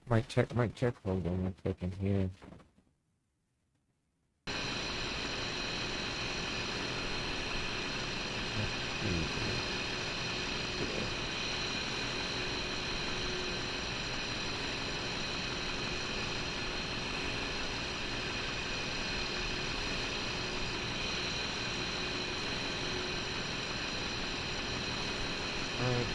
Mic check, mic check. Hold on 1 second here. Alright.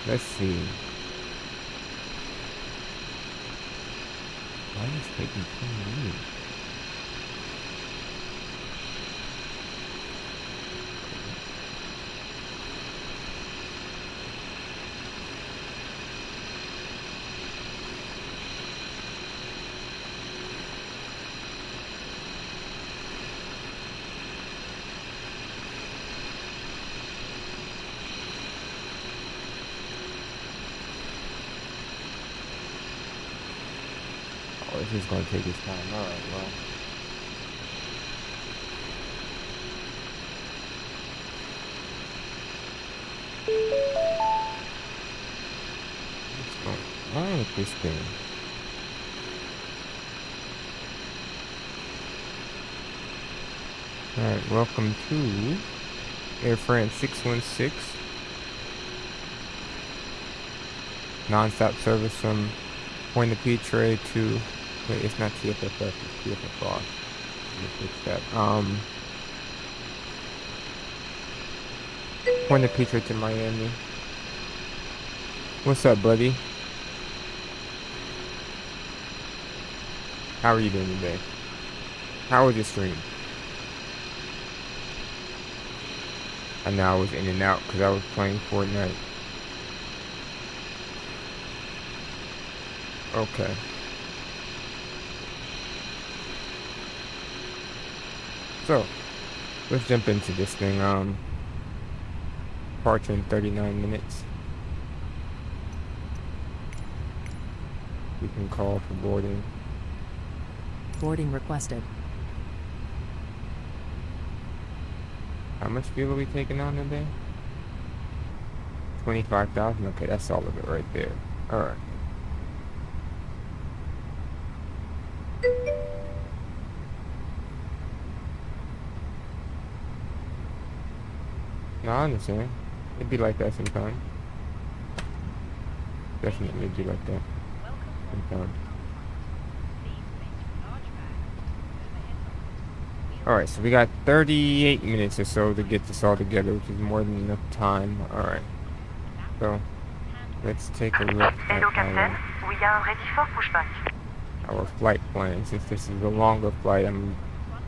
Let's see. Why is it taking 20 minutes? Oh, this is gonna take its time. Alright, well. What's going on with this thing? Alright, welcome to Air France 616. Non-stop service from Pointe-a-Pitre to... Wait, it's not TFFF, it's TFFR. Let me fix that. Pointe-a-Pitre to Miami. What's up, buddy? How are you doing today? How was your stream? I know I was in and out because I was playing Fortnite. Okay. So, let's jump into this thing. Departure in 39 minutes. We can call for boarding. Boarding requested. How much fuel are we taking on today? 25,000? Okay, that's all of it right there. Alright. No, I understand. It'd be like that sometimes. Definitely be like that sometimes. Alright, so we got 38 minutes or so to get this all together, which is more than enough time. Alright. So, let's take a look at our flight plan. Since this is a longer flight, I'm going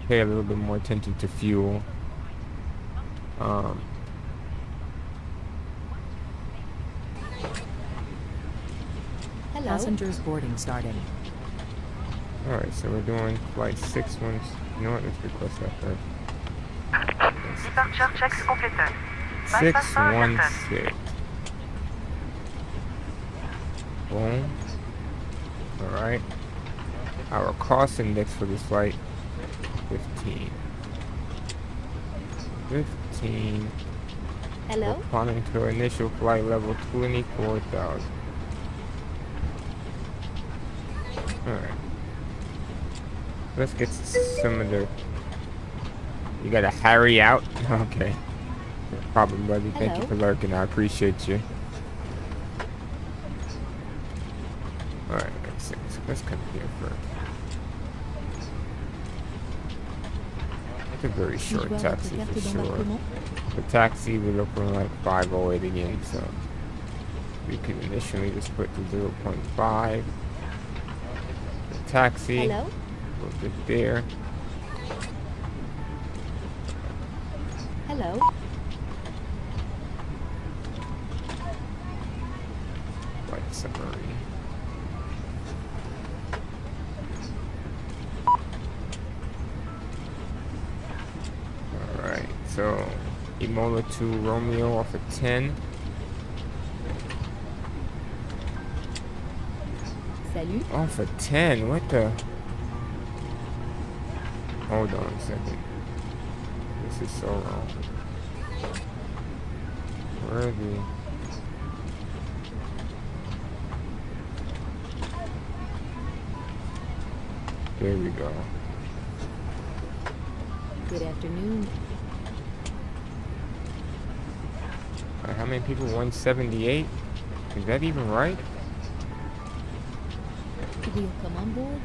to pay a little bit more attention to fuel. Hello. Passengers boarding starting. Alright, so we're doing flight 616. You know what? Let's request that first. Departure checks completed. 616. Boom. Alright. Our cost index for this flight, 15. 15. Hello. We're climbing to our initial flight level 24,000. Alright. Let's get some of the... You gotta hurry out? Okay. No problem, buddy. Thank you for lurking. I appreciate you. Alright, let's come here first. It's a very short taxi for sure. The taxi, we're looking like 508 again, so we could initially just put the 0.5. The taxi, Hello? we'll get there. Hello. Flight summary. Alright, so Imola to Romeo off of 10. Salut. Oh, for 10. What the? Hold on a second. This is so wrong. Where are the... There we go. Good afternoon. How many people? 178? Is that even right? We'll come on board.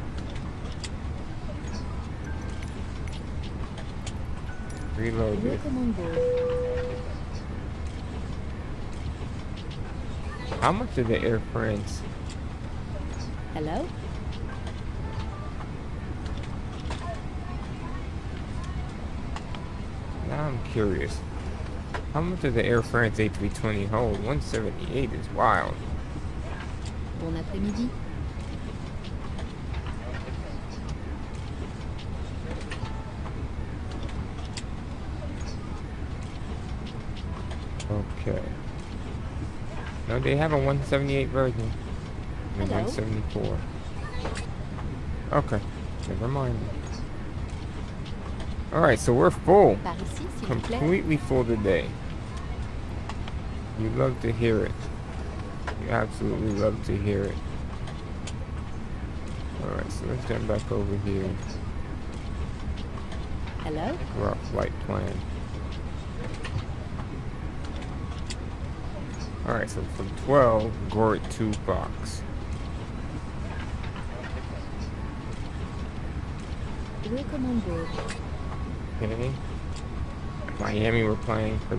Reload this. Welcome on board. How much are the Air France? Hello? Now I'm curious. How much does the Air France A320 hold? 178 is wild. Bon après-midi. Okay. No, they have a 178 version. And Hello? 174. Okay. Never mind. Alright, so we're full. Par ici, s'il vous plaît. Completely full today. You love to hear it. You absolutely love to hear it. Alright, so let's jump back over here. Hello? For our flight plan. Alright, so from 12, go at 2 box. Welcome on board. Okay. Miami, we're planning for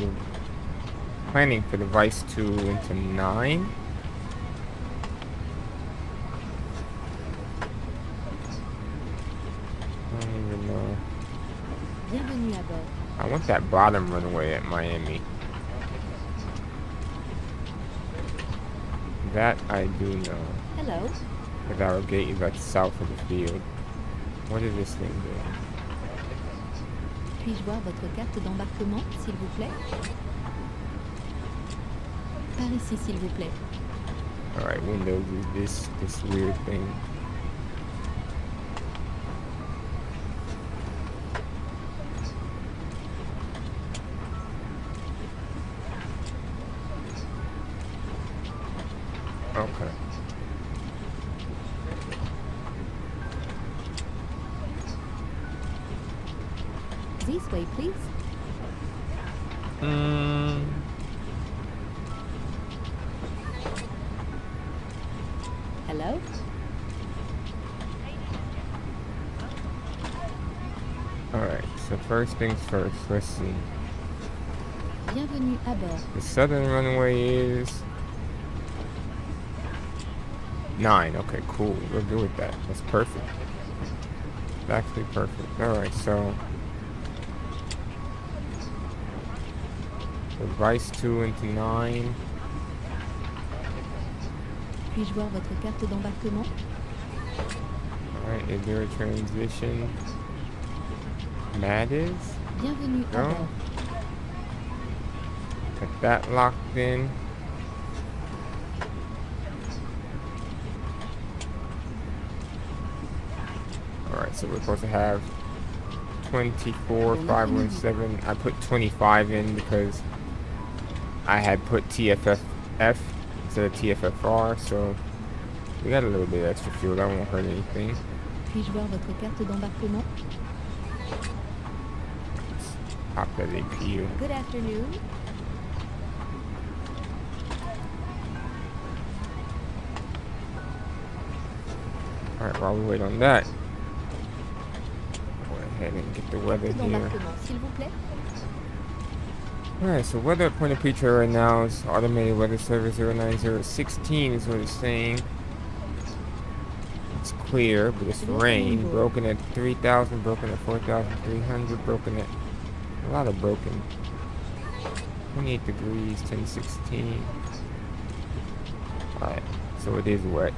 the Vice 2 into 9. I don't even know. Bienvenue à bord. I want that bottom runway at Miami. That I do know. Hello? Because our gate is like south of the field. What does this thing do? Puis-je voir votre carte d'embarquement, s'il vous plaît? Par ici, s'il vous plaît. Alright, Windows is this weird thing. Okay. This way, please. Hello? Alright, so first things first, let's see. Bienvenue à bord. The southern runway is 9. Okay, cool. We'll go with that. That's perfect. That's actually perfect. Alright, so the Vice 2 into 9. Puis-je voir votre carte d'embarquement? Alright, is there a transition? Mad is? Bienvenue à No. bord. Got that locked in. Alright, so we're supposed to have 24, 517. I put 25 in because I had put TFFF instead of TFFR, so we got a little bit of extra fuel. That won't hurt anything. Puis-je voir votre carte d'embarquement? Let's pop that APU. Good afternoon. Alright, while we wait on that, go ahead and get the weather Carte here. d'embarquement, s'il vous plaît. Alright, so weather at Pointe-a-Pitre right now is automated weather service 09016 is what it's saying. It's clear, but it's rain. Broken at 3,000, broken at 4,300, broken at a lot of broken. 28 degrees, 1016. Alright, so it is wet.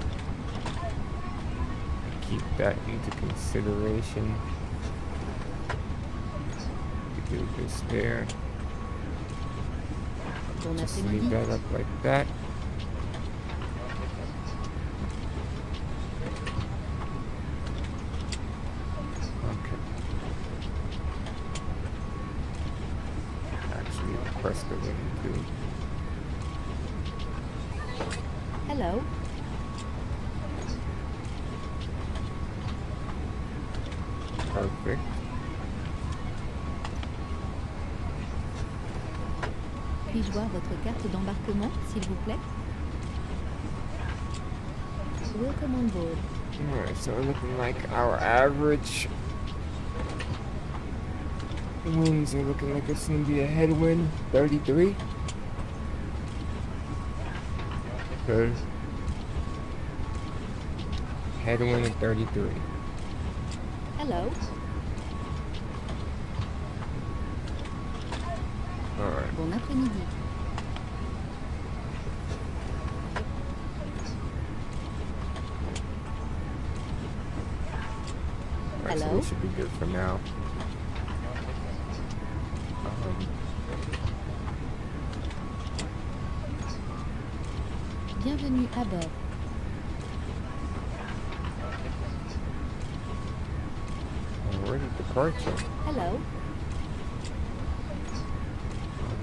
Keep that into consideration. We do this there. Bon Just leave après-midi. that up like that. rest of them too. Hello. Perfect. Puis-je voir votre carte d'embarquement, s'il vous plaît? Welcome on board. Alright, so we're looking like our average winds are looking like it's gonna be a headwind, 33. Good. Headwind at 33. Hello. Alright. Bon après-midi. Alright, so Hello? we should be good for now. Bienvenue à bord. Where did the departure? Hello.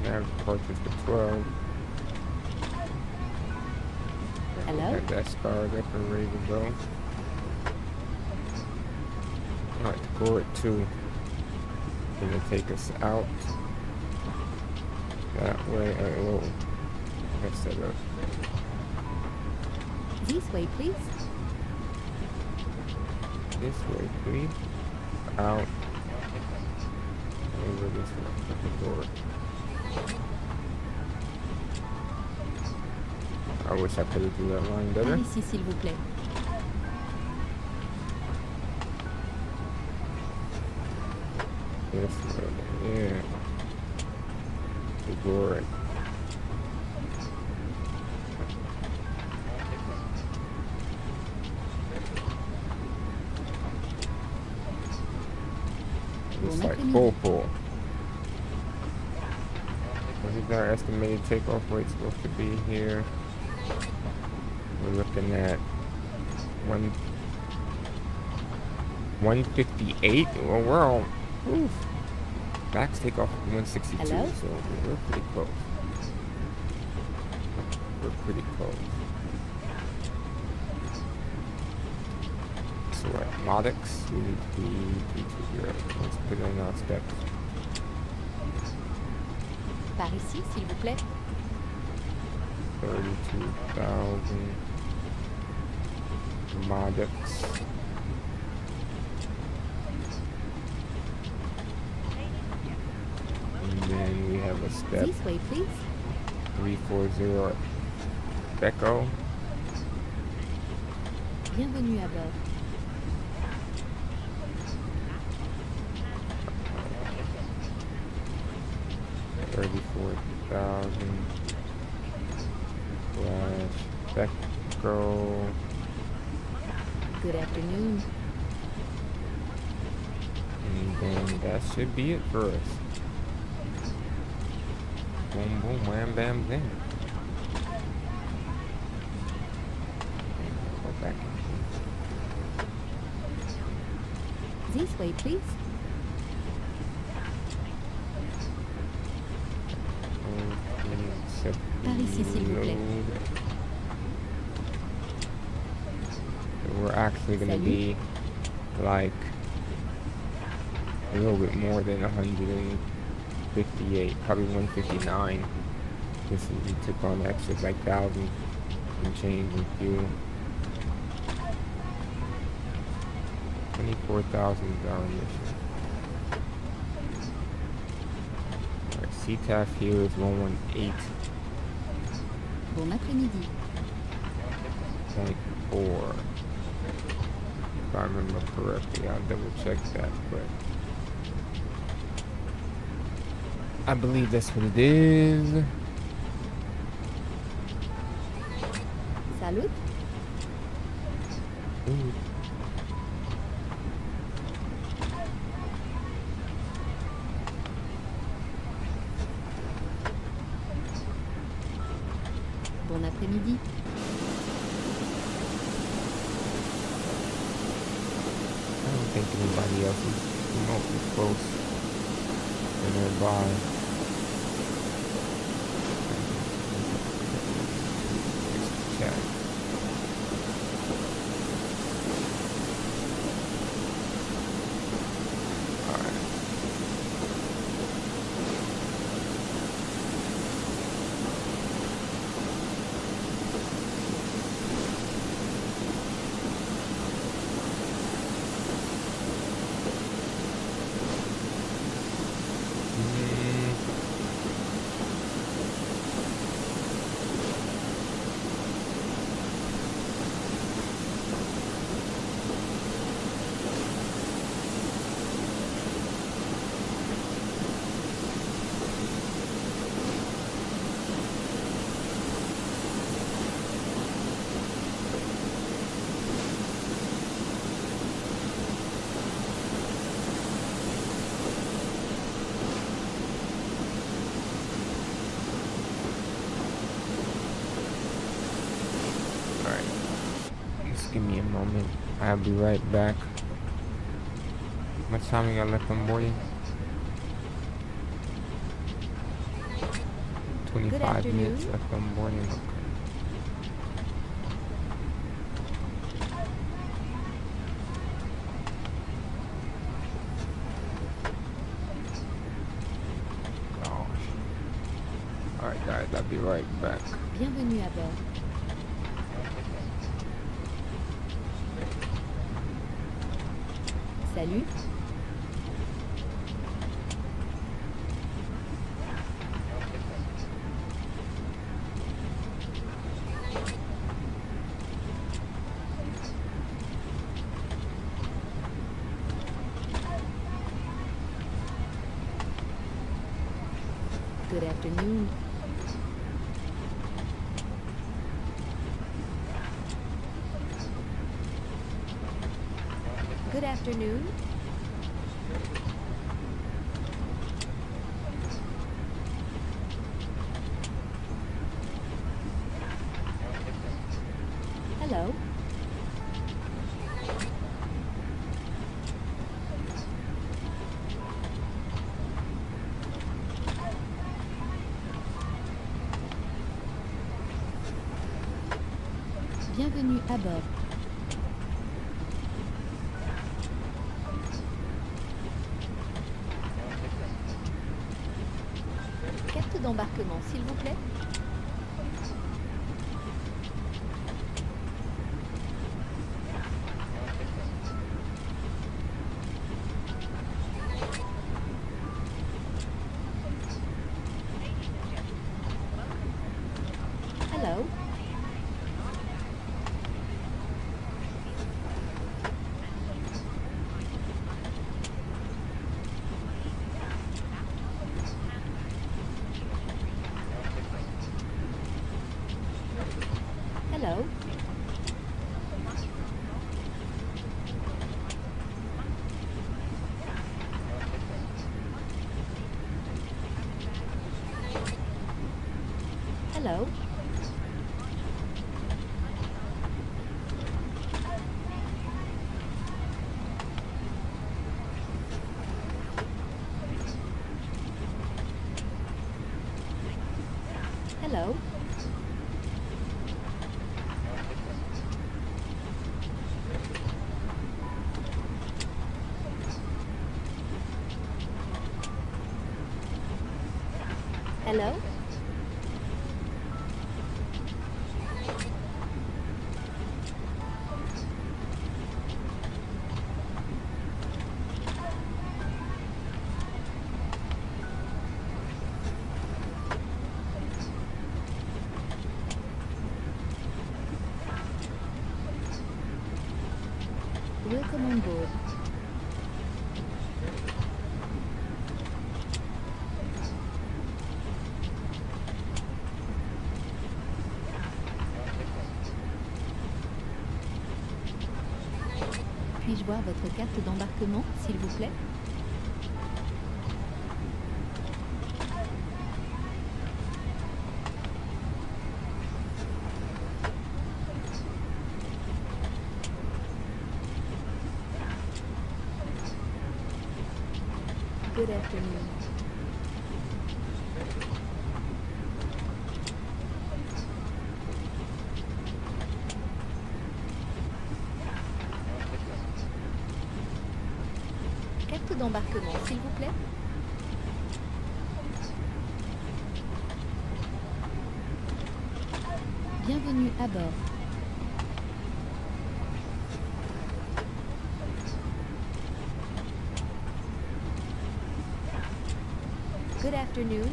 Nav departure for 12. Hello. Got that starred up and ready to go. Alright, to go at 2. Gonna take us out. That way. Whoa. Messed that up. This way, please. This way, please. Out. Over this way. Door. I wish I could have do that line Par better. ici, s'il vous plaît. This way. Yeah. The door. It's like full. What is our estimated takeoff weight supposed to be here? We're looking at 158. Well, we're all max takeoff 162, Hello? so we're pretty close. We're pretty close. So at Modix, we need to be 320. Let's put in our steps. Par ici, s'il vous plaît. 32,000 Modix. And then we have a step This way, please. 340 Echo. Bienvenue à bord. $34,000 slash Echo. Good afternoon. And then that should be it for us. Boom, boom, wham, bam, bam. Go back. This way, please. Par ici, s'il vous plaît. We're actually going to be like a little bit more than 158, probably 159. This we took on extra like 1,000 and change in fuel. $24,000 mission. Alright, CTAF here is 118.4. Bon après-midi. If I remember correctly, I'll double check that, but I believe that's what it is. Salut. Ooh. Bon après-midi. I don't think anybody else is remotely close or nearby. give me a moment. I'll be right back. How much time we got left on boarding? 25 minutes left on boarding. Okay. Alright guys, I'll be right back. Bienvenue à bord. Salut. Good afternoon. Good afternoon. Hello. Bienvenue à bord. Carte d'embarquement, s'il vous plaît. Hello. Hello. Hello. Hello. Hello. Welcome on board. Puis-je voir votre carte d'embarquement, s'il vous plaît? Good afternoon. Carte d'embarquement, s'il vous plaît. Bienvenue à bord. Good afternoon.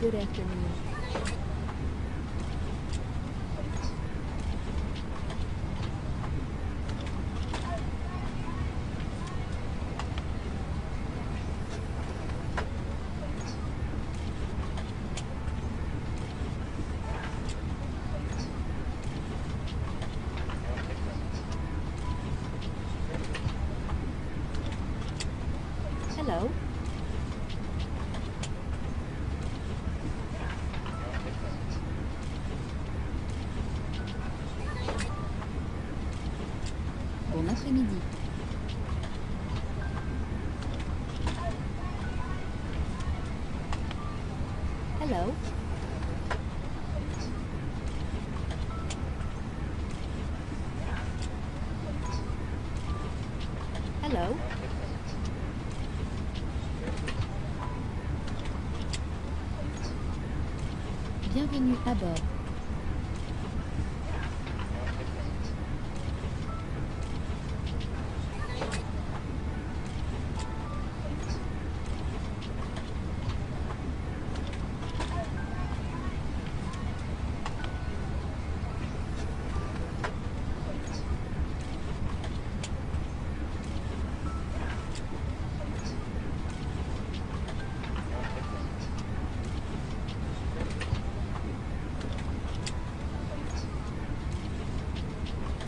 Good afternoon. Hello. Bon après-midi. Hello. Hello. Bienvenue à bord.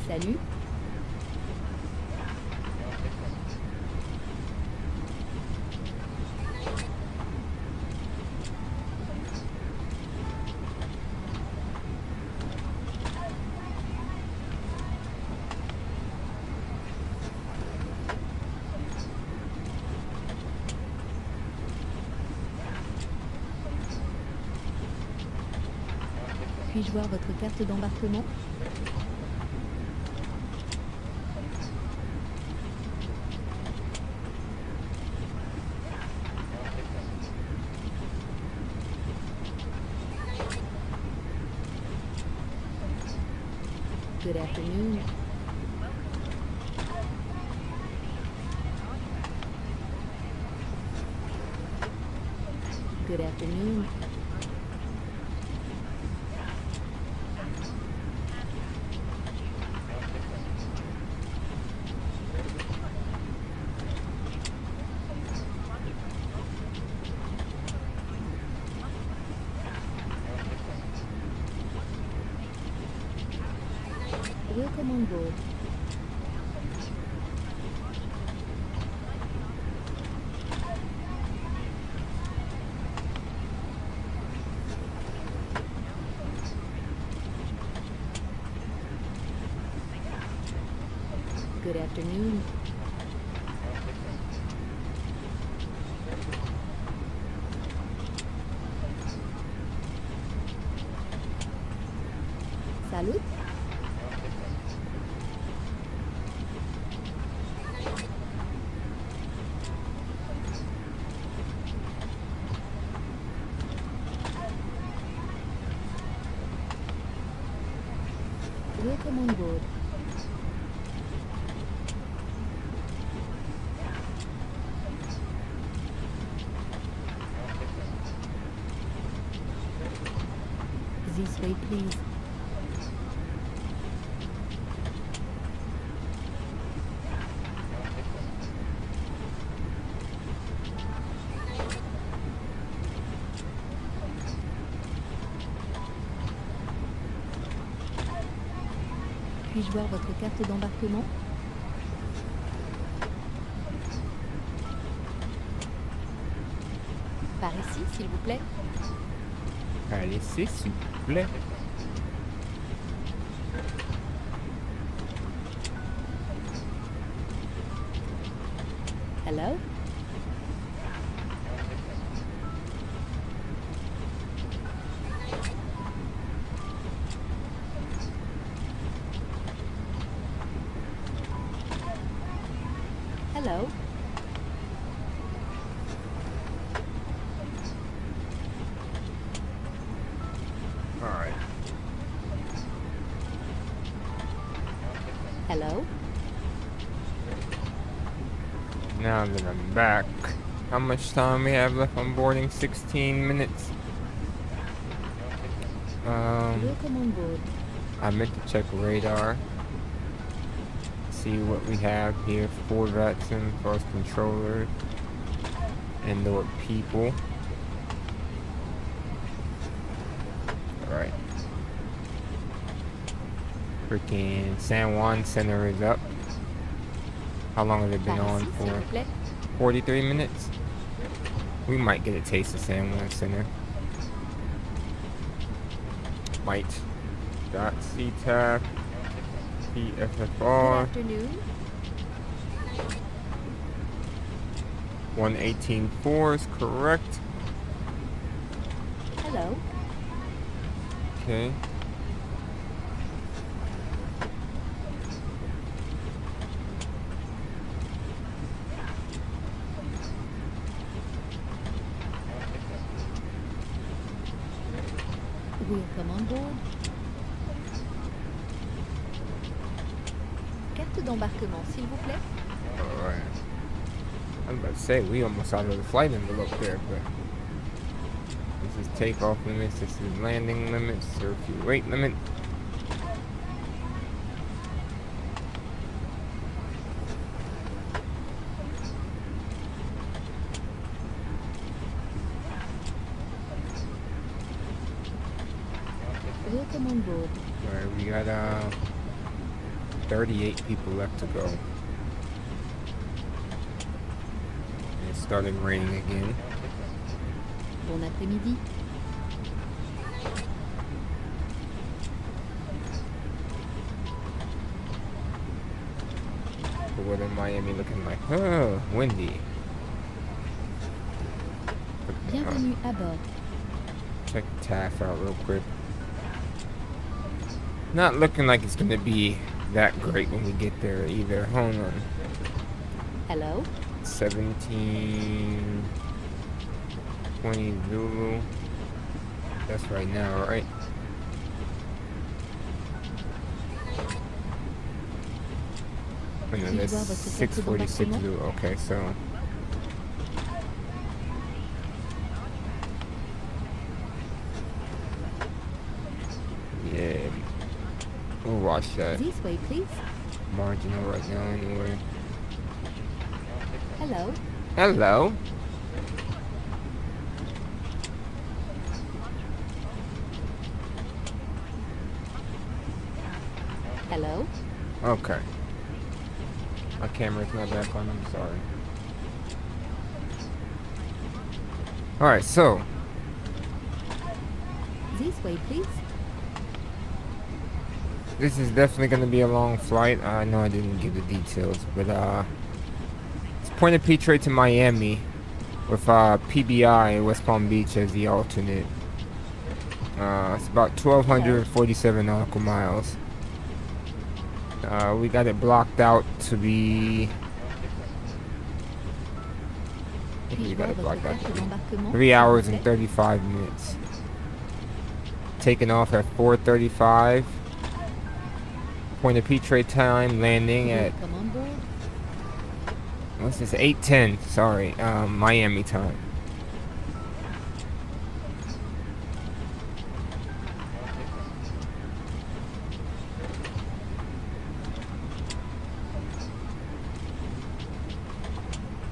Salut. Puis-je voir votre carte d'embarquement? Good afternoon. Good afternoon. Welcome on board. Good afternoon. Salut. Welcome on board. This way, please. Puis-je voir votre carte d'embarquement? Par ici, s'il vous plaît. Allez, s'il vous plaît. Hello. Hello. Alright. Hello. Now that I'm back, how much time we have left on boarding? 16 minutes. Welcome on board. I meant to check radar. See what we have here. 4 Vatson, first controller, indoor people. Alright. Freaking San Juan Center is up. How long have they been Par on ici, s'il vous for? plaît. 43 minutes. We might get a taste of San Juan Center. Might. Dot CTAC. Good PFFR. afternoon. 118.4 is correct. Hello. Okay. Welcome on board. Carte d'embarquement, s'il vous plaît. Alright. I was about to say, we almost out of the flight envelope there, but this is takeoff limits, this is landing limits, or fuel weight limit. Welcome on board. Alright, we got 38 people left to go. And it's started raining again. Bon après-midi. But what in Miami looking like? Oh, windy. Bienvenue à bord. Check the TAF out real quick. Not looking like it's gonna be that great when we get there either. Hold on. Hello. 17, 20 Zulu. That's right now, right? And then Puis-je that's voir votre carte 646 d'embarquement? Zulu. Okay, so. Yeah. We'll watch that. This way, please. Marginal right now, anyway. Hello. Hello. Hello. Okay. My camera's not back on, I'm sorry. Alright, so. This way, please. This is definitely going to be a long flight. I know I didn't give the details, but it's Pointe-a-Pitre to Miami with PBI, West Palm Beach, as the alternate. It's about 1,247 nautical miles. We got it blocked out to be... We Puis-je got voir it votre blocked out carte to be d'embarquement? 3 s'il hours vous and plaît? 35 minutes. Taking off at 4:35. Pointe-a-Pitre time, landing at, Welcome on board. what's this, 8:10, sorry, Miami time.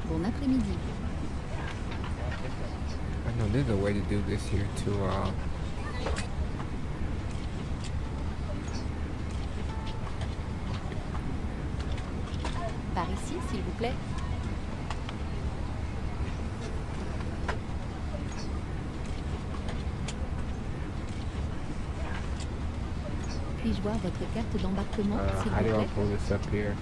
Bon après-midi. I know there's a way to do this here too. Par ici, s'il vous plaît. Puis-je voir votre carte d'embarquement, s'il How vous do I plaît? pull this up here?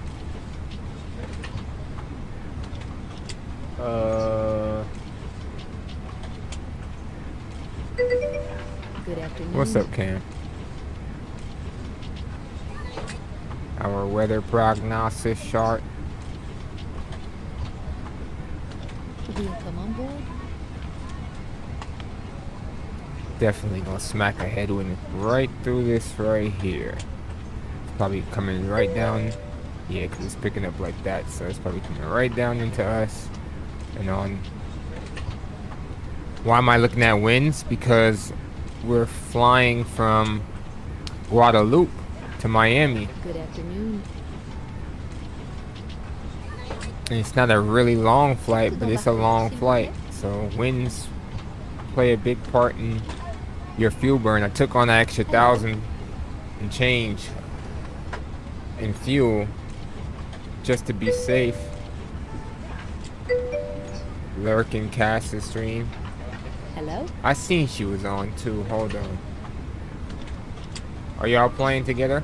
Good afternoon. What's up, Cam? Our weather prognosis chart. Welcome on board. Definitely gonna smack a headwind right through this right here. It's probably coming right down. Yeah, because it's picking up like that, so it's probably coming right down into us and on. Why am I looking at winds? Because we're flying from Guadalupe to Miami. Good afternoon. And it's not a really long flight, but it's a long flight. So winds play a big part in your fuel burn. I took on an extra 1,000 and change in fuel just to be safe. Lurking cast the stream. Hello? I seen she was on too. Hold on. Are y'all playing together?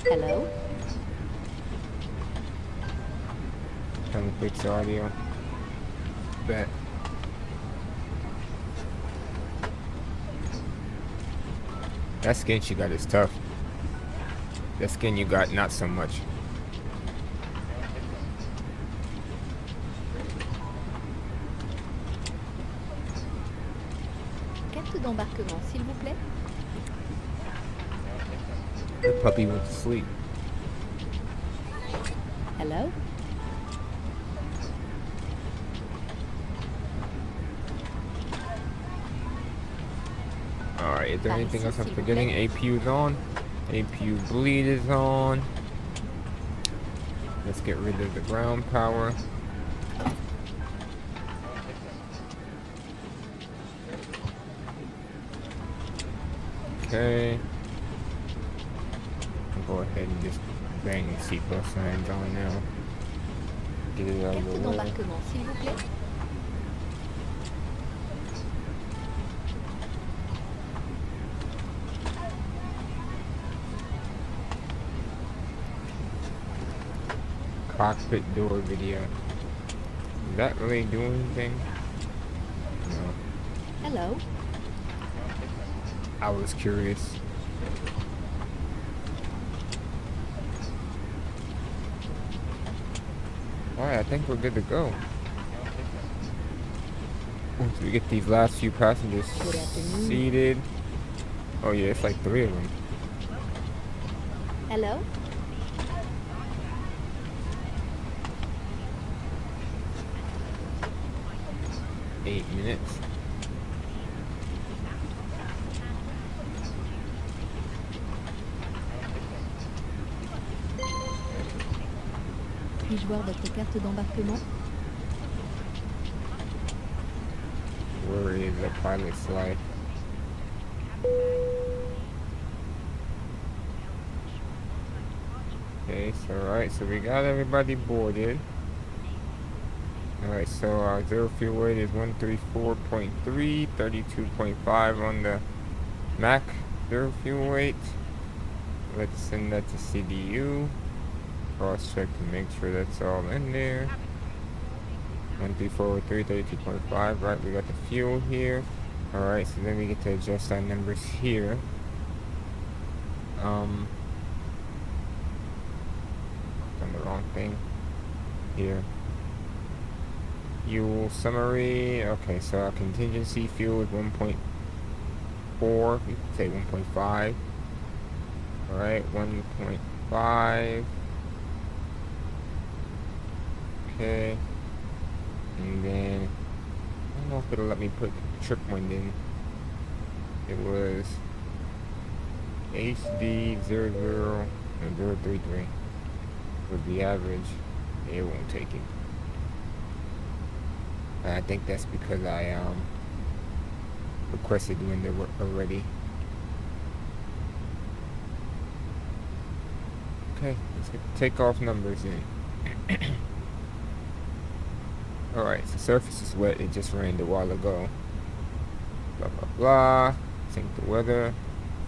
Hello? Trying to fix the audio. Bet. That skin she got is tough. That skin you got, not so much. Carte d'embarquement, s'il vous plaît. The puppy went to sleep. Hello? Alright, is there anything else I'm forgetting? APU is on. APU bleed is on. Let's get rid of the ground power. Okay. I'll go ahead and just bang the seatbelt signs on now. Get it out of Carte the way. d'embarquement, s'il vous plaît. Cockpit door video. Is that really doing anything? No. Hello? I was curious. Alright, I think we're good to go. Once we get these last few passengers Good afternoon. seated. Oh yeah, it's like 3 of them. Hello? Eight minutes. Puis-je voir votre carte d'embarquement? Where is the pilot slide? Okay, so alright, so we got everybody boarded. Alright, so our zero fuel weight is 134.3, 32.5 on the Mac zero fuel weight. Let's send that to CDU. Cross check to make sure that's all in there. 134.3, 32.5. Right, we got the fuel here. Alright, so then we get to adjust our numbers here. Done the wrong thing here. Fuel summary. Okay, so our contingency fuel is 1.4. We could say 1.5. Alright, 1.5. Okay. And then I don't know if it'll let me put trip wind in. It was HD 00 and 033 was the average. It won't take it. And I think that's because I requested wind already. Okay, let's get the takeoff numbers in. Alright, so surface is wet, it just rained a while ago. Blah blah blah. Sync the weather.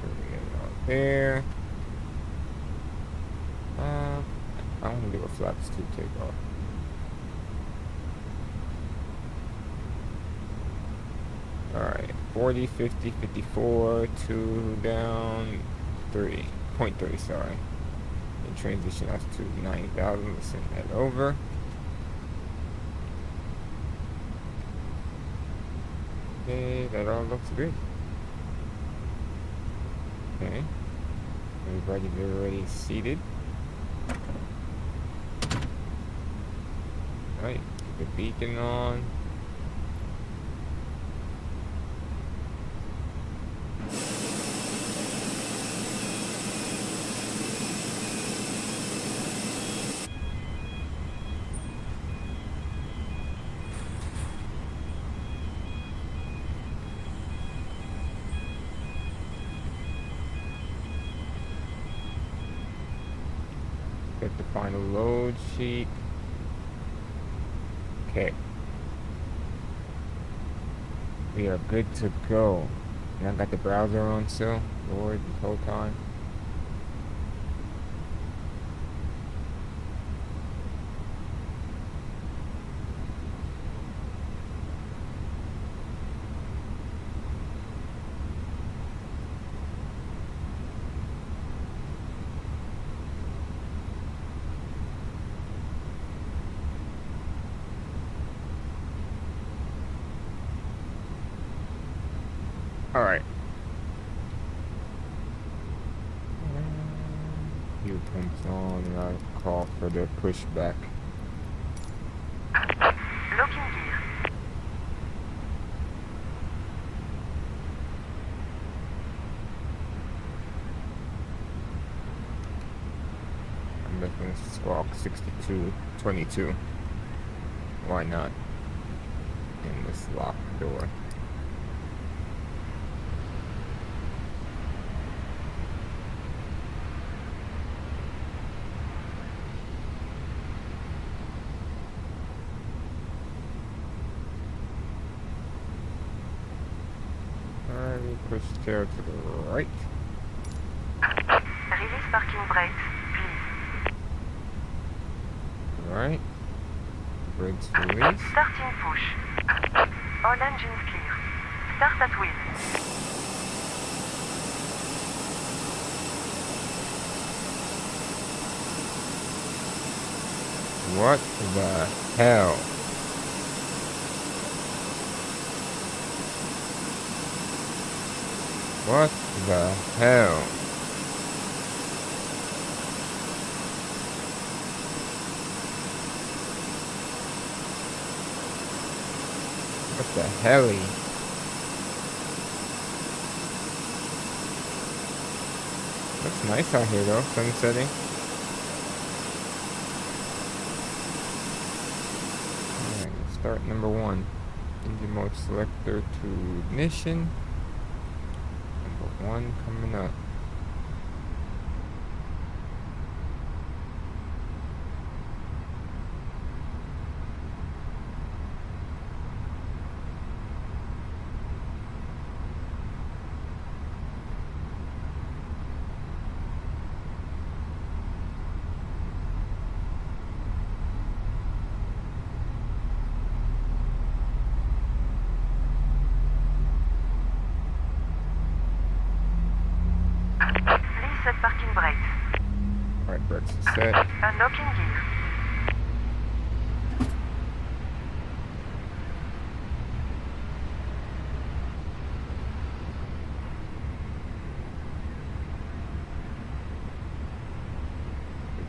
So we get it out there. I want to do a flaps 2 takeoff. Alright, 40, 50, 54, 2 down, 3, 0.3, sorry. And transition us to 9,000, let's send that over. Okay, that all looks good. Okay, everybody's already seated. Alright, keep the beacon on. Final load sheet. Okay. We are good to go. And I got the browser on still, Lord, this whole time. Alright. Fuel pumps on, and I'll call for the pushback. Locking gear. I'm looking at squawk 6222. Why not? In this locked door. Alright, we push the tail to the right. Release parking brakes, please. Alright. Brakes release. Starting push. All engines clear. Start at wheel. What the hell? What the hell? What the helly? Looks nice out here though, sun setting. Alright, let's start number 1. Engine mode selector to ignition. Number 1 coming up. Please set parking brakes. Alright, brakes are set. Unlocking gear.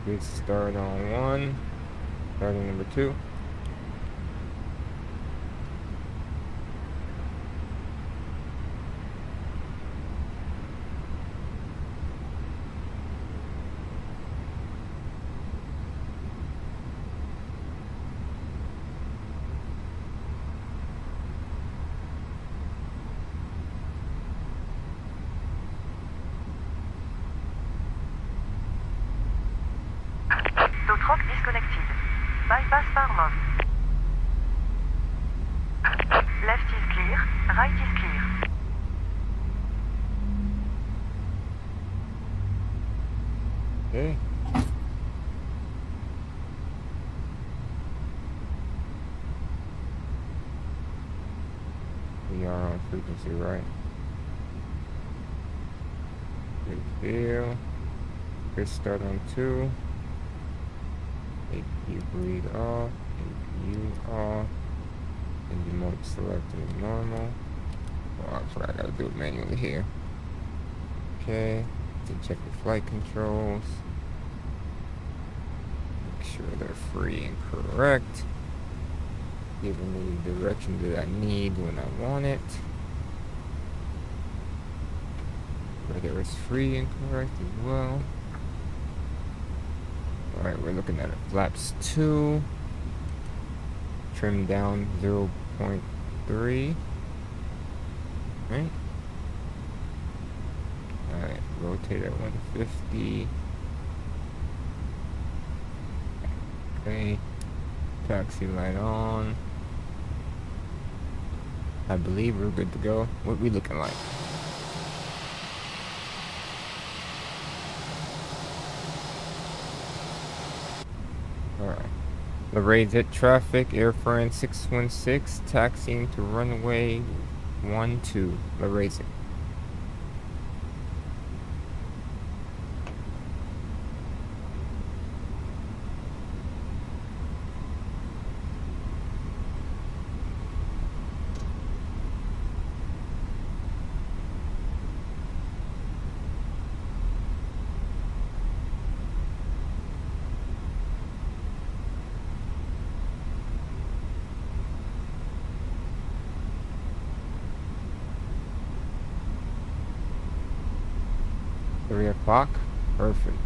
Good start on 1. Starting number 2. Tow truck disconnected. Bypass power mode. Left is clear. Right is clear. Okay. We are on frequency, right? Good deal. Good start on 2. APU bleed off. APU off. Engine mode selected normal. Well, actually, I gotta do it manually here. Okay. To check the flight controls. Make sure they're free and correct. Giving me the direction that I need when I want it. Whether it's free and correct as well. Alright, we're looking at it. Flaps 2. Trim down 0.3. Right? Alright, rotate at 150. Okay. Taxi light on. I believe we're good to go. What we looking like? Alright. Lorraine's at traffic, Air France 616, taxiing to runway 12. Lorraine's. Three o'clock? Perfect.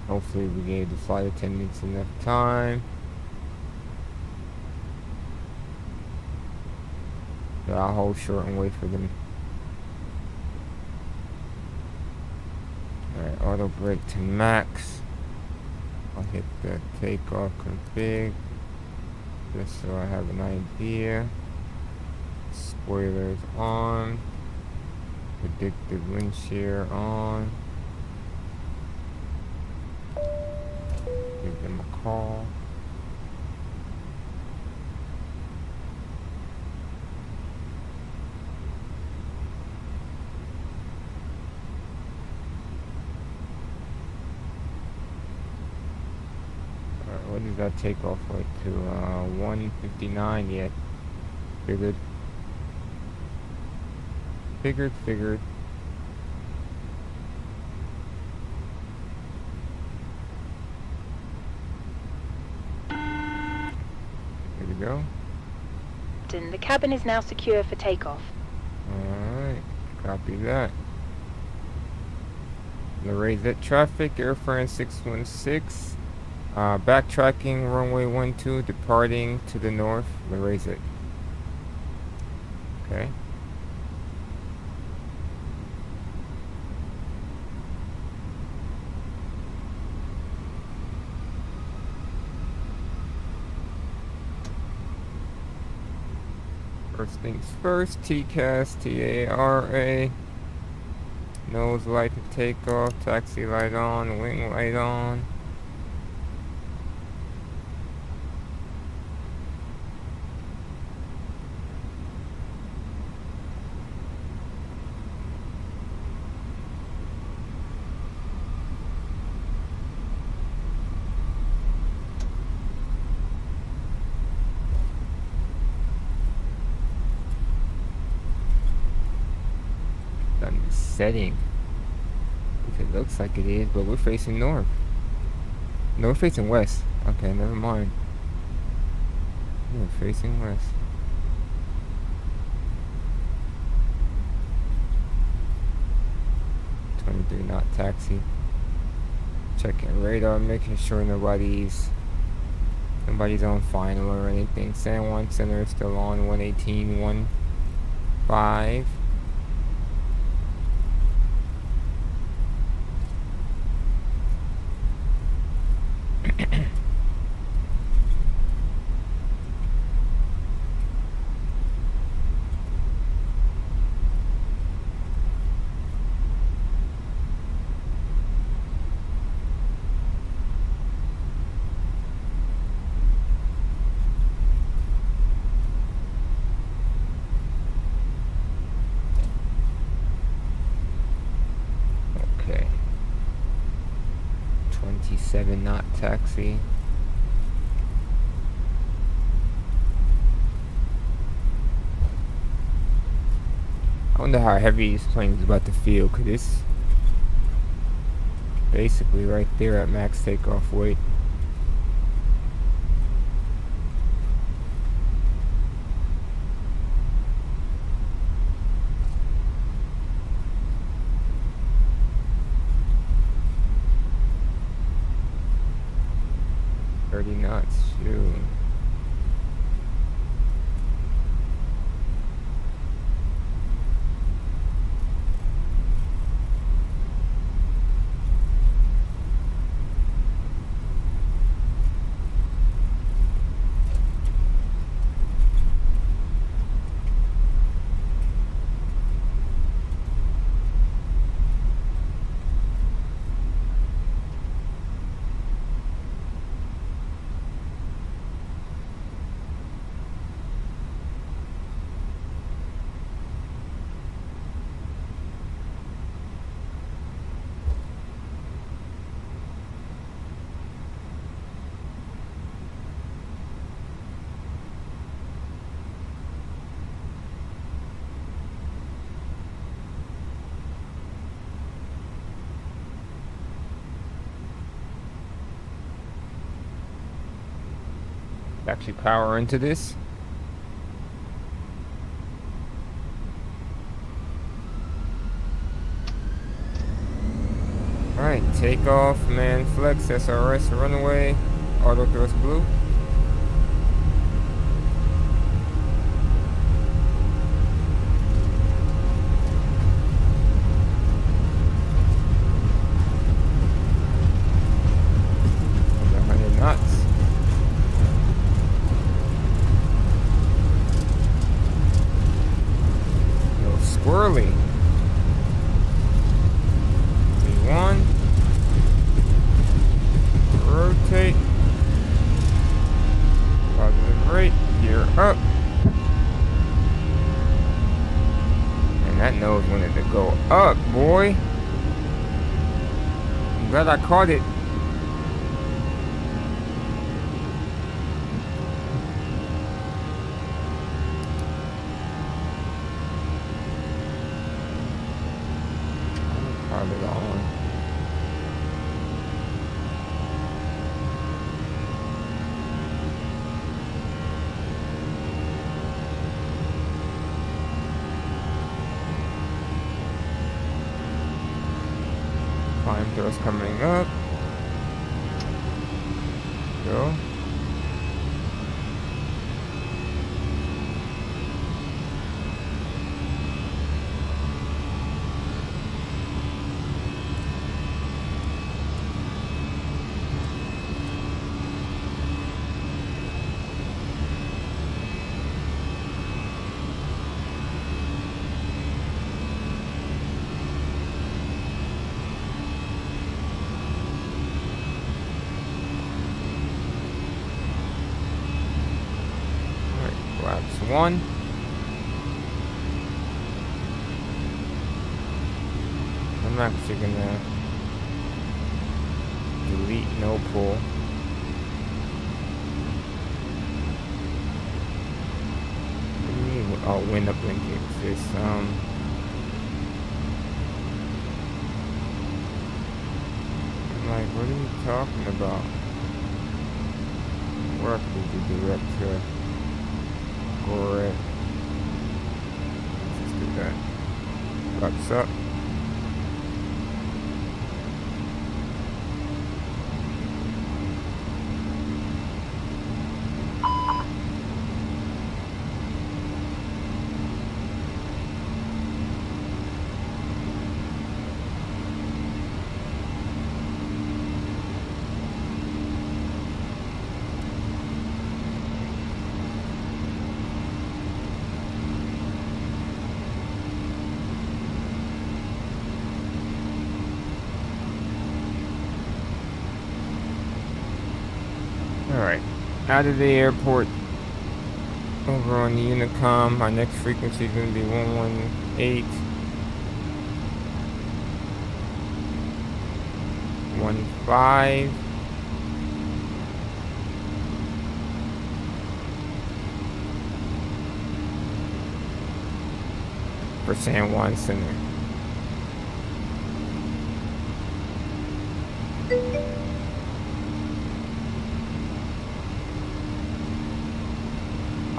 Hopefully we gave the flight attendants enough time. So I'll hold short and wait for them. Alright, auto brake to max. I'll hit the takeoff config. Just so I have an idea. Spoilers on. Predictive wind shear on. Give them a call. What does that take off like to 159 yet? Figured. Figured. Here we go. The cabin is now secure for takeoff. Alright, copy that. Lorraine's at traffic, Air France 616. Backtracking, runway 12, departing to the north. Lorraine's it. Okay. First things first, TCAS, TARA. Nose light to take off, taxi light on, wing light on. Setting, if it looks like it is, but we're facing north. No, we're facing west. Okay, never mind. We're facing west. 23 knot taxi. Checking radar, making sure nobody's on final or anything. San Juan Center is still on 118.15. Okay. 27 knot taxi. I wonder how heavy this plane is about to feel, because it's basically right there at max takeoff weight. Knots, shoot. actually power into this. Alright, takeoff, man, flex, SRS, runaway, auto thrust blue. Swirly. V1. Rotate. Positive rate. Gear up. And that knows when it to go up, boy. I'm glad I caught it. It on. Climb thrust coming up. Go. Laps 1. I'm actually gonna delete no pull. Oh, wind uplink exists. I'm like, what are you talking about? Where could we direct to? Alright. Let's just do that. Wraps up. Alright, out of the airport, over on the Unicom, our next frequency is going to be 118. 15. For San Juan Center.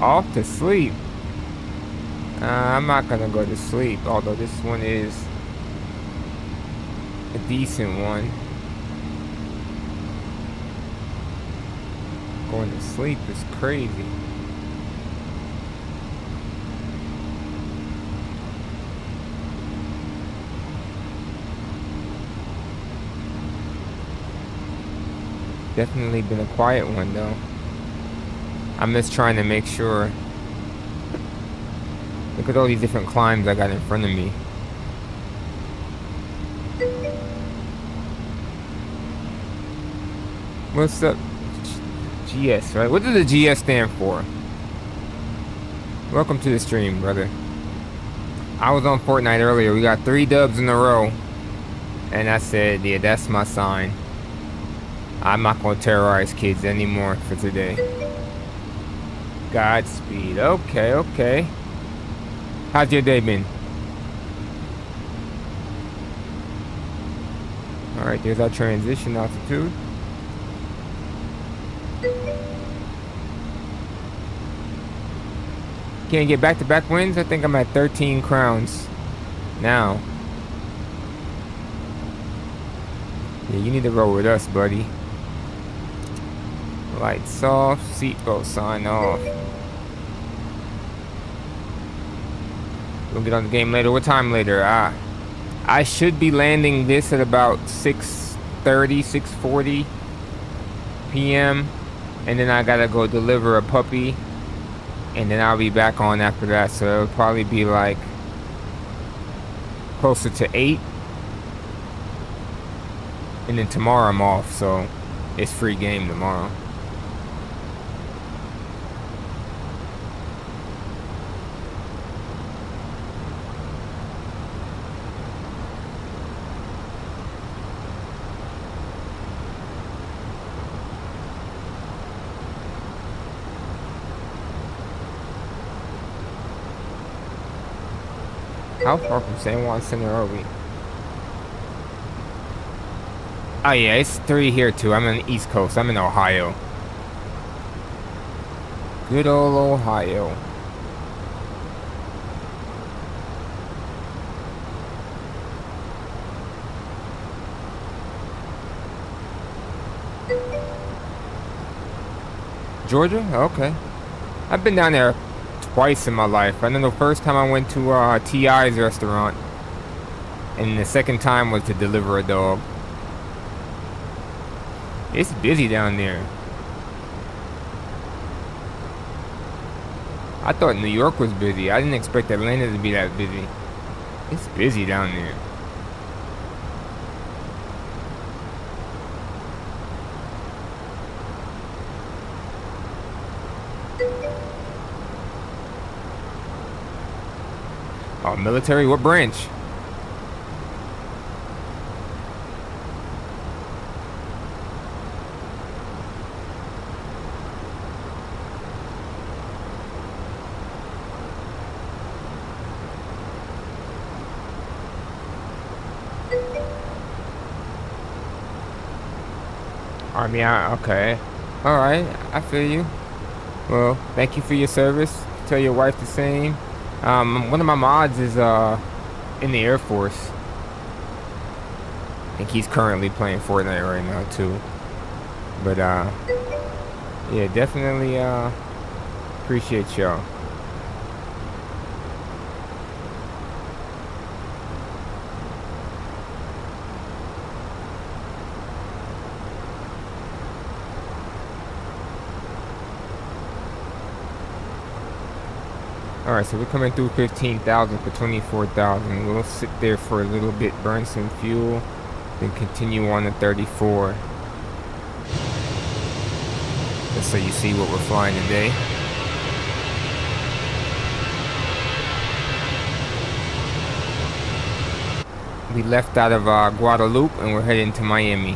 Off to sleep. I'm not gonna go to sleep, although this one is a decent one. Going to sleep is crazy. Definitely been a quiet one though. I'm just trying to make sure. Look at all these different climbs I got in front of me. What's up? GS, right? What does the GS stand for? Welcome to the stream, brother. I was on Fortnite earlier. We got 3 dubs in a row. And I said, yeah, that's my sign. I'm not going to terrorize kids anymore for today. Godspeed. Okay, okay. How's your day been? Alright, there's our transition altitude. Can't get back-to-back wins? I think I'm at 13 crowns now. Yeah, you need to roll with us, buddy. Lights off, seatbelt sign off. We'll get on the game later. What time later? I should be landing this at about 6:30, 6:40 p.m. And then I gotta go deliver a puppy. And then I'll be back on after that. So it'll probably be like closer to 8. And then tomorrow I'm off. So it's free game tomorrow. How far from San Juan Center are we? Oh yeah, it's 3 here too. I'm on the East Coast. I'm in Ohio. Good old Ohio. Georgia? Okay. I've been down there twice in my life. I know the first time I went to T.I.'s restaurant, and the second time was to deliver a dog. It's busy down there. I thought New York was busy. I didn't expect Atlanta to be that busy. It's busy down there. Oh, military? What branch? Army, okay. Alright, I feel you. Well, thank you for your service. Tell your wife the same. One of my mods is in the Air Force. I think he's currently playing Fortnite right now too. But yeah, definitely appreciate y'all. Alright, so we're coming through 15,000 for 24,000. We'll sit there for a little bit, burn some fuel, then continue on to 34. Just so you see what we're flying today. We left out of Guadalupe and we're heading to Miami.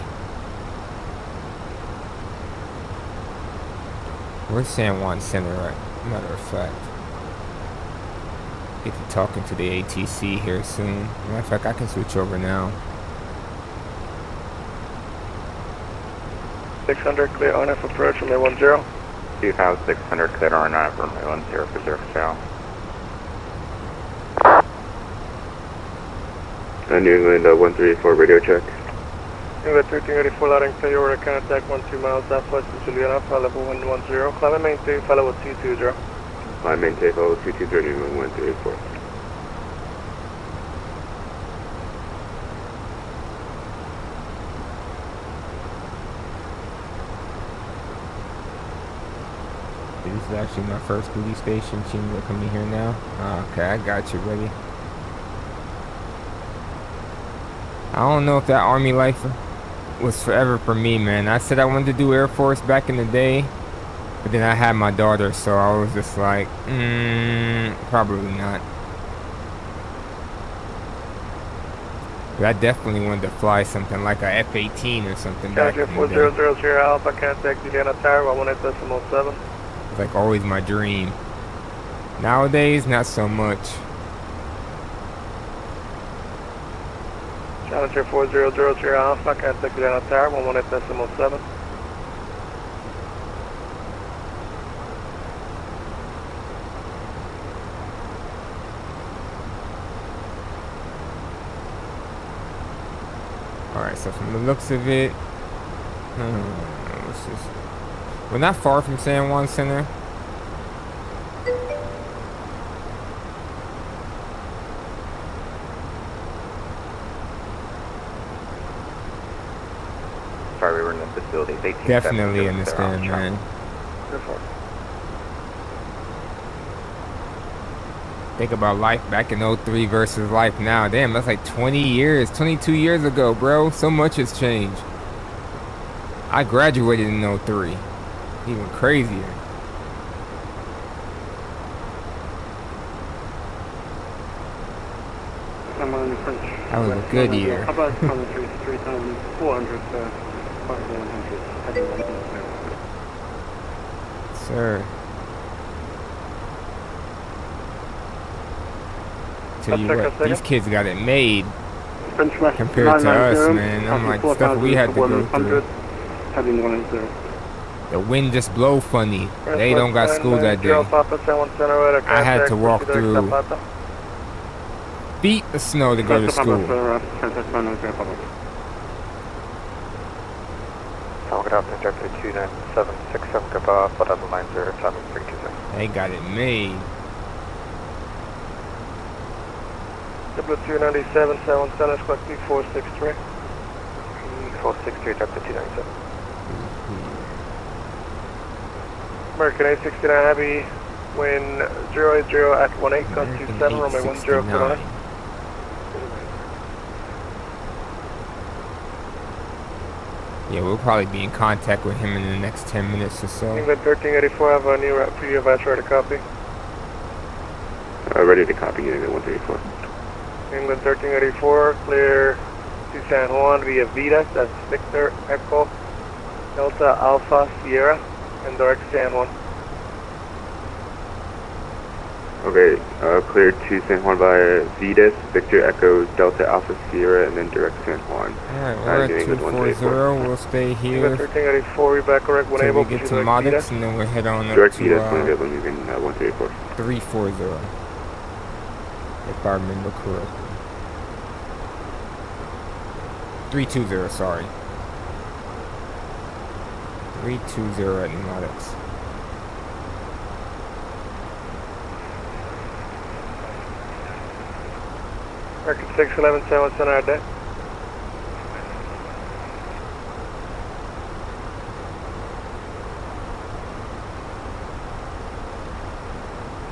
Where's San Juan Center at? Matter of fact. Get to talking to the ATC here soon. Matter of fact, I can switch over now. 600 clear on F approach from 10. 2600 clear on F from 10 for 0 Chow. New England 134 radio check. New England 1384 louding clear, order contact 12 miles southwest of Juliana, file level 110. Climb and maintain, file level 220. I maintain level 220, New England 134. This is actually my first duty station. Team, will come in here now. Okay, I got you, buddy. I don't know if that Army life was forever for me, man. I said I wanted to do Air Force back in the day, but then I had my daughter, so I was just like, probably not. But I definitely wanted to fly something like a F-18 or something back in the day. 4000 Alpha, contact Juliana Tower, 118.7. It's like always my dream. Nowadays, not so much. Challenger 4000 Alpha, contact Juliana Tower, 118.7. Alright, so from the looks of it, let's just, we're not far from San Juan Center. Sorry, we were in the facility. It's 18 Definitely seconds. understand, man. Think about life back in 03 versus life now. Damn, that's like 20 years, 22 years ago, bro. So much has changed. I graduated in 03. Even crazier. That was a good year. How about 3,400, 5,100, Sir. Tell you what, these kids got it made compared to us, man. I'm like, stuff we had to go through. The wind just blow funny. They don't got school that day. I had to walk through feet of snow to go to school. Talk out to Director 29767, goodbye, Flight 90, timing 326. They got it made. W297, 7 Center, Squad P463. P463, Director 297. American 869 Heavy, wind 080 at 18, constitute 7, runway 10 clear on us. Yeah, we'll probably be in contact with him in the next 10 minutes or so. England 1384, have a new route for you, advance ready to copy. Ready to copy, England 134. England 1384, clear to San Juan via Vita, that's Victor Echo Delta Alpha Sierra, and direct San Juan. Okay, clear to San Juan via Vitas, Victor Echo Delta Alpha Sierra, and then direct San Juan. Alright, we're at 240. We'll stay here England 1384, we back correct when till able. we get to Modix, and then we'll head on up Direct to Vitas, 134. 340. If I remember correctly. 320, sorry. 320 at Modix. Record 611, 7 Center, our deck.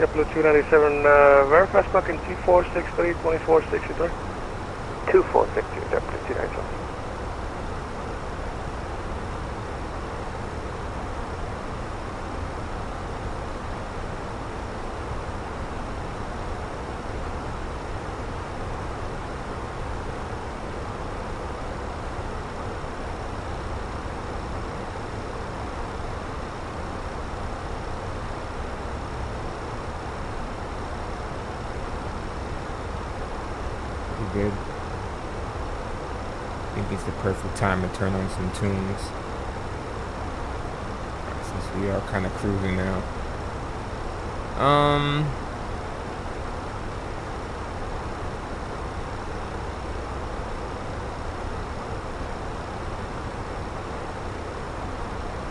Yep, Blue 297, verify spot in 2463, 2463. 2463, Director 297. Good. I think it's the perfect time to turn on some tunes. Since we are kind of cruising now.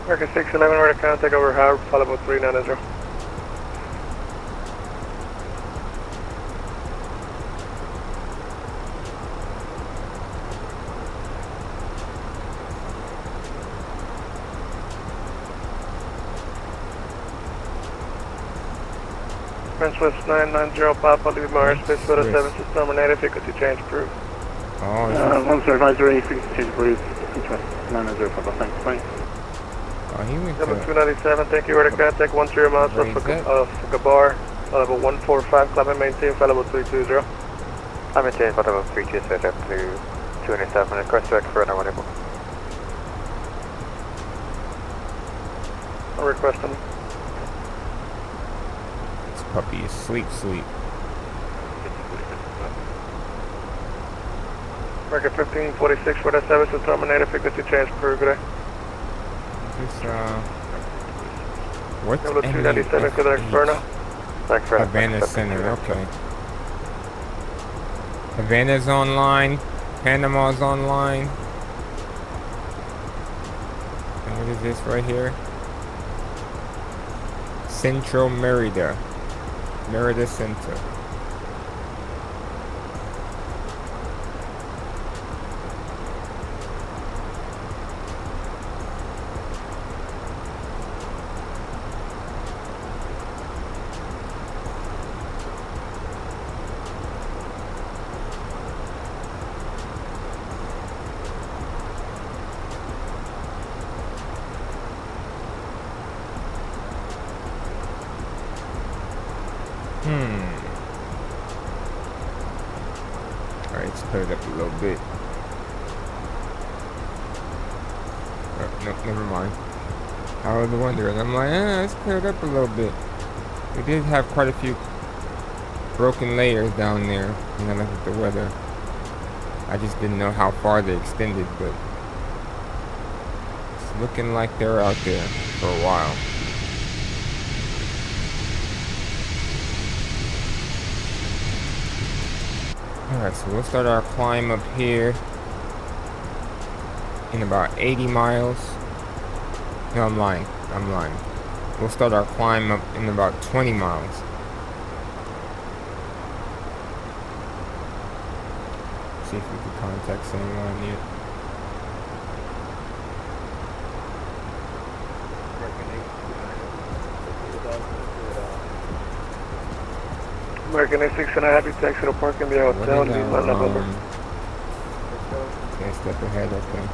Record 611, we're to contact over Howard, follow about 390. French West 990 Papa, leave my airspace for the 7 system terminated, frequency change approved. Oh, One advisory, frequency change approved, French West 990 Papa, thanks, bye. oh, he went Number to 297, thank you, we're to contact 10 miles Raise that. of Gabar, level 145, climb and maintain, flight level 320. I'm maintained flight level 326 up to 297, request direct for runway 1. I'll request them. this puppy is sleep. Record 1546, for the 7 system terminated, frequency change approved, good day. This, what's Number 297, good day, Experno. Thanks for Havana Center, okay. Havana's online. Panama's online. And what is this right here? Central Merida. Merida Center. Alright, let's put it up a little bit. Oh, no, never mind. I was wondering. I'm like, let's clear it up a little bit. We did have quite a few broken layers down there when I looked at the weather. I just didn't know how far they extended, but it's looking like they're out there for a while. Alright, so we'll start our climb up here in about 80 miles. No, I'm lying. We'll start our climb up in about 20 miles. See if we can contact someone yet. American 86 and a happy taxi to park in the hotel. Leave my number. Okay, step ahead, okay.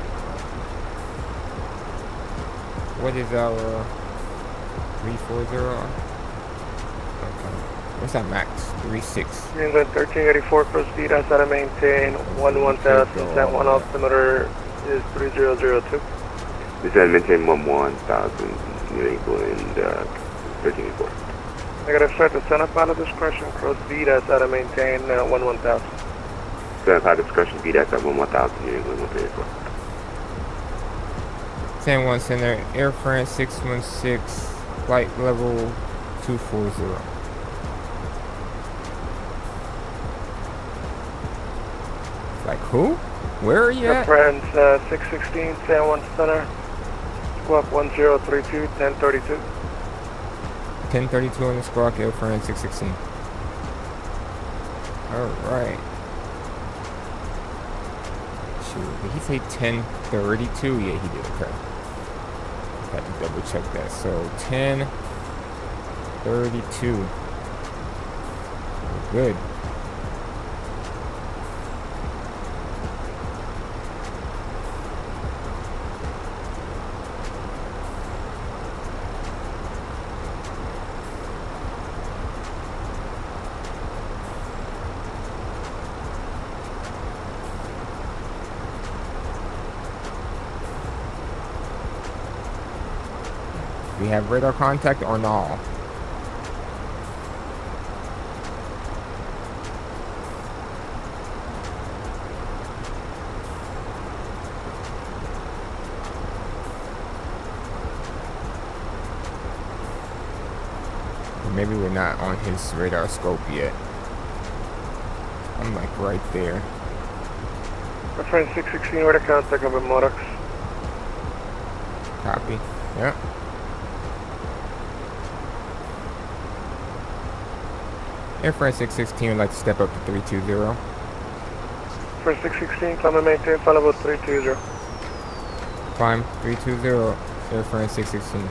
What is our 340? Okay. What's that max? 36. England 1384, proceed as I maintain 11,000. San Juan altimeter is 3002. This is maintain 11,000, New England, 1384. Negative start to Santa Fe discretion, proceed as I maintain 11,000. Santa Fe discretion, beat at 11,000, New England, 1384. San Juan Center, Air France 616, flight level 240. Like who? Where are you Air at? France 616, San Juan Center, squawk 1032, 1032. 1032 on the squawk, Air France 616. Alright. Shoot, did he say 1032? Yeah, he did, okay. Had to double check that. So 1032. We're good. We have radar contact or no? Or maybe we're not on his radar scope yet. I'm like right there. Air France 616, radar contact over Modox. Copy. Yep. Air France 616 would like to step up to 320. For 616, climb and maintain, flight level 320. Climb 320, Air France 616.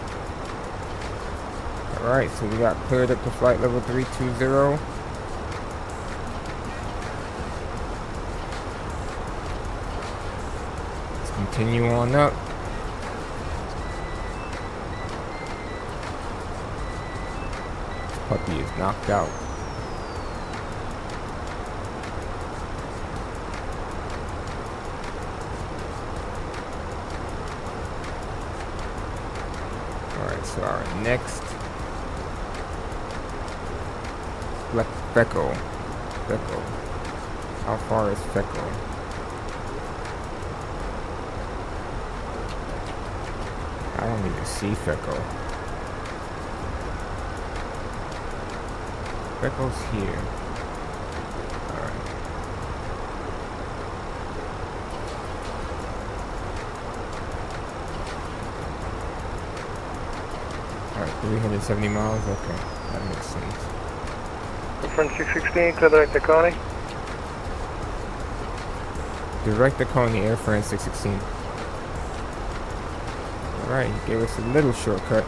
Alright, so we got cleared up to flight level 320. Let's continue on up. This puppy is knocked out. So our next Feckle. How far is Feckle? I don't even see Feckle. Feckle's here. Alright. Alright, 370 miles? Okay, that makes sense. Front 616, clear direct to Coney. Direct to Coney, Air France 616. Alright, he gave us a little shortcut.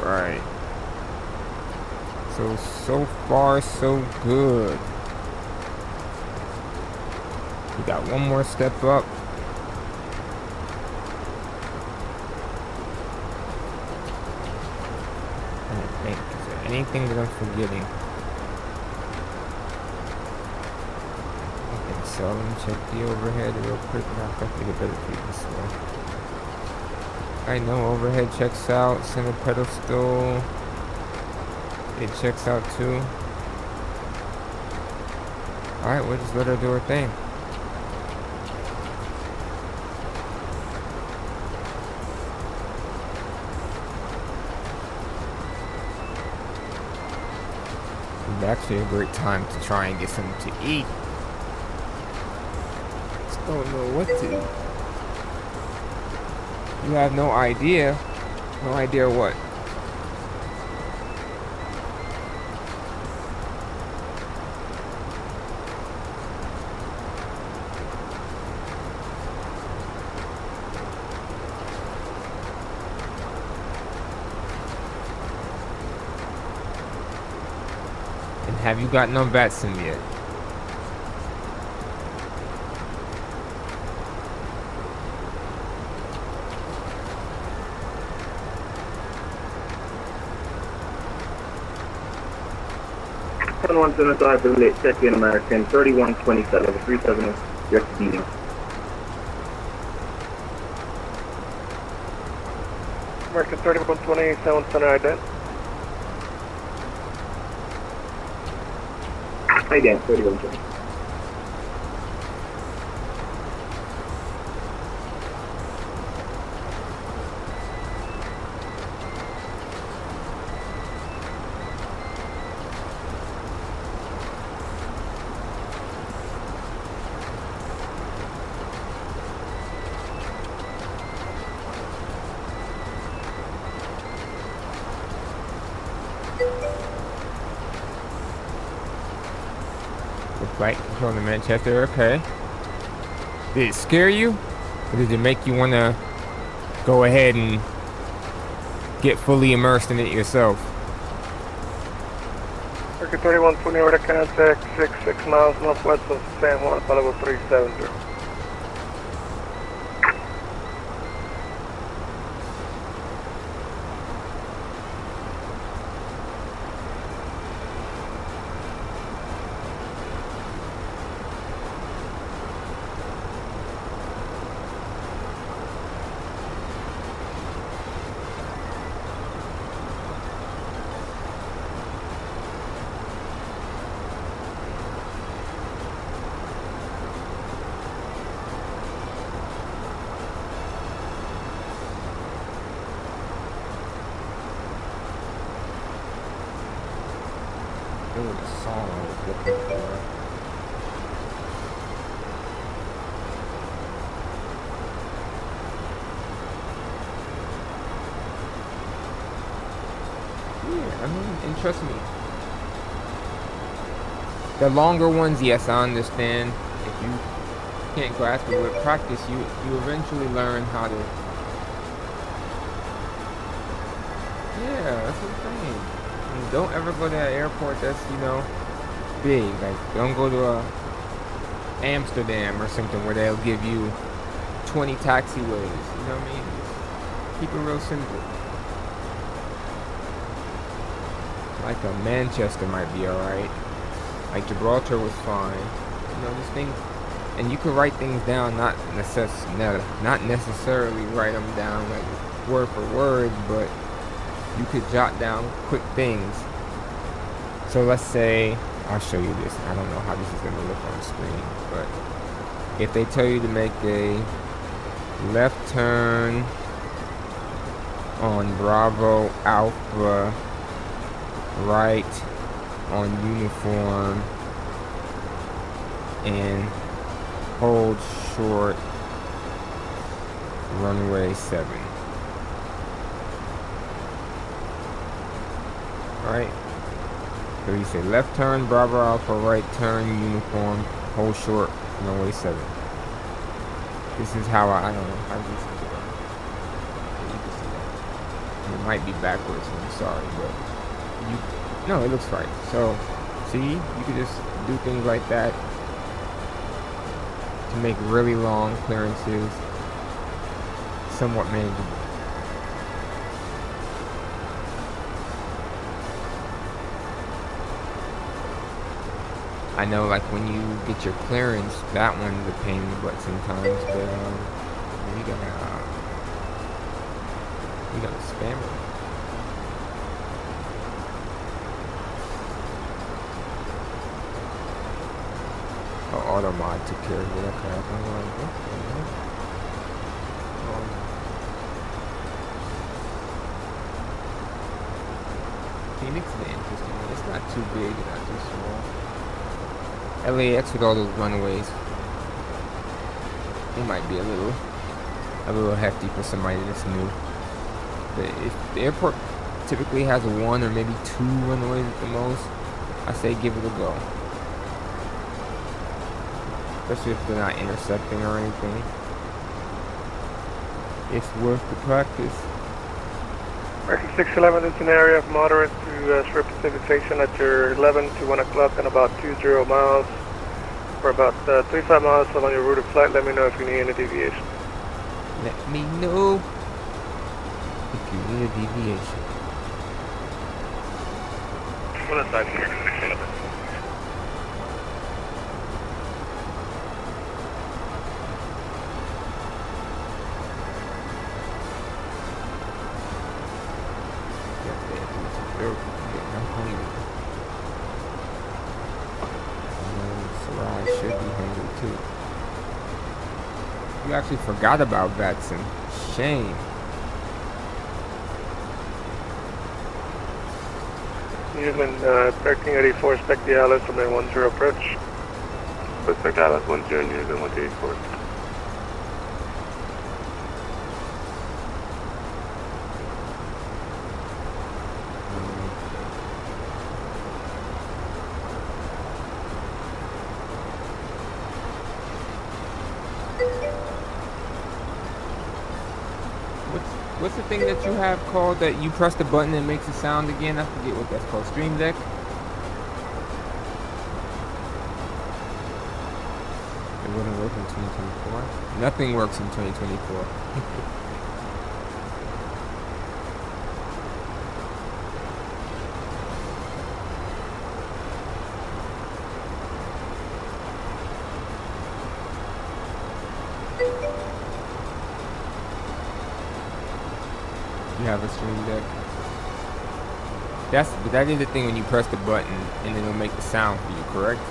Right. So far, so good. We got one more step up. I think, is there anything that I'm forgetting? I think so. Let me check the overhead real quick. No, I think it better be this way. I know overhead checks out, center pedestal, it checks out too. Alright, we'll just let her do her thing. It's actually a great time to try and get something to eat. Just don't know what to. You have no idea. No idea what. And have you got no vaccine yet? One Senator for late Czech American 3127 37 direct to Dino. American 3120, 7 center ident. Ident 3120. Flight control to Manchester, okay. Did it scare you? Or did it make you want to go ahead and get fully immersed in it yourself? American 3120, order contact 66 miles northwest of San Juan, level 370. It was a song I was looking for. Yeah, I mean, and trust me. The longer ones, yes, I understand. If you can't grasp it with practice, you eventually learn how to. Yeah, that's what I'm saying. And don't ever go to an airport that's, big. Like, don't go to Amsterdam or something where they'll give you 20 taxiways. You know what I mean? Just keep it real simple. Like a Manchester might be alright. Like Gibraltar was fine. This thing, and you can write things down, not necessarily write them down like word for word, but you could jot down quick things. So let's say I'll show you this. I don't know how this is going to look on screen, but if they tell you to make a left turn on Bravo Alpha, right on uniform, and hold short runway 7. Alright, so you say left turn Bravo Alpha, right turn uniform, hold short runway 7. This is how I don't know how this is going. You can see that. It might be backwards, I'm sorry, but no, it looks right. So see, you can just do things like that to make really long clearances somewhat manageable. I know, like, when you get your clearance, that one's a pain in the butt sometimes, but you gotta spam it. Oh, auto mod took care of it. Okay, I'm like, what the heck? Phoenix is an interesting one. It's not too big, not too small. LAX with all those runaways, it might be a little hefty for somebody that's new. But if the airport typically has 1 or maybe 2 runaways at the most, I say give it a go. Especially if they're not intercepting or anything. It's worth the practice. American 611 is an area of moderate to severe precipitation at your 11 to 1 o'clock and about 20 miles. For about 35 miles along your route of flight, let me know if you need any deviation. Let me know if you need a deviation. What aside here? 611. You actually forgot about Batson. Shame. Newsman 1384, expect the Alice from a 10 approach. Expect Alice 10, Newsman 184. What's the thing that you have called that you press the button and makes a sound again? I forget what that's called. Stream Deck? It wouldn't work in 2024. Nothing works in 2024. You have a Stream Deck. That is the thing when you press the button and then it'll make the sound for you, correct?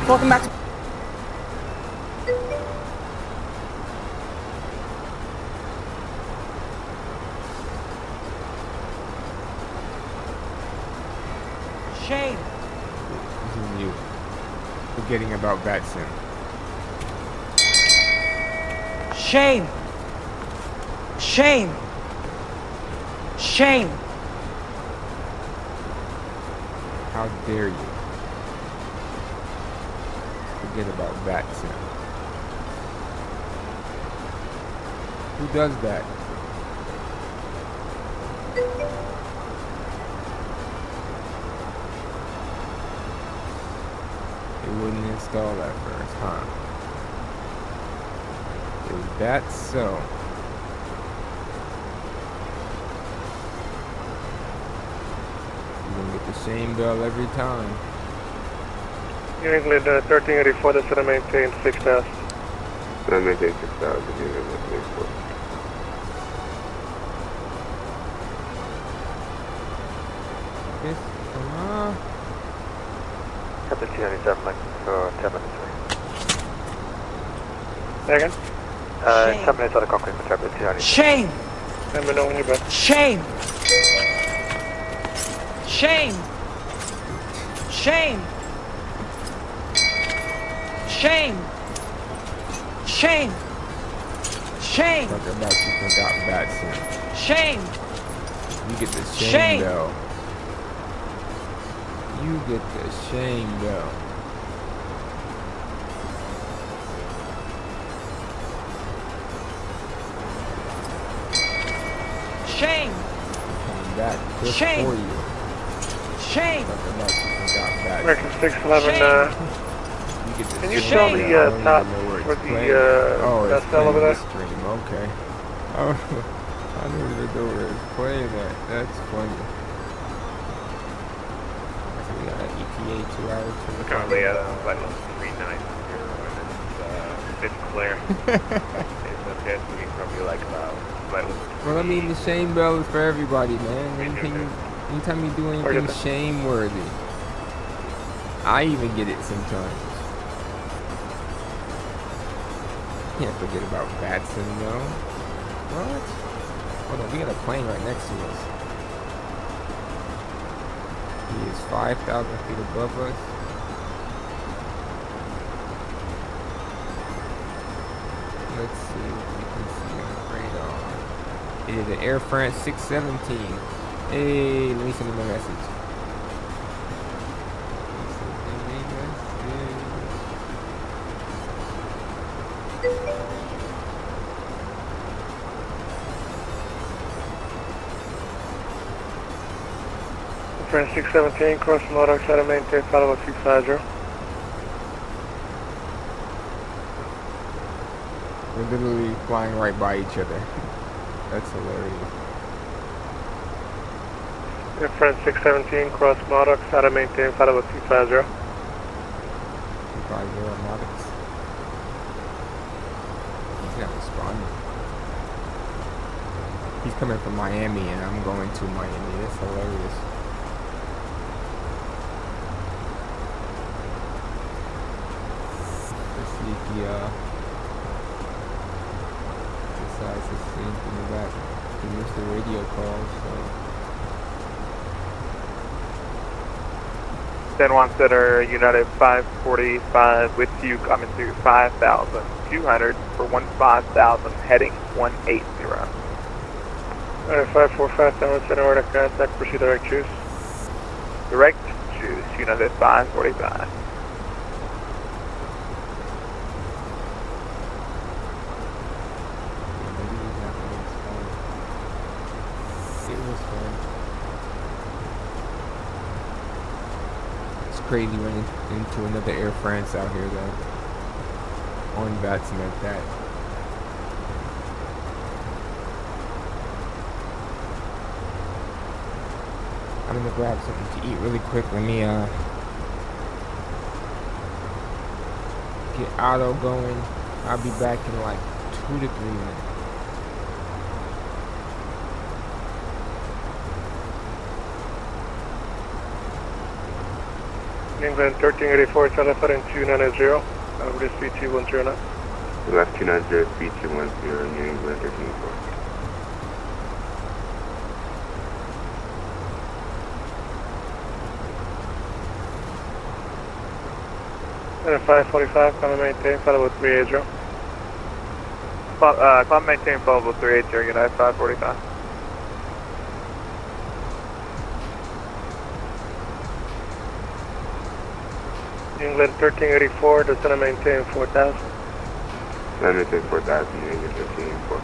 Welcome back to Shame. This is you. Forgetting about Batson. Shame. Shame. Shame. How dare you? Forget about Batson. Who does that? It wouldn't install that first, huh? Is that so? You're gonna get the same bell every time. New England 1384, that's going to maintain 6,000. Then maintain 6,000, New England 184. Yes, Captain 297, like, 10 minutes away. Say again? 10 minutes out of Cochrane for Captain 297. Shame! Let me know when you're back. Shame! Shame! Shame! Shame! Shame! Shame! talk about you forgot Batson. Shame! You get the shame, Shame. bell. You get the shame bell. Shame! Coming back just Shame. for you. Shame! Talk about you forgot Batson. American 611, You get the can you shame show bell. the I don't even top know where it's for playing. the Oh, it's Vestel over playing there? the stream. Okay. Oh, I don't even know where it's playing at. That's funny. So we got an ETA 2 hours. Currently at flight level 390, and it's clear. It's okay, so we can probably like about flight level. Well, I mean, the shame bell is for everybody, man. Anytime you do anything shame-worthy. I even get it sometimes. Can't forget about Batson, though. What? Hold on, we got a plane right next to us. He is 5,000 feet above us. Let's see what we can see on the radar. It is an Air France 617. Hey, let me send him a message. France 617, cross motor, try to maintain follow 250. We're literally flying right by each other. That's hilarious. Air France 617, cross motor, try to maintain follow 250. 250 Nautics. He's not responding. He's coming from Miami and I'm going to Miami. That's hilarious. Let's see if he decides to say anything about it. He missed the radio call, so 10-1 Center, United 545 with you coming through 5,200 for 15,000 heading 180. United 545, 10 center, order contact, proceed direct choose. Direct choose, United 545. maybe he's not going to respond. It was fun. It's crazy running into another Air France out here though. On Batson like that. I'm gonna grab something to eat really quick. Let me get auto going. I'll be back in like 2 to 3 minutes. England 1384, telephone 290, over speed 210 now. Left 290, speed 210, New England 1384. United 545, come and maintain, follow 380. Climb maintain follow 380, United 545. England 1384, that's gonna maintain 4,000. Then maintain 4,000, New England 1384.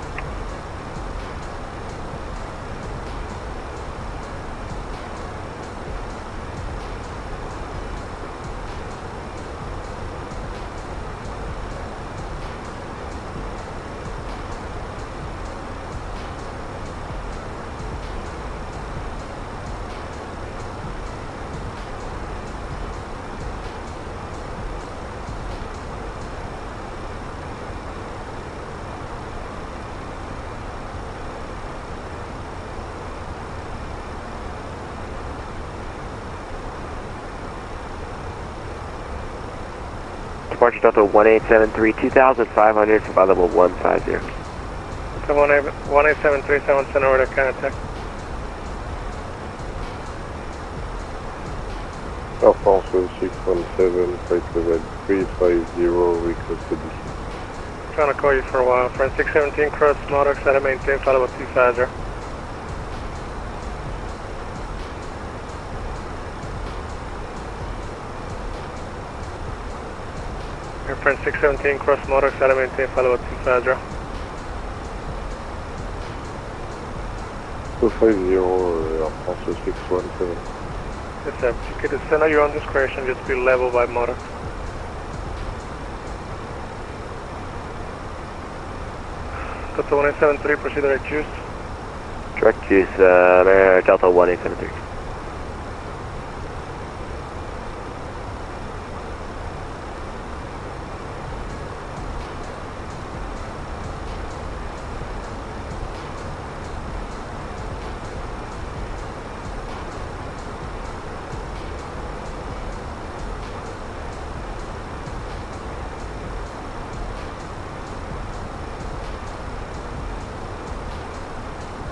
Departure Delta 1873, 2,500 for by level 150. So 18737, center order, contact. Alfonso 617, flight level 350, requested descent. Trying to call you for a while. Friend 617, cross motor, set and maintain, follow up 250. Air friend 617, cross motor, set and maintain, follow up 250. 250, Alfonso 617. Yes, sir. You could descend at your own discretion, just be level by motor. Delta 1873, proceed direct juice. Direct juice, Delta 1873.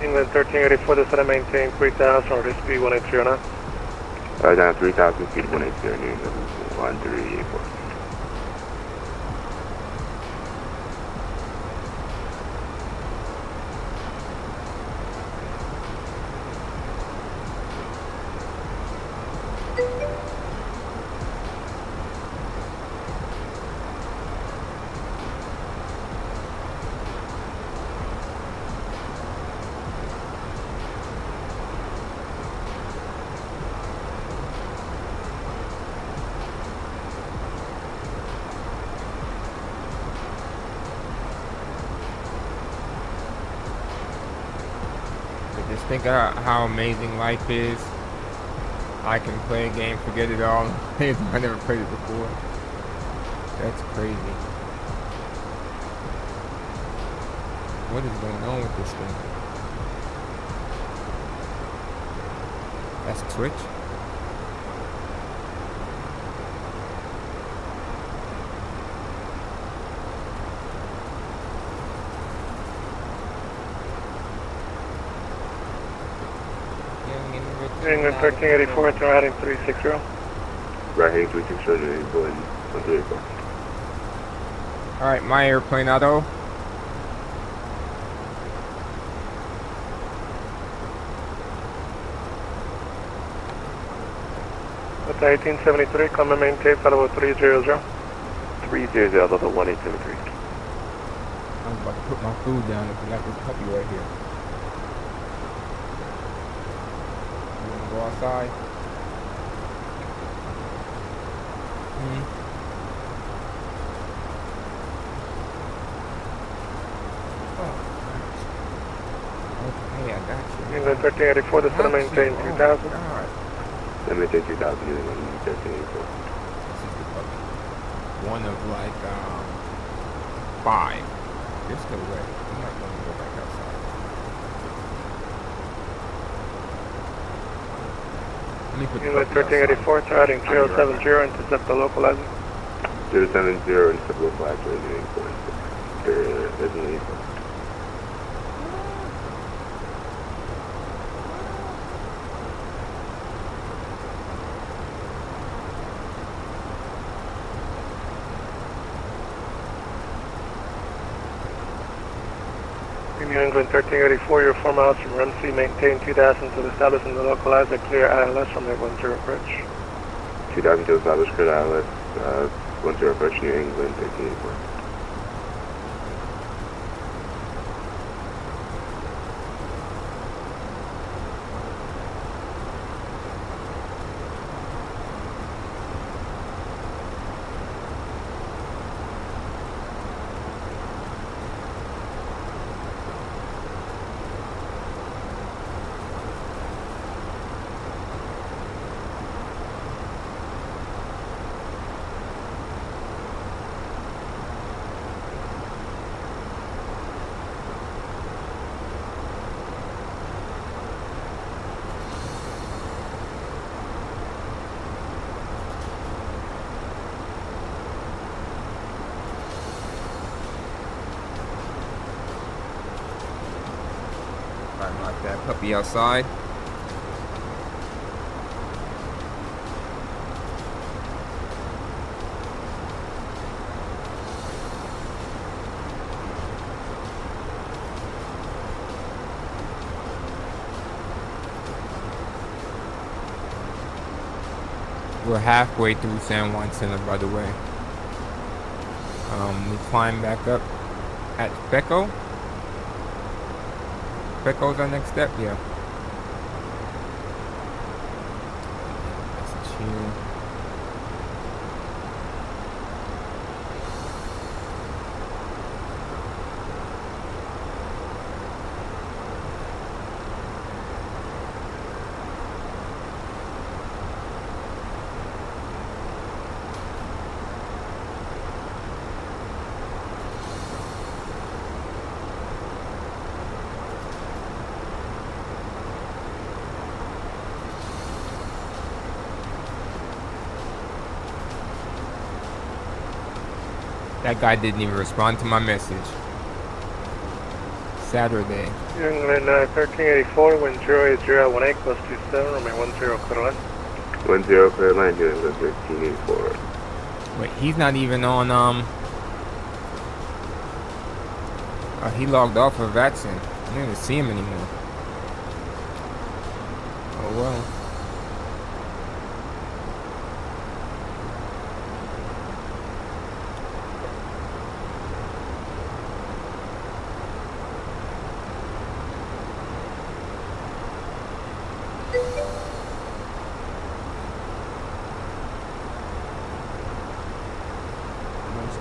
England 1384, descend and maintain 3000 or speed 180 knots. Down 3,000 feet, 180, New England 1384. Just think of how amazing life is. I can play a game, forget it all. I never played it before. That's crazy. What is going on with this thing? That's Twitch? England 1384, turn heading 360. Right heading 360, New England 134. Alright, my airplane auto. Delta 1873, come and maintain, follow 300. 300, Delta 1873. I'm about to put my food down and forgot this puppy right here. You wanna go outside? Okay, I got you. England 1384, descend and maintain 2000. God. Let me take 2,000, New England 1384. This is the puppy. One of like 5. They're still wet. I'm not gonna go back outside. Let me put the England puppy outside. 1384, turn heading 3070, intercept the localizer. 070, intercept local actually, New England. There's an 84. New England 1384, you're 4 miles from run C, maintain 2000 to establish in the localizer, clear ILS from 810 bridge. 2,000 to establish clear ILS, 10 approach New England 1384. That puppy outside. We're halfway through San Juan Center, by the way. We climb back up at Becco. Becco's our next step, yeah. That's chill. That guy didn't even respond to my message. Saturday. New England 1384, wind 08018, close 27, remain 10 clear line. 10 clear line, New England 1384. Wait, he's not even on, he logged off of Vatson. I don't even see him anymore. Oh well.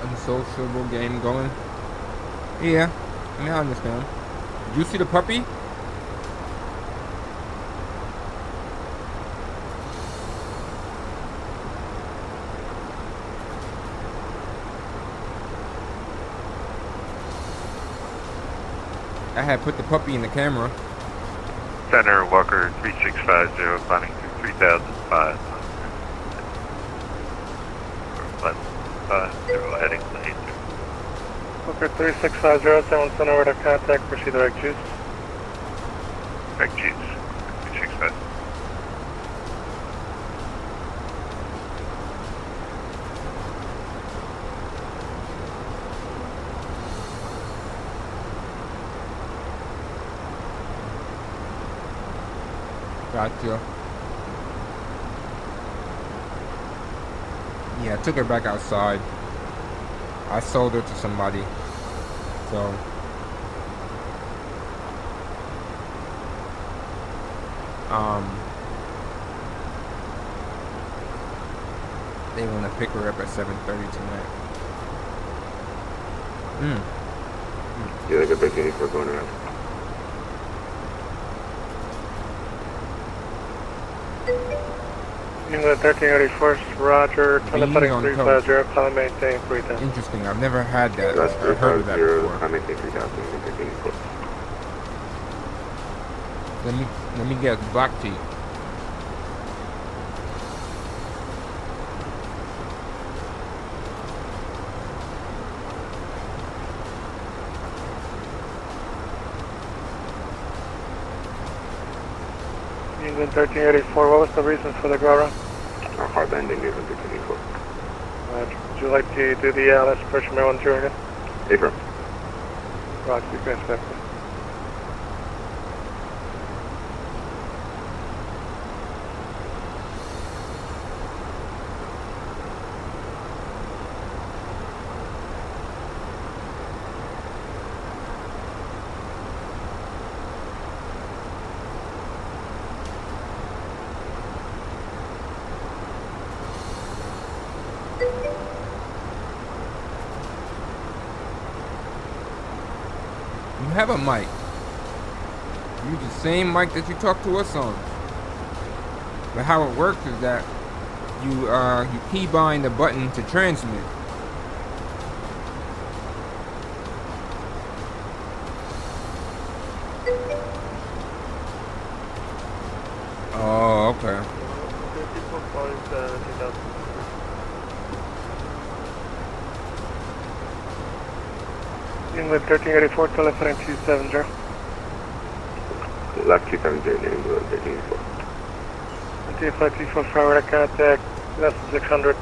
Unsociable game going. Yeah, I mean, I understand. Did you see the puppy? I had put the puppy in the camera. Center Walker 3650, climbing to 3005. 50, heading to 82. Walker 3650, someone sent over to contact, proceed direct juice. Direct juice, 365. Gotcha. Yeah, I took her back outside. I sold her to somebody. So they want to pick her up at 7:30 tonight. Yeah, like a big thing for going around. England 1384, Roger, telephonic 350, climb maintain 3000. Interesting, I've never had that. That's I've heard of that before. I maintain 3000, Let me get black tea. England 1384, what was the reason for the go around? Hard landing, England 1384. Would you like to do the let's push Maryland 10 again? April. Roger, you can expect it. You have a mic. Use the same mic that you talk to us on. But how it works is that you keybind the button to transmit. Oh, okay. England 1384, telephone 270. left 270 nearing below 1384. TFI 245 radar contact, less than 600,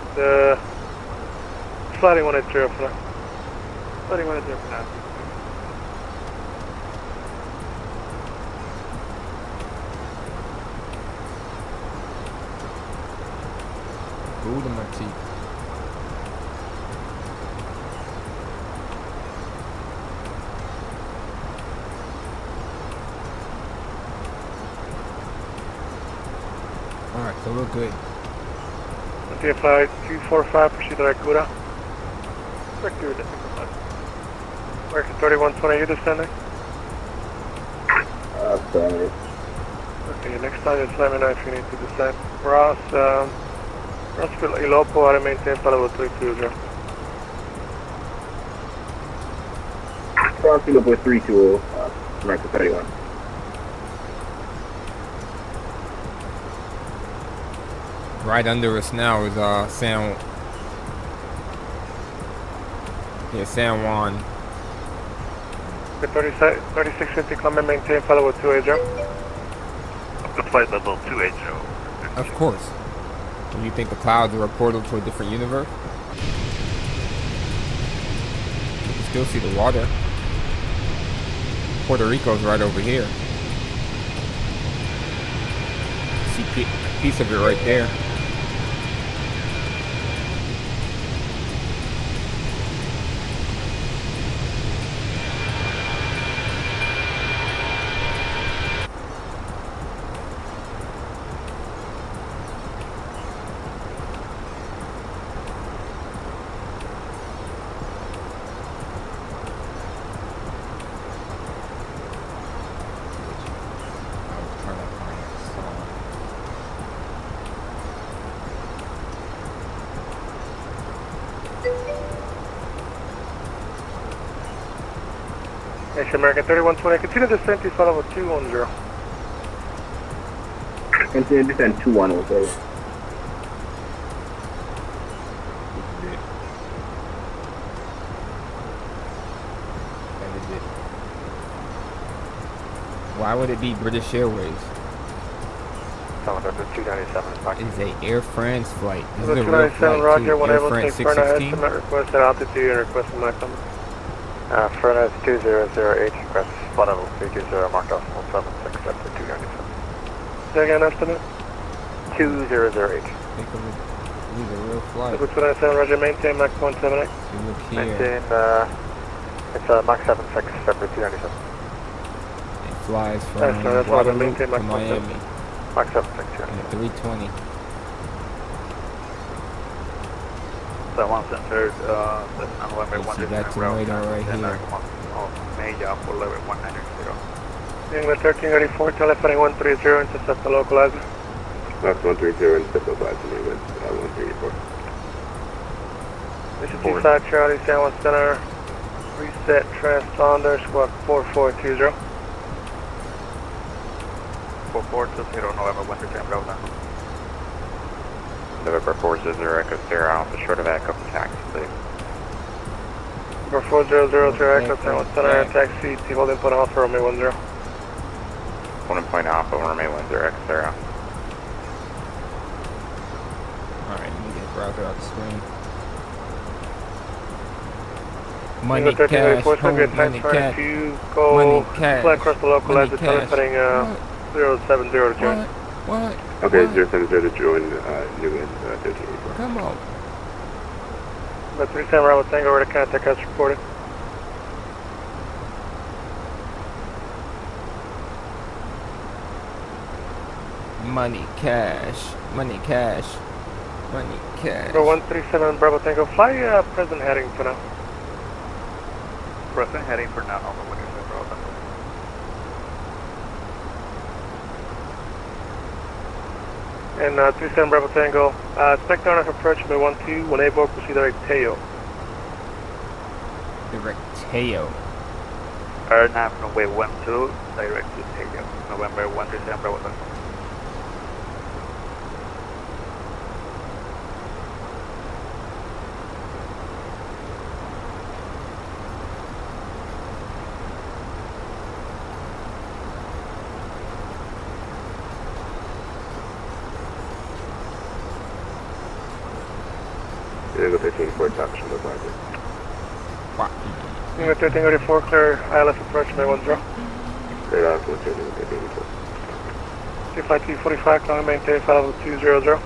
sliding 180 for now. Sliding 180 for now. Food in my teeth. Alright, so we're good. TFI 245, proceed to Akuda. Akuda, American 3120, you descending? Affirmative. Okay, next time just let me know if you need to descend. Ross, Rossville, Ilopo, I maintain level 320. Crossing up with 320, American 31. Right under us now is San Juan. Okay, 3650, come and maintain level 280. Up to flight level 280. Of course. Do you think the clouds are a portal to a different universe? You can still see the water. Puerto Rico's right over here. See a piece of it right there. American 3120, continue descent to level 210. Continue descent 2110. Why would it be British Airways? 297 It is a Air France flight. This is a real 297, flight Roger, too. one Air able to France take Furnace 616. estimate, request at altitude and request a Mach number. Furnace 2008, request flight level 320, marked off 176 up to 297. Say again, estimate? 2008. Think of it. It is a real flight. Liquid 297, Roger, maintain Mach 178. You look here. Maintain, it's Mach 76 up to 297. It flies from That's all I've Guadalupe maintained to my Miami Mach 76, at 320. So once entered, that's November You 1 see that's the radar right here. Major for level 190. England 1384, telephony 130, intercept the localizer. Left 130 and step outside to England, 134. This is Eastside Charlie, San Juan Center, reset transponder, squawk 4420. 4420, November 130, Bravo. November 400 Echo Sierra Alpha, short of Echo for taxi, please. Number 4000, Echo San Juan Center, taxi, T holding point Alpha, Romeo 10. 1 point Alpha, Romeo 10 Echo Sierra. Alright, let me get browser out the screen. Money, England 1384, cash, so good money, transfer cash, to go money, cash, fly across the localizer, money, cash. telephoning 070 to join. What? Okay, What? 070 to join Newland 1384. Come on. About 37 Bravo Tango, ready to contact us reported. Money, cash, money, cash, money, cash. Number 137 Bravo Tango, fly present heading for now. Present heading for now, November 130, Bravo. And 37 Bravo Tango, expect on approach by 12, when able, proceed direct tail. Direct tail. Airnav runway 12, direct to Tayo, November 137, Bravo. Eagle 13 for action of Viper. Wow. Eagle 1384, clear ILS approach by 10. Clear out 12, Eagle 1384. Flight 245, climb maintain flight level 200.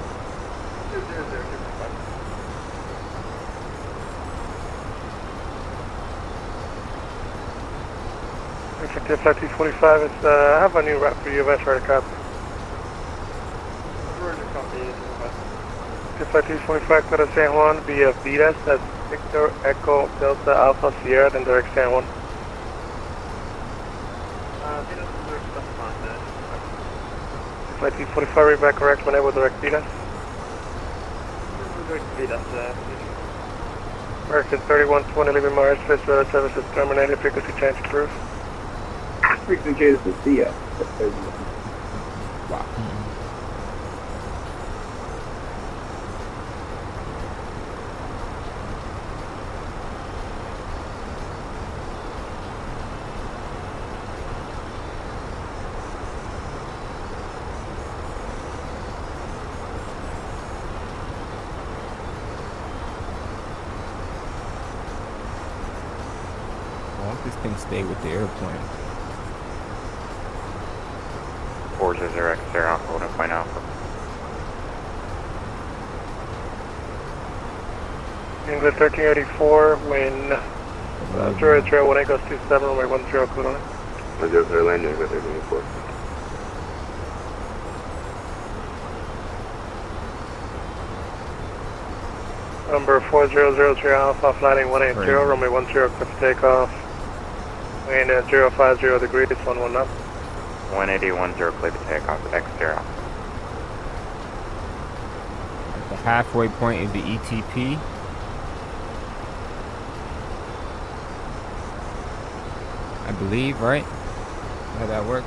Flight 245, it's, I have a new route for you, West right copy. Flight 245, clear to San Juan via Vidas, that's Victor Echo Delta Alpha Sierra, then direct San Juan. Flight 245, read back correct when able direct Vidas. American 3120, leaving Mars, Fish Weather Services terminated, frequency change approved. Frequency change to CF. Wow. I want this thing to stay with the airplane. 400X, they're Alpha, 1 Alpha. England 1384, wind 0 1 goes 27, runway 10, clear on it. 10 clear landing, England 1384. Number 4003 Alpha, flighting 180, runway 10, clear for takeoff. Wind at 050 degrees, 11 up. 180, 10, clear to takeoff, X0. The halfway point is the ETP. I believe, right? How that works.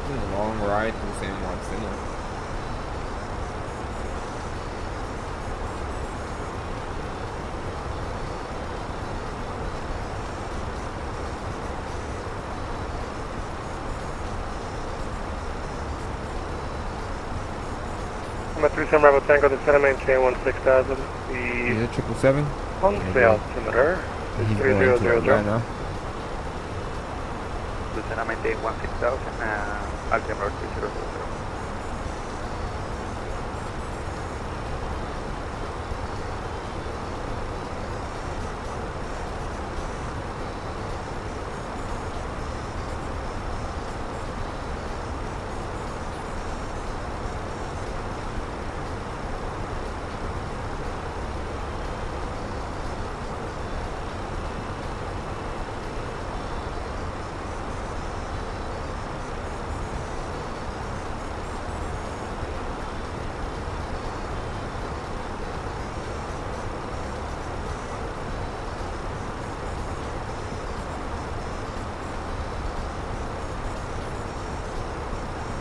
This is a long ride from San Juan Center. I'm at 37 Bravo Tango, the center maintain 16,000. Is The it 777? Ponce altimeter is He's going to it 3000. right now. Lucena maintain 16,000, altimeter 3000.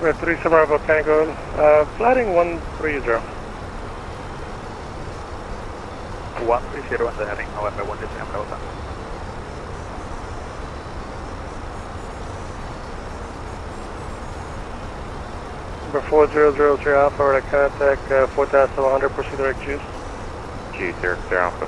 We're at 37 Bravo Tango, flighting 130. 130 on the heading, November 1 December Delta. Number 4003 Alpha, radar contact 4,100, proceed direct juice. G0, clear Alpha.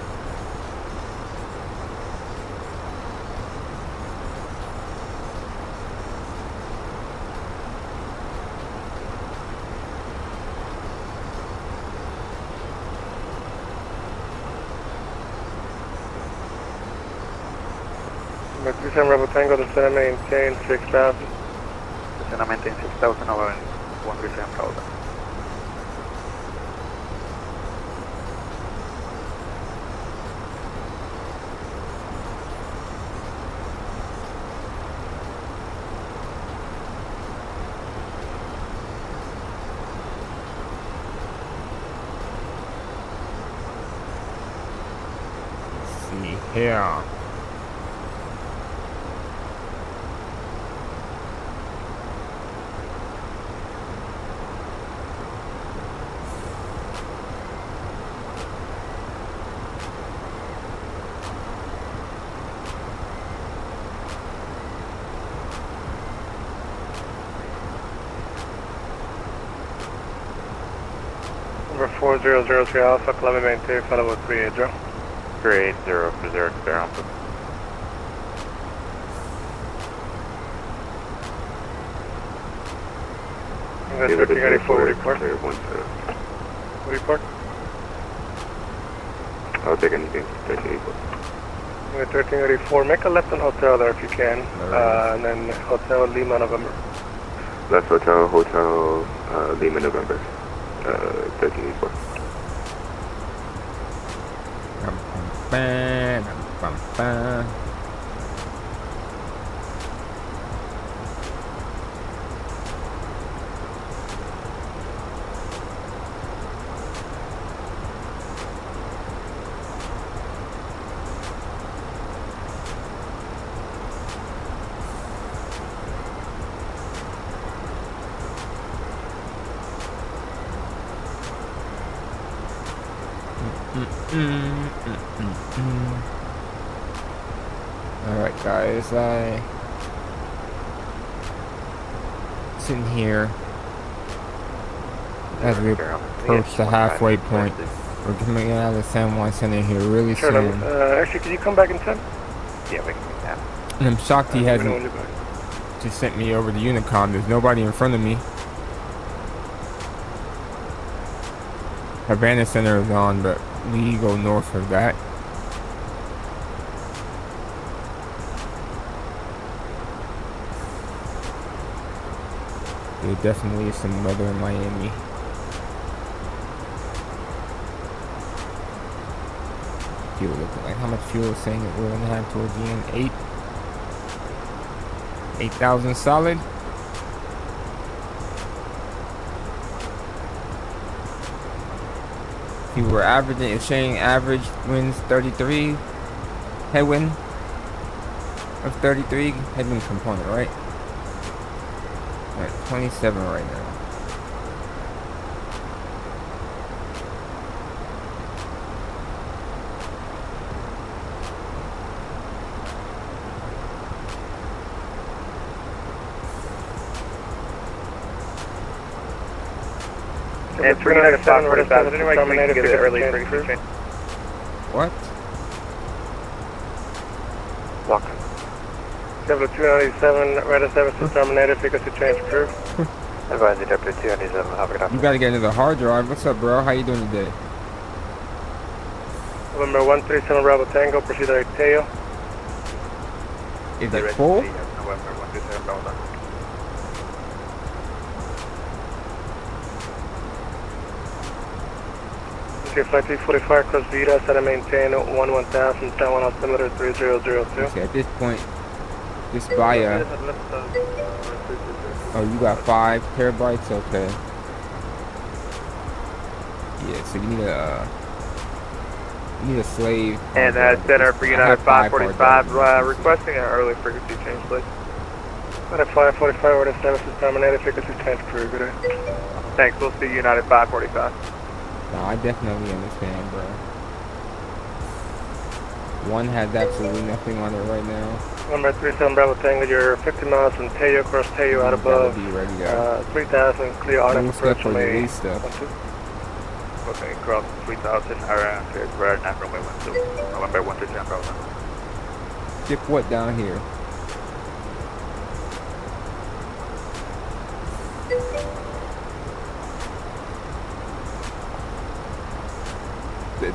Number 37 Bravo Tango, the center maintain 6,000. Lucena maintain 6,000, November 1 December Delta. Let's see here. November 4003 Alpha, Columbia maintain, follow 380. 380 for 0 Clear Alpha. That's 1384 report. Clear 17. What report? I'll take anything. 1384. 1384, make a left on hotel there if you can, and then Hotel Lima November. Left Hotel Lima November. 1384. Alright guys, sitting here as we approach the halfway point. We're coming out of the San Juan Center here really soon. Actually, can you come back in 10? Yeah, we can do that. And I'm shocked he hasn't just sent me over the Unicom. There's nobody in front of me. Havana Center is on, but we go north of that. There definitely is some weather in Miami. Fuel looking like how much fuel is saying that we're gonna have towards the end? 8,000 solid. You were averaging, it's saying average winds 33, headwind of 33, headwind component, right? Alright, 27 right now. And 395 is anyway, we can get it early frequency change. What? Walk. Level 297, radar services terminated, frequency change approved. Advise the Deputy 297, have a good afternoon. You gotta get into the hard drive. What's up, bro? How you doing today? November 137 Bravo Tango, proceed to Teo. Is it full? November 137 Bravo Tango. Flight 345 cross Vita, set and maintain 1000, San Juan altimeter 3002. Okay, at this point, this via. Oh, you got 5 terabytes? Okay. Yeah, so you need a slave. And center for United 545, requesting an early frequency change, please. United 545, order services terminated, frequency change approved. Good day. Thanks, we'll see United 545. No, I definitely understand, bro. One has absolutely nothing on it right now. Number 37 Bravo Tango, you're 50 miles from Teo, cross Teo out above. Be ready, guys. 3000, clear RF approach from A. Okay, cross 3000, around here, right now from November 137 Bravo. Skip what down here?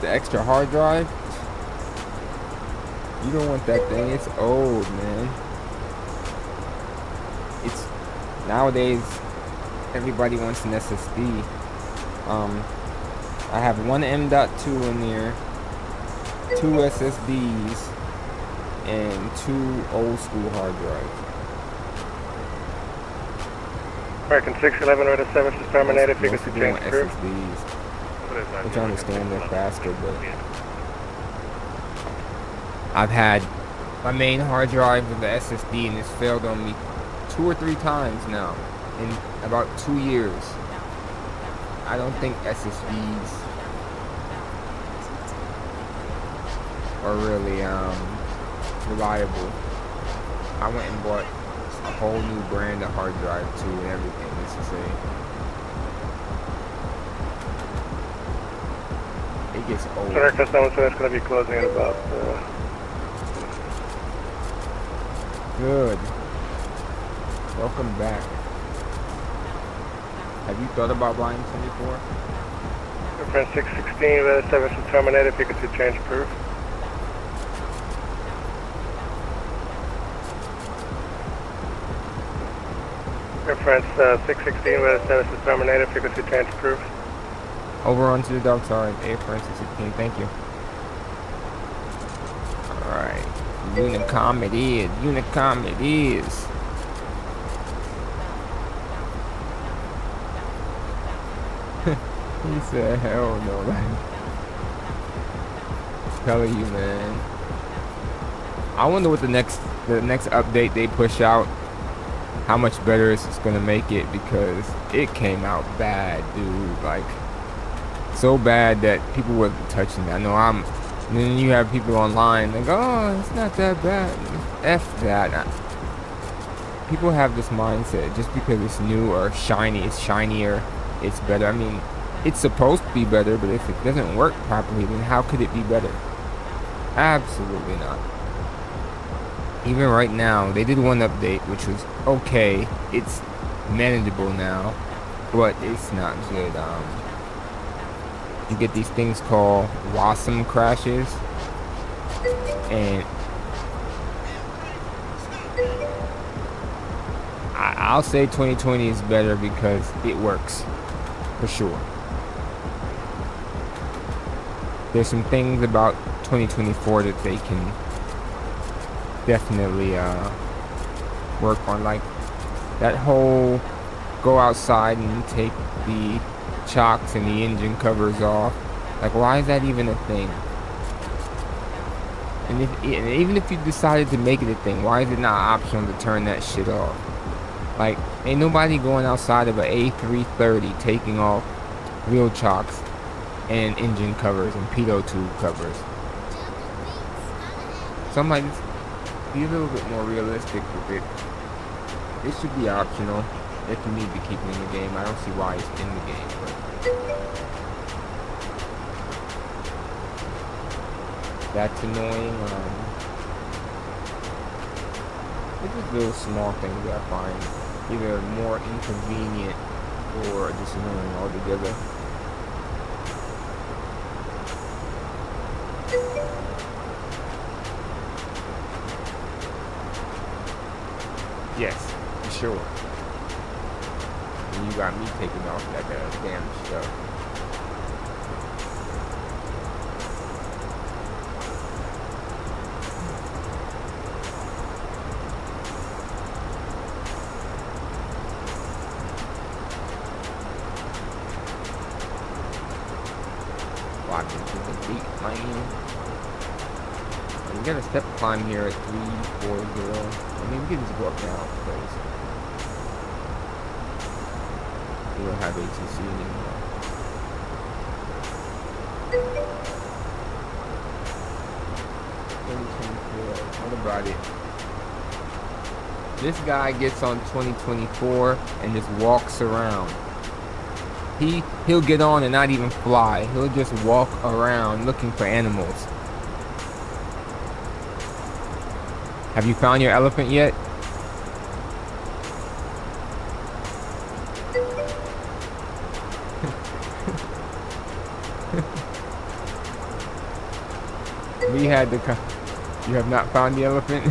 The extra hard drive? You don't want that thing. It's old, man. It's nowadays everybody wants an SSD. I have one M.2 in there, 2 SSDs, and 2 old school hard drives. American 611 radar services terminated, frequency change approved. SSDs. Which I understand they're faster, but I've had my main hard drive with the SSD and it's failed on me 2 or 3 times now in about 2 years. I don't think SSDs are really reliable. I went and bought a whole new brand of hard drive too and everything, let's just say. gets old. Center Crest 77 is going to be closing in about... Good. Welcome back. Have you thought about buying 24? Friend 616, weather 7 to terminate if you can see change approved. Friends 616, weather 7 to terminate if you can see change approved. Over onto the dark side, Air France 16, thank you. Alright, Unicom it is, Unicom it is. He said, hell no, man. Telling you, man. I wonder what the next update they push out, how much better it's gonna make it, because it came out bad, dude. Like, so bad that people wasn't touching it. I know and then you have people online like, oh, it's not that bad. F that. People have this mindset, just because it's new or shiny, it's shinier, it's better. I mean, it's supposed to be better, but if it doesn't work properly, then how could it be better? Absolutely not. Even right now, they did one update, which was okay. It's manageable now, but it's not good. You get these things called WASM crashes, and I'll say 2020 is better because it works, for sure. There's some things about 2024 that they can definitely work on, like that whole go outside and take the chocks and the engine covers off. Like, why is that even a thing? And even if you decided to make it a thing, why is it not optional to turn that shit off? Like, ain't nobody going outside of an A330 taking off wheel chocks and engine covers and pitot tube covers. So I'm like, be a little bit more realistic with it. It should be optional if you need to keep it in the game. I don't see why it's in the game, but that's annoying. It's just little small things that I find either more inconvenient or just annoying altogether. Yes, for sure. And you got me taking off that damn stuff. Walking to the beat, man. We got a step climb here at 340. I mean, we can just go up now because we don't have ATC anymore. What about it? This guy gets on 2024 and just walks around. He'll get on and not even fly. He'll just walk around looking for animals. Have you found your elephant yet? We had to come. You have not found the elephant?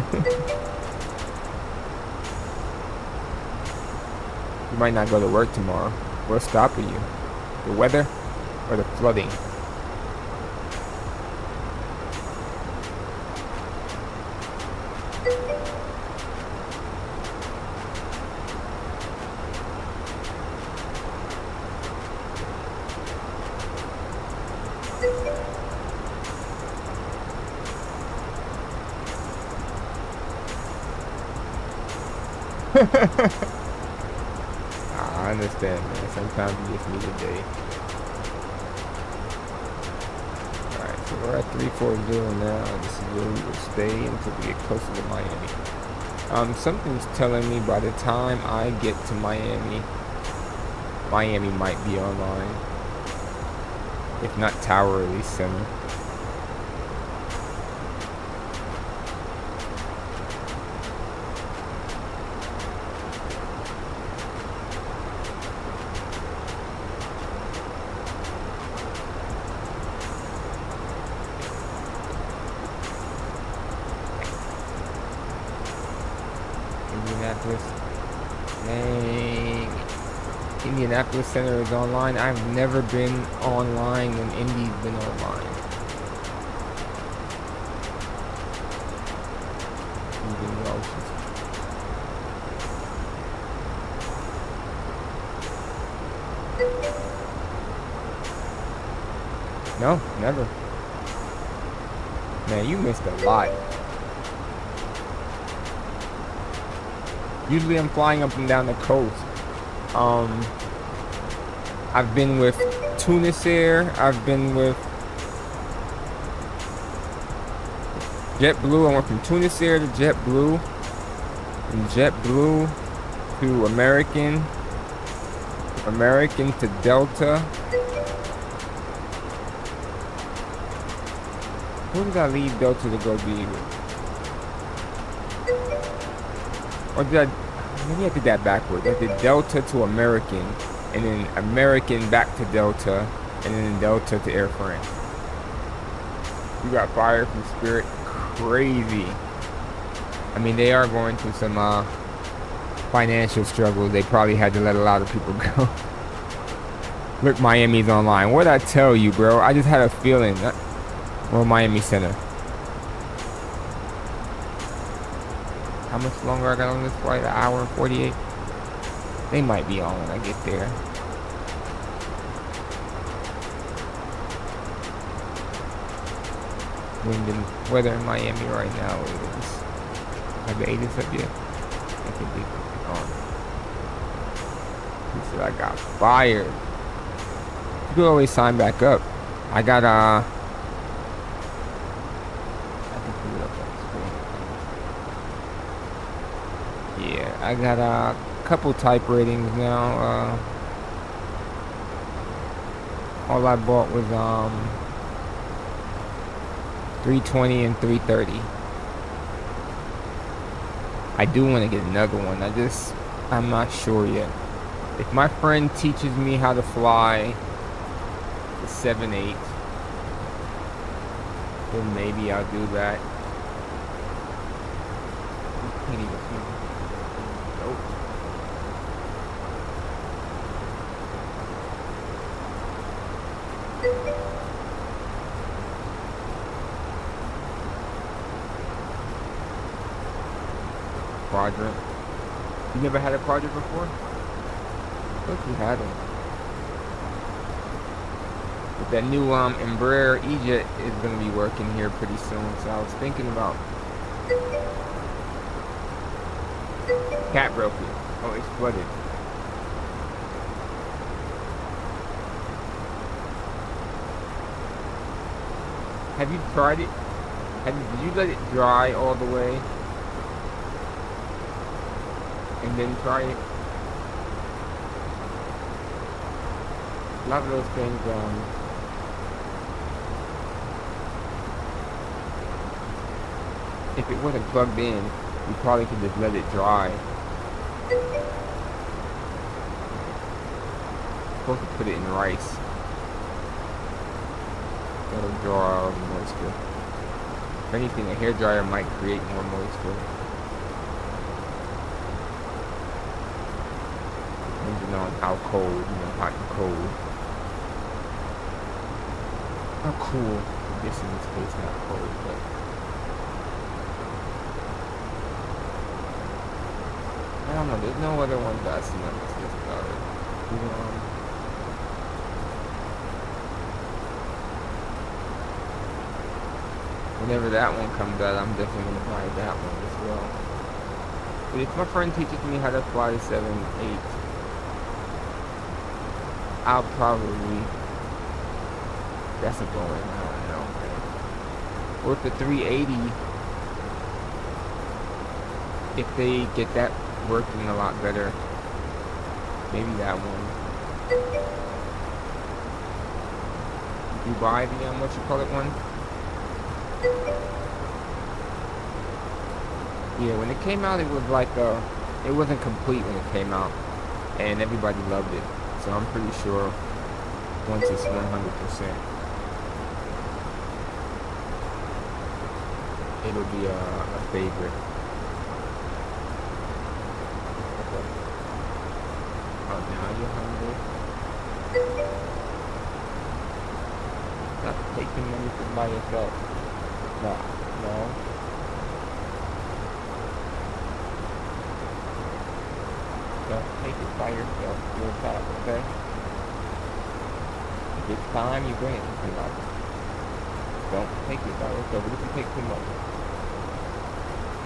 You might not go to work tomorrow. What's stopping you? The weather or the flooding? I understand, man. Sometimes you just need a day. Alright, so we're at 340 now. This is where we will stay until we get closer to Miami. Something's telling me by the time I get to Miami, Miami might be online. If not tower, at least center. Indianapolis. Dang. Indianapolis Center is online. I've never been online when Indy's been online. Indian Welsh. No, never. Man, you missed a lot. Usually I'm flying up and down the coast. I've been with Tunisair. I've been with JetBlue. I went from Tunisair to JetBlue. From JetBlue to American. American to Delta. Who did I leave Delta to go be with? Or did I, maybe I did that backwards. I did Delta to American, and then American back to Delta, and then Delta to Air France. You got fired from Spirit. Crazy. I mean, they are going through some financial struggles. They probably had to let a lot of people go. Look, Miami's online. What'd I tell you, bro? I just had a feeling. Well, Miami Center. How much longer I got on this flight? An hour and 48? They might be on when I get there. Wind and weather in Miami right now is... Have the 80s up yet? I think they put it on. He said I got fired. You could always sign back up. I got I can put it up on the screen. Yeah, I got a couple type ratings now. All I bought was 320 and 330. I do want to get another one. I'm not sure yet. If my friend teaches me how to fly the 7-8, then maybe I'll do that. You can't even see me. Nope. Quadrant. You never had a quadrant before? I thought you had them. But that new Embraer E-Jet is going to be working here pretty soon, so I was thinking about... Cat broke it. Oh, it's flooded. Have you tried it? Did you let it dry all the way? And then try it? A lot of those things, if it wasn't plugged in, you probably could just let it dry. Supposed to put it in rice. That'll draw all the moisture. If anything, a hairdryer might create more moisture. Depending on how cold, hot and cold. How cool. I guess in this case, not cold, but. I don't know, there's no other ones that I've seen on this list about it. Whenever that one comes out, I'm definitely going to buy that one as well. But if my friend teaches me how to fly the 7-8, I'll probably... That's a going, I don't know, man. Or if the 380, if they get that working a lot better, maybe that one. you buy the what you call it one. Yeah, when it came out, it was like it wasn't complete when it came out, and everybody loved it. So I'm pretty sure once it's 100%, it'll be a favorite. Oh, now you're hungry. Stop taking anything by yourself. No. Don't take it by yourself. You'll stop, okay? If it's time, you bring it to somebody. Don't take it by yourself. What if you take too much?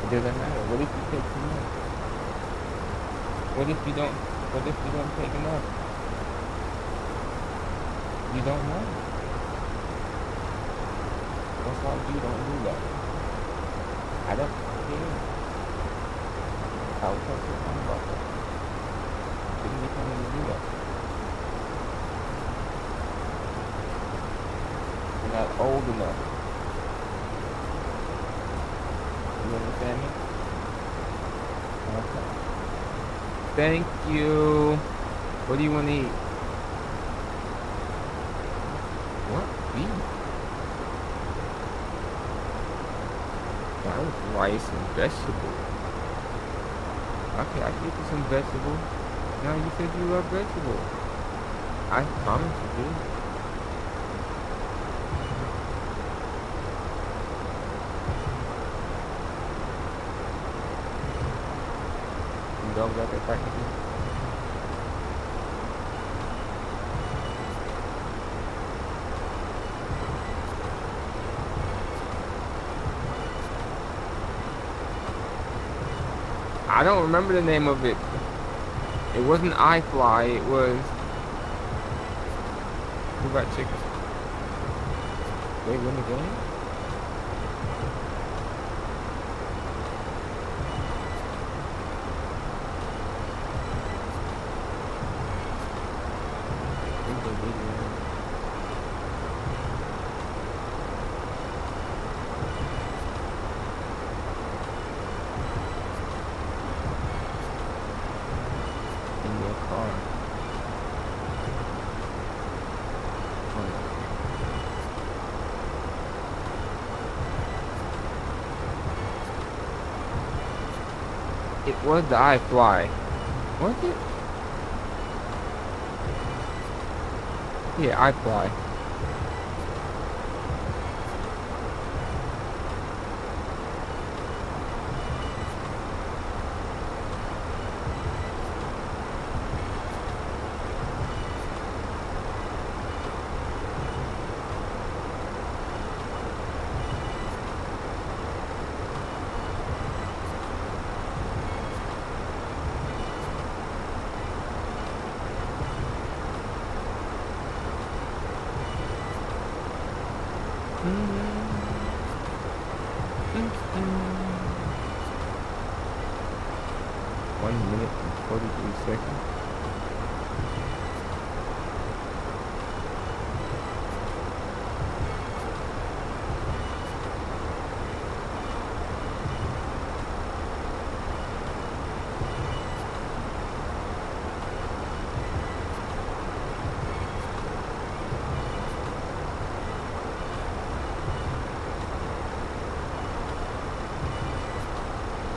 It doesn't matter. What if you take too much? What if you don't take enough? You don't know. That's why you don't do that. I don't care. I'll talk to your mom about that. Shouldn't be telling you to do that. You're not old enough. You understand me? Okay. Thank you. What do you want to eat? What? Beef? That was rice and vegetables. Okay, I can get you some vegetables. No, you said you love vegetables. I promise you do. You don't got that practically? I don't remember the name of it. It wasn't iFly, it was... Who got chicken? They win the game? I think they did win. It was the iFly. Was it? Yeah, iFly.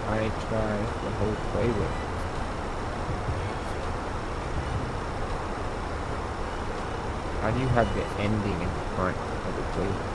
I try the whole playlist. How do you have the ending in front of the playlist?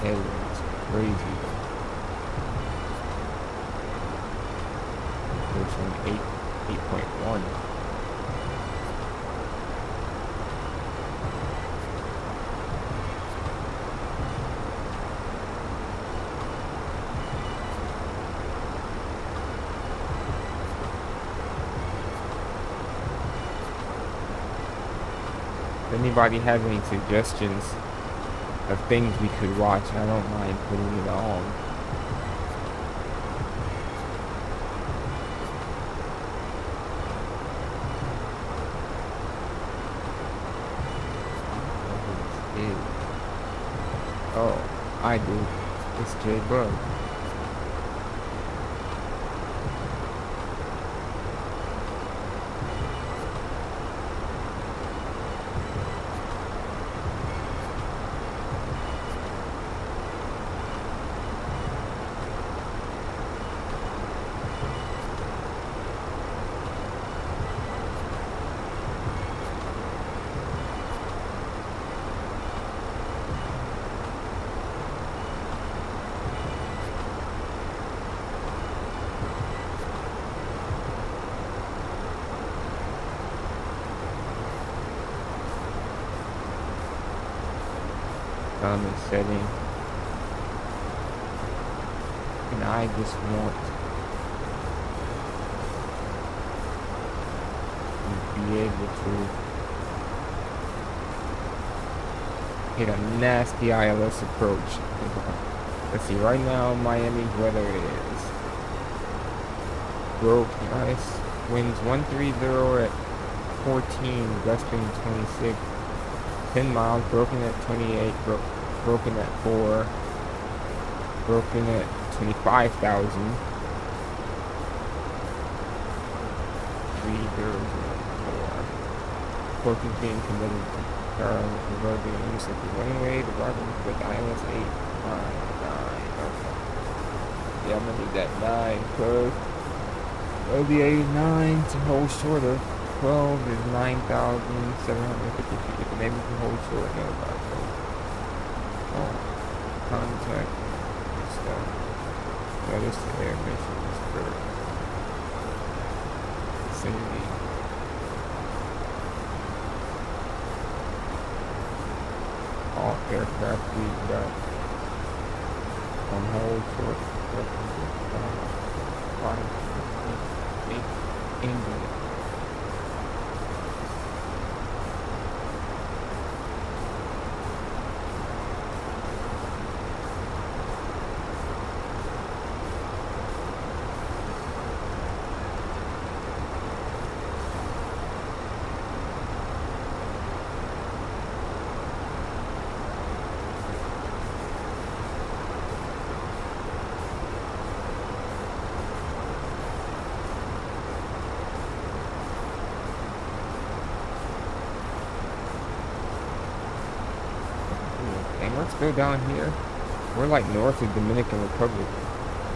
Headwinds crazy. Pushing 8.1. If anybody has any suggestions of things we could watch, I don't mind putting it on. Oh, I do. It's J-Bug. Common setting, and I just want to be able to hit a nasty ILS approach. Let's see, right now Miami's weather is broke ice, winds 130 at 14, gusting 26. 10 miles, broken at 28, broken at 4, broken at 25,000. 304. Broken being committed to converting use of the runway, the rocket with ILS 8, 9, 9. Okay. Yeah, I'm gonna need that 9 because of the 8 and 9 to hold shorter. 12 is 9,750 feet. Maybe we can hold short now about that. Oh, contact. Stuff. Notice the air emissions for vicinity. All aircraft feedback on hold short. 5, 8, England. Let's go down here. We're like north of Dominican Republic.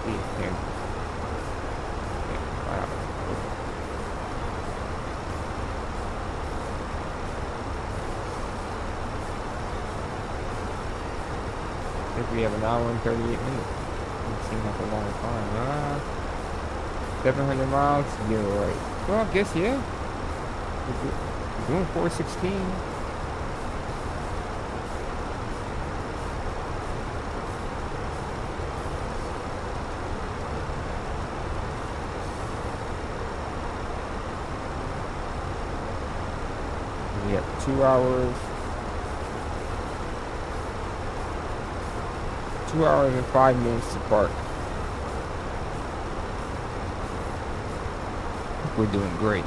Yeah. Wow. I think we have an hour and 38 minutes. It seems like a long time. 700 miles? Yeah, right. Well, I guess, yeah. We're doing 416. We have 2 hours. 2 hours and 5 minutes to park. We're doing great.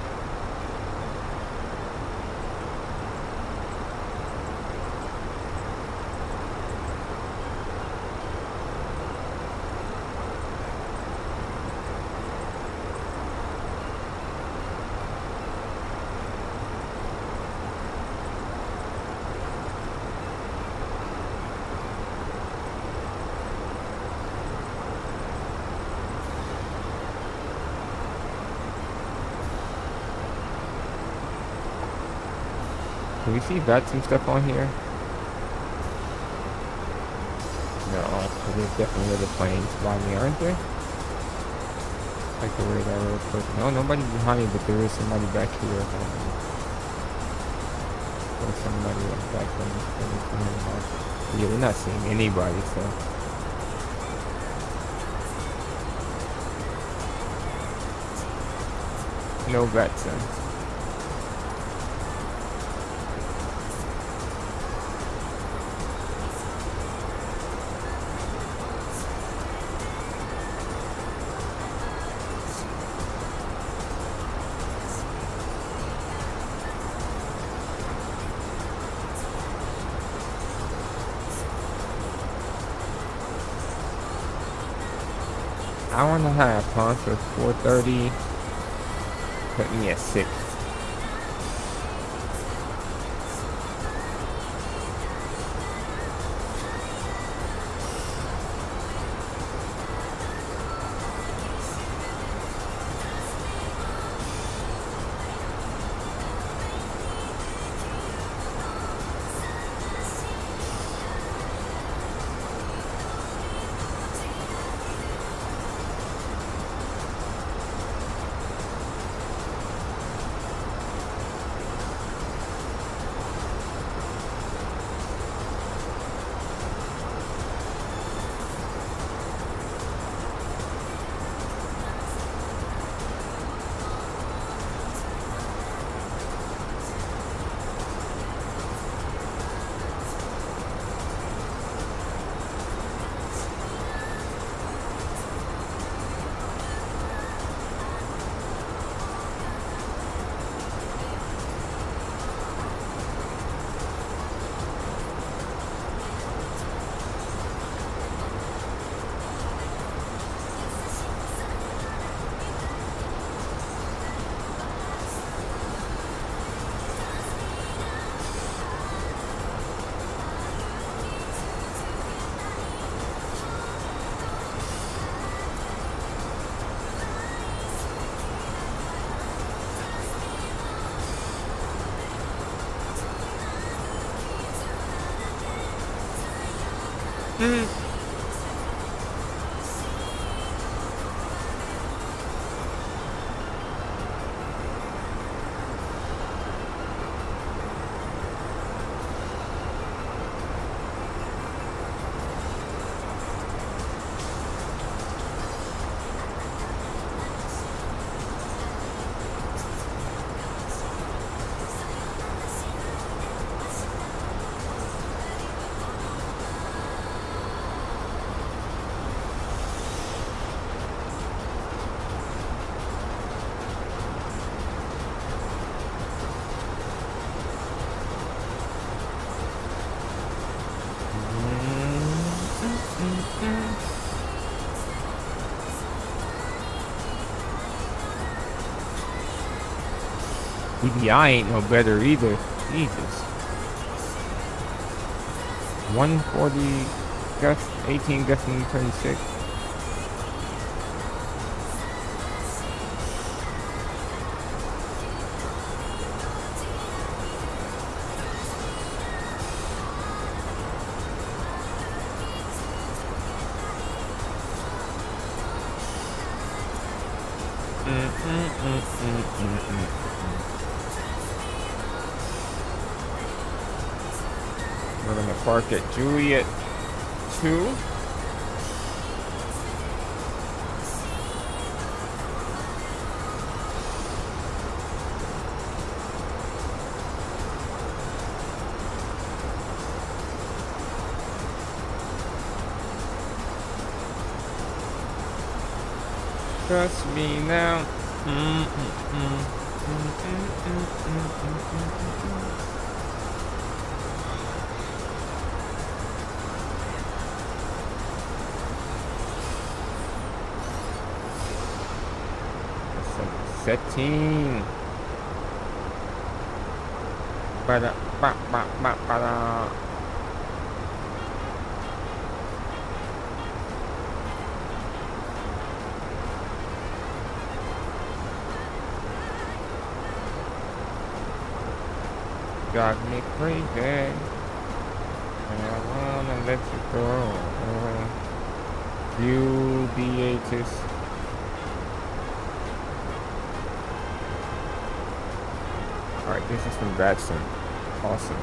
Can we see VATSIM stuff on here? There's definitely other planes by me, aren't there? Like the radar real quick. No, nobody behind me, but there is somebody back here. Or somebody else back there. Yeah, we're not seeing anybody, so. No bets, son. Hour and a half, huh? So it's 4:30. Put me at 6. EBI ain't no better either. Jesus. 140 gust, 18 gust and 26. We're gonna park at Juliet 2. Trust me now. Setting. Ba-da, ba-da. Got me crazy, and I wanna let you go. Few BHs. Alright, this is from Batson. Awesome.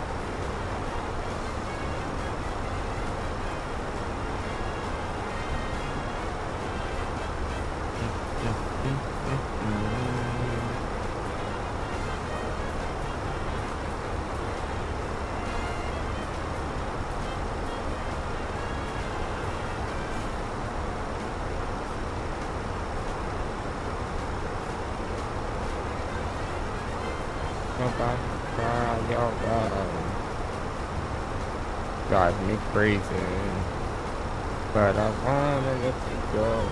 Drive me crazy, but I wanna let you go.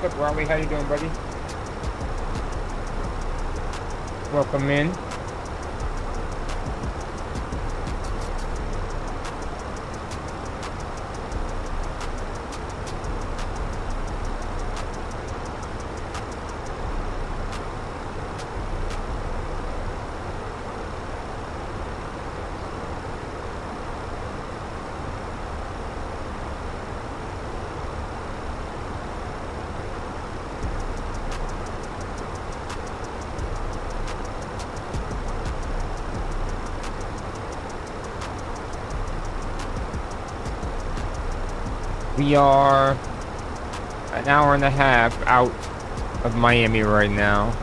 What's up, Raleigh? How you doing, buddy? Welcome in. We are an hour and a half out of Miami right now.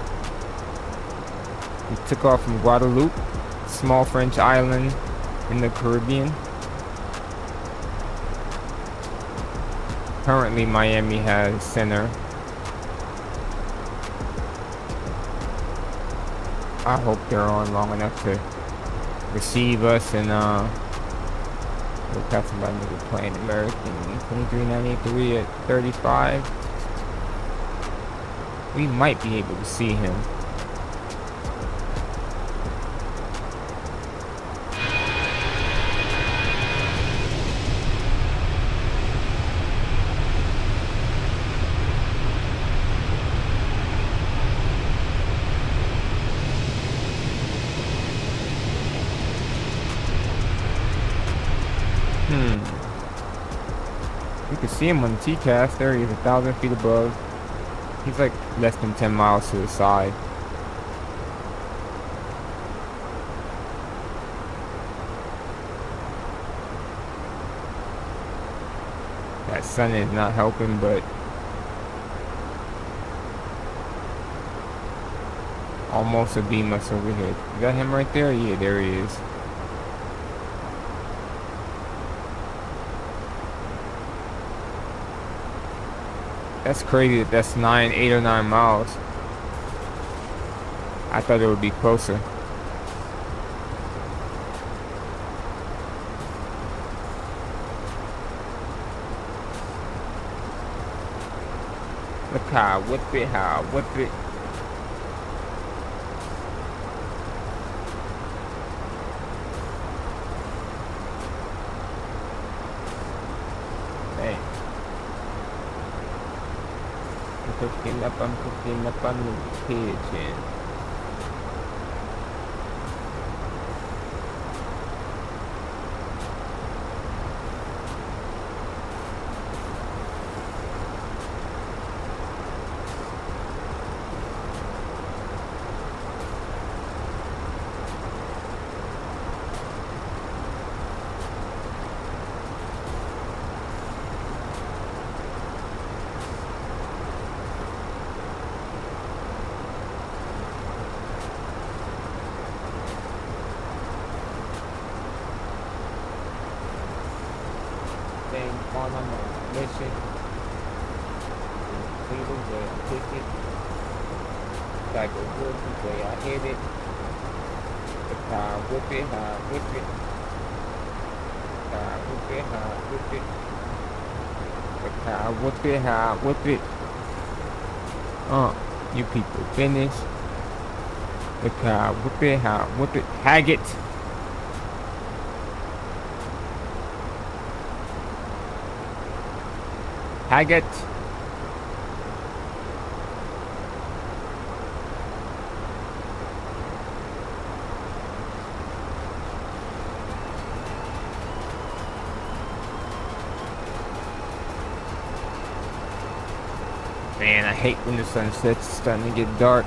We took off from Guadeloupe, small French island in the Caribbean. Currently, Miami has center. I hope they're on long enough to receive us and we'll catch somebody who's playing American 2393 at 35. We might be able to see him. You can see him on the TCAS. There he is, 1,000 feet above. He's like less than 10 miles to the side. That sun is not helping, but almost a beam us over here. Is that him right there? Yeah, there he is. That's crazy that that's 8 or 9 miles. I thought it would be closer. Look how, whip it, how, whip it. cooking up, I'm in the kitchen. On my mission. Cleveland, where I picked it. Cycle Woods, where I hit it. The car whip it, high whip it. Car whip it, high whip it. The car whip it, high whip it. You people finish. The car whip it, high whip it. Haggett. Haggett. Man, I hate when the sun sets, it's starting to get dark.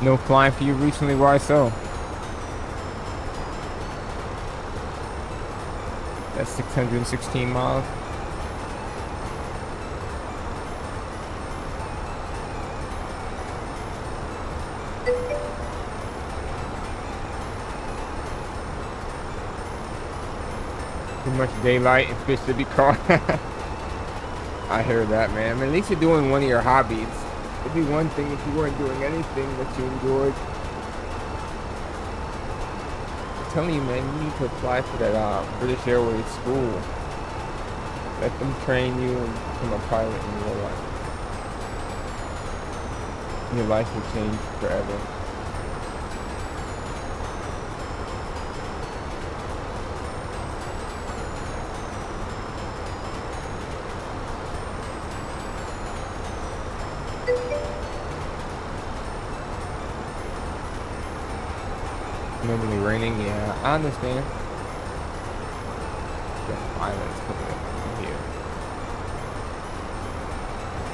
No flying for you recently, why so? That's 616 miles. Too much daylight and fish to be caught. I hear that, man. I mean, at least you're doing one of your hobbies. It'd be one thing if you weren't doing anything that you enjoyed. I'm telling you, man, you need to apply for that British Airways school. Let them train you and become a pilot in real life. Your life will change forever. Normally raining, yeah, I understand. The islands coming up from here.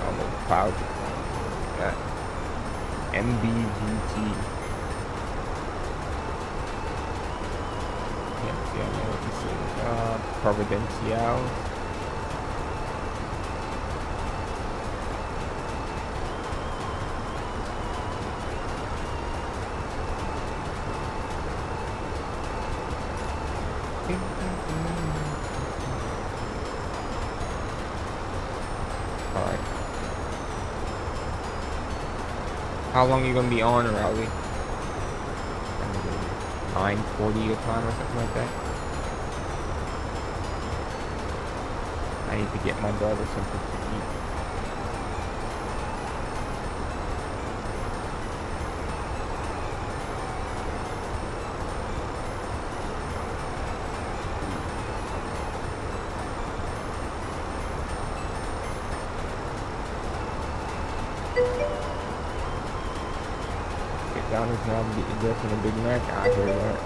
All the clouds are coming. That MBGT. Can't see, I know what this is. Providencial. Alright. How long are you gonna be on, Rowley? 9:40 your time or something like that? I need to get my daughter something to eat. McDonald's now, get your girlfriend a Big Mac. I hear that.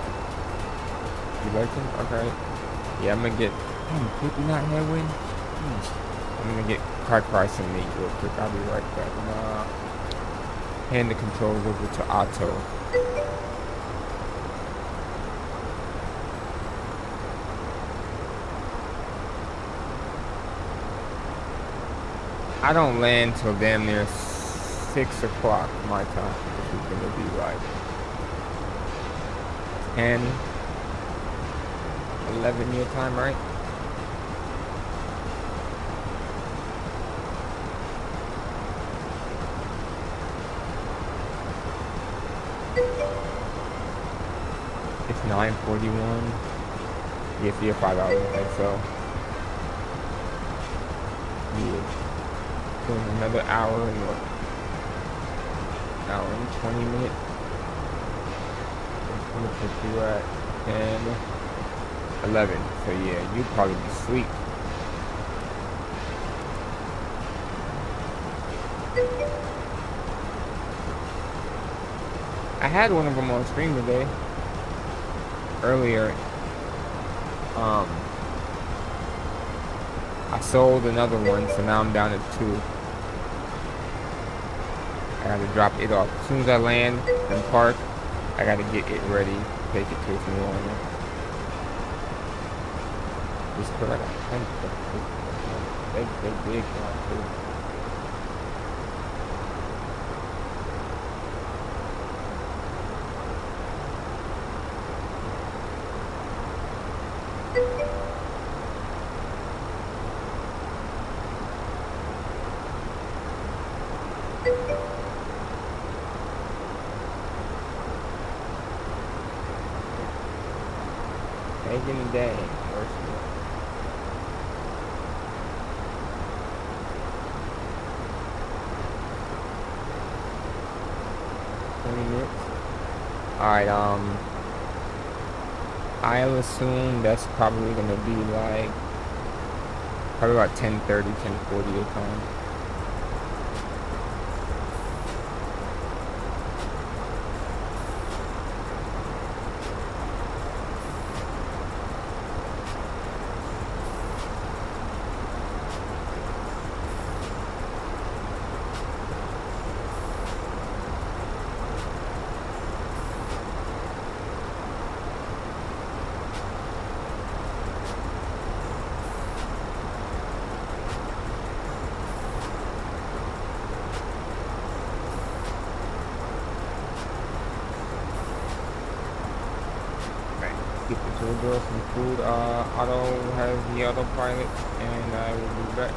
You like them? Okay. Yeah, I'm gonna get. Damn, 59 headwind. I'm gonna get crack rice and meat real quick. I'll be right back. Hand the controls over to Otto. I don't land till damn near 6 o'clock my time, which is gonna be like 10, 11 your time, right? It's 9:41. Yes, yeah, 5 hours, okay, so. Yeah. So another hour and what? Hour and 20 minutes. I'm gonna put you at 10, 11. So yeah, you'd probably be asleep. I had one of them on stream today. Earlier. I sold another one, so now I'm down to 2. I gotta drop it off. As soon as I land and park, I gotta get it ready, take it to its new owner. Just put like a big one too. Taking the day. First one. Alright, I'll assume that's probably gonna be like probably about 10:30, 10:40 your time. Get the tour girl some food. Auto has the autopilot, and I will be back.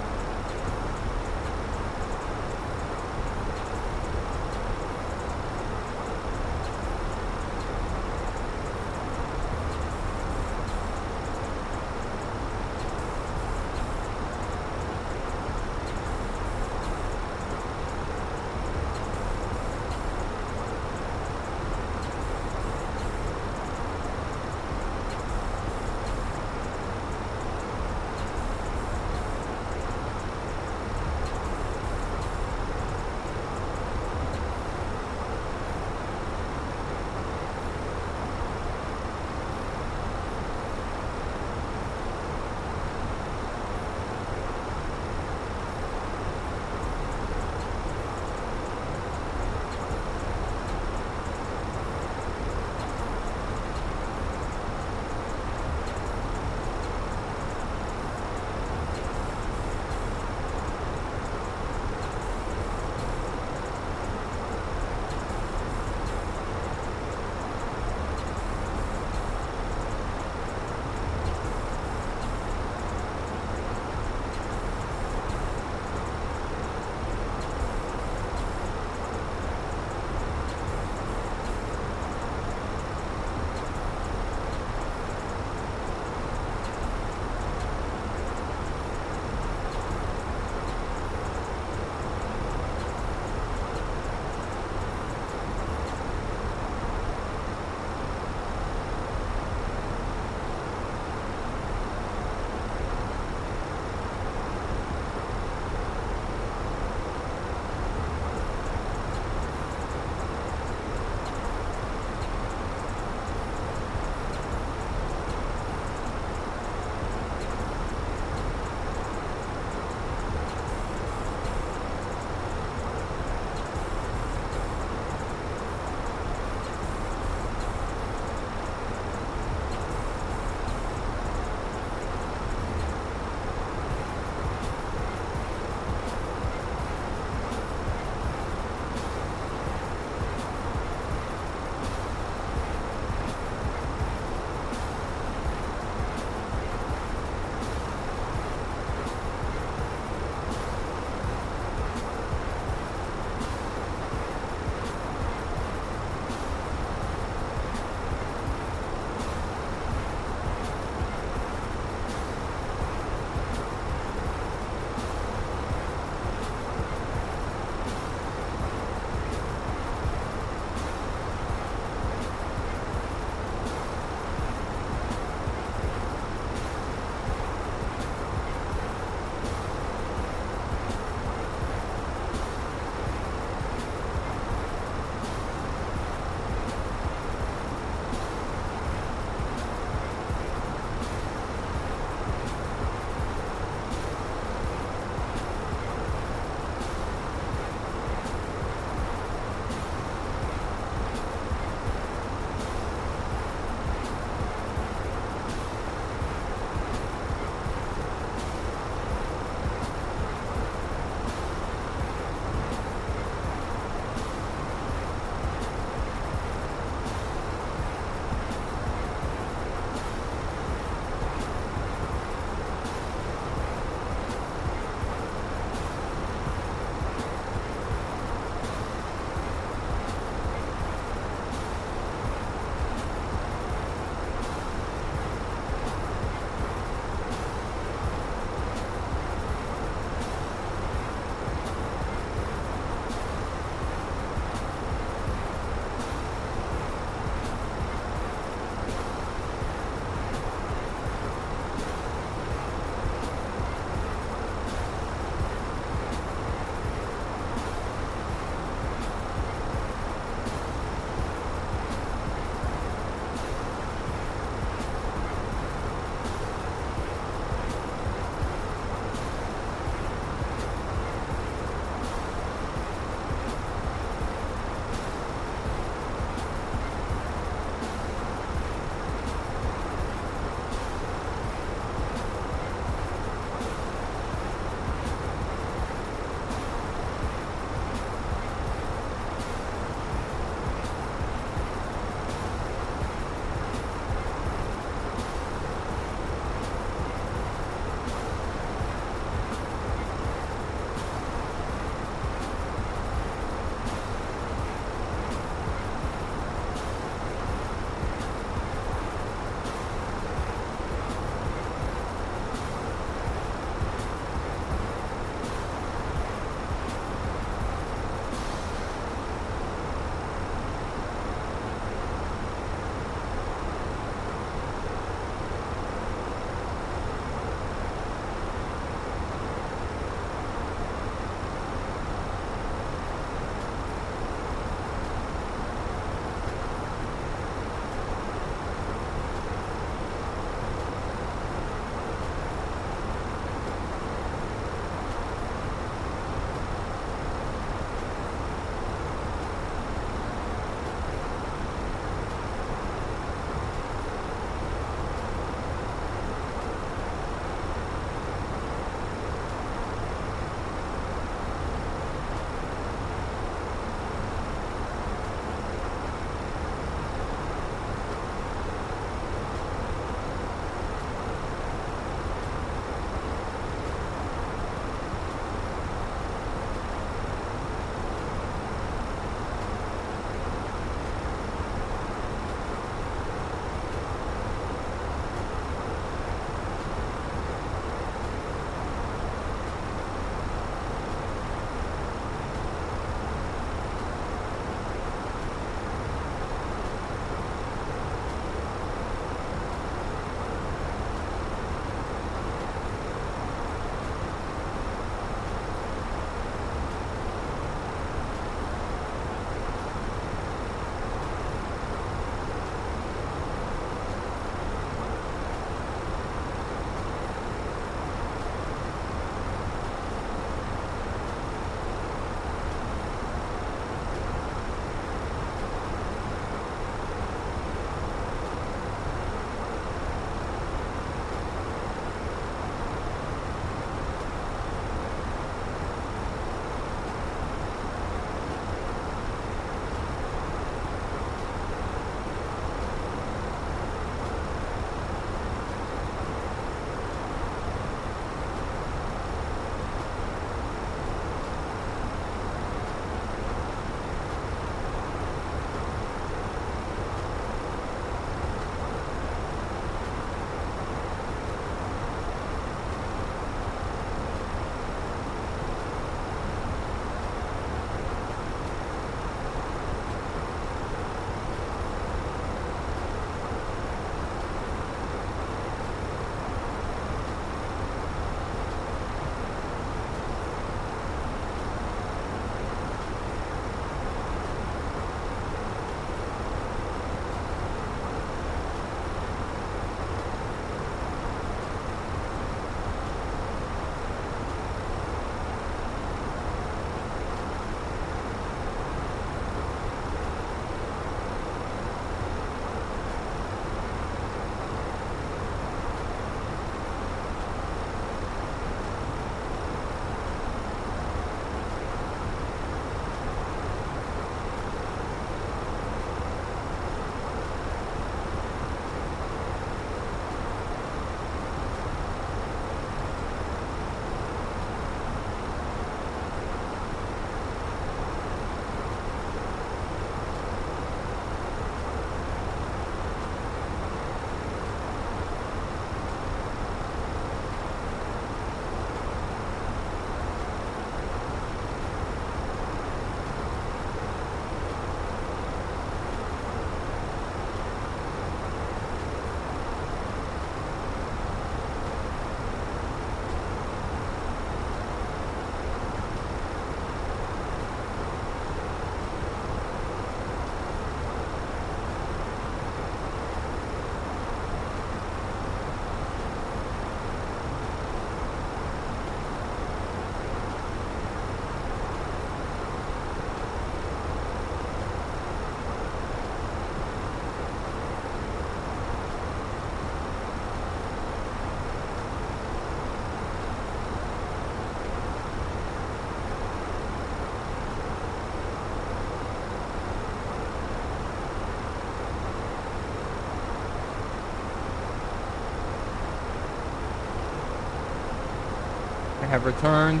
have returned.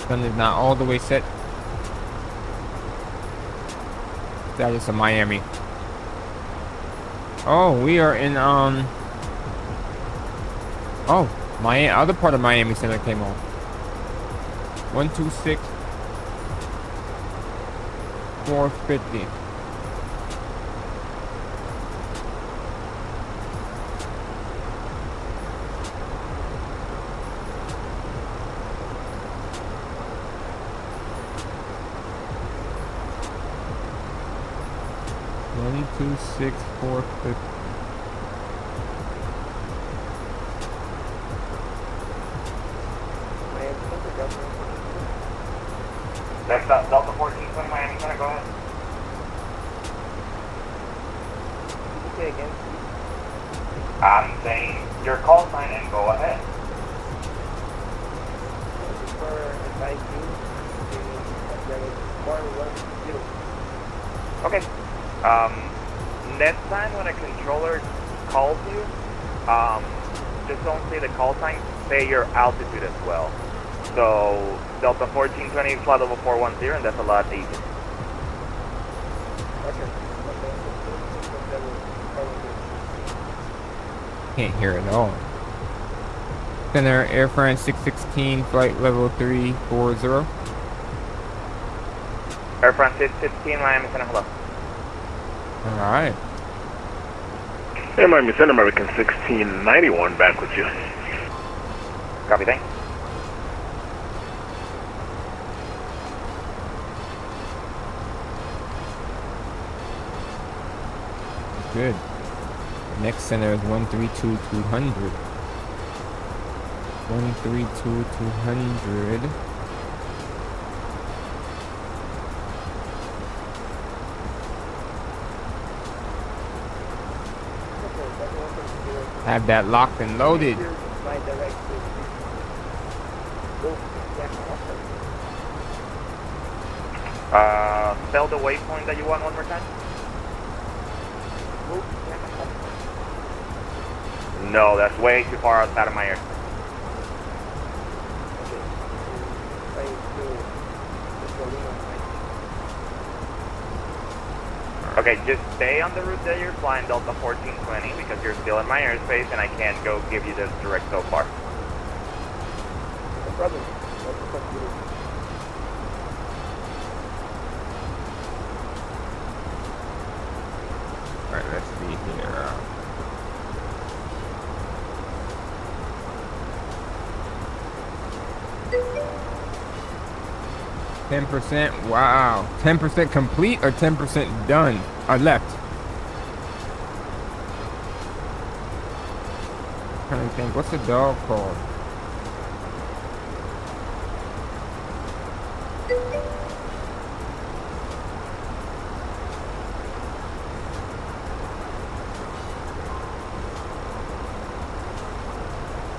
Sun is not all the way set. Status of Miami. Oh, we are in oh, my other part of Miami Center came on. 126 450. One, 2, 6, 4, 50. Next up, Delta 1420 Miami Center, go ahead. Okay, again. I'm saying your call sign and go ahead. Okay. Next time when a controller calls you, just don't say the call sign, say your altitude as well. So Delta 1420 flight level 410, and that's a lot easier. Can't hear it at all. Center Air France 616 flight level 340. Air France 616 Miami Center, hello. Alright. Hey, Miami Center, American 1691, back with you. Copy, thanks. Good. Next center is 132-200. 132-200. Have that locked and loaded. Spell the waypoint that you want one more time? No, that's way too far outside of my air. Okay, just stay on the route that you're flying, Delta 1420, because you're still in my airspace and I can't go give you this direct so far. Alright, let's see here. 10%, wow. 10% complete or 10% done? Or left? I'm trying to think, what's the dog called?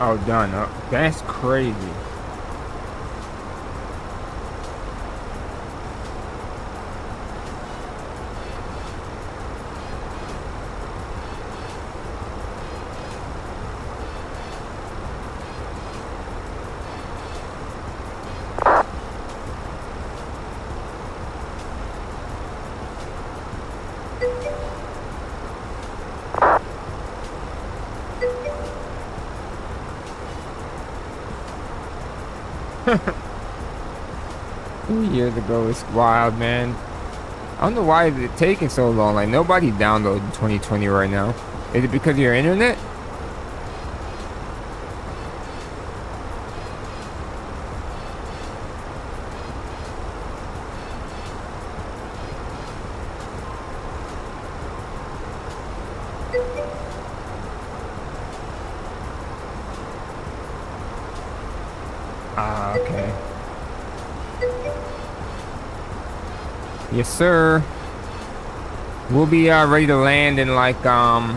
Oh, done. That's crazy. Years ago, it's wild, man. I don't know why it's taking so long. Like, nobody downloading 2020 right now. Is it because of your internet? Ah, okay. Yes, sir. We'll be ready to land in like I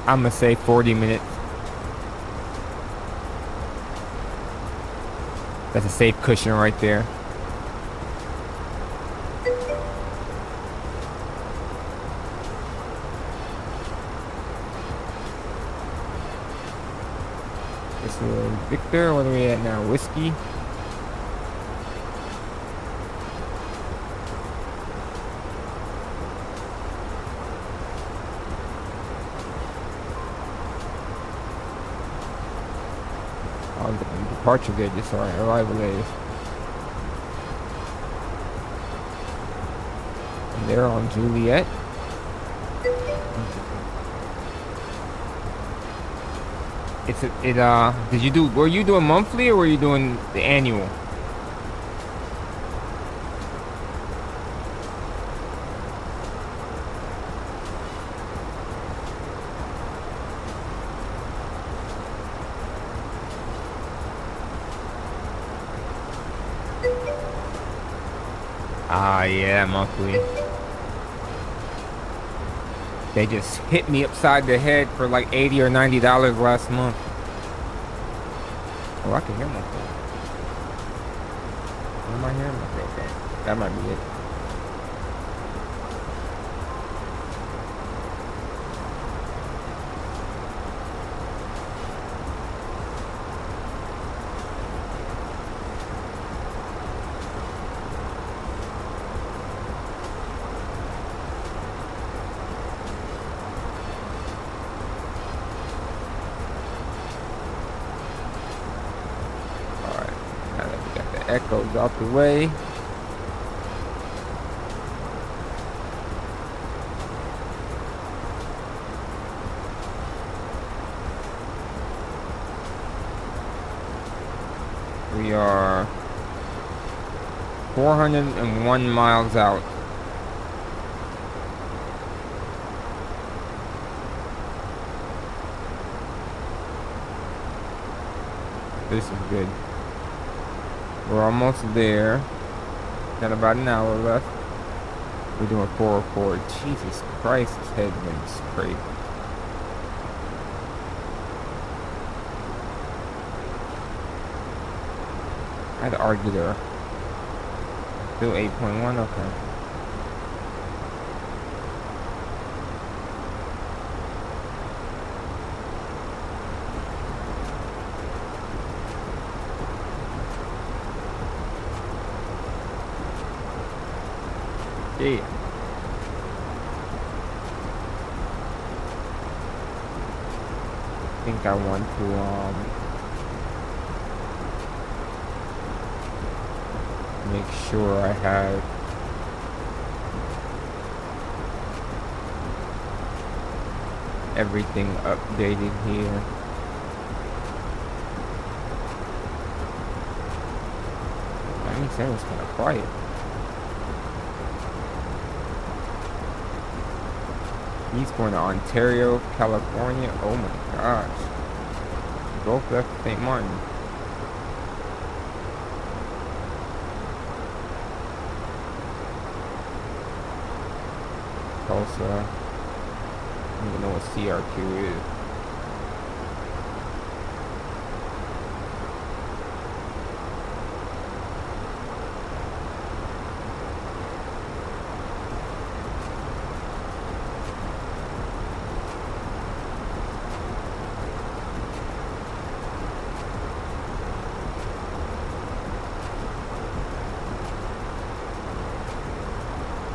I'm gonna say 40 minutes. That's a safe cushion right there. This is Victor. What are we at now? Whiskey. Departure gauge is sorry, arrival gauge. And they're on Juliet. Were you doing monthly or were you doing the annual? Ah, yeah, monthly. They just hit me upside the head for like $80 or $90 last month. Oh, I can hear myself. What am I hearing myself? Okay. That might be it. Echoes out the way. We are 401 miles out. This is good. We're almost there. Got about an hour left. We're doing 404. Jesus Christ, this headwind's crazy. I had to argue there. Still 8.1, okay. Yeah. I think I want to make sure I have everything updated here. I mean, it was kind of quiet. He's going to Ontario, California. Oh my gosh. Both left St. Martin. Tulsa. I don't even know what CRQ is.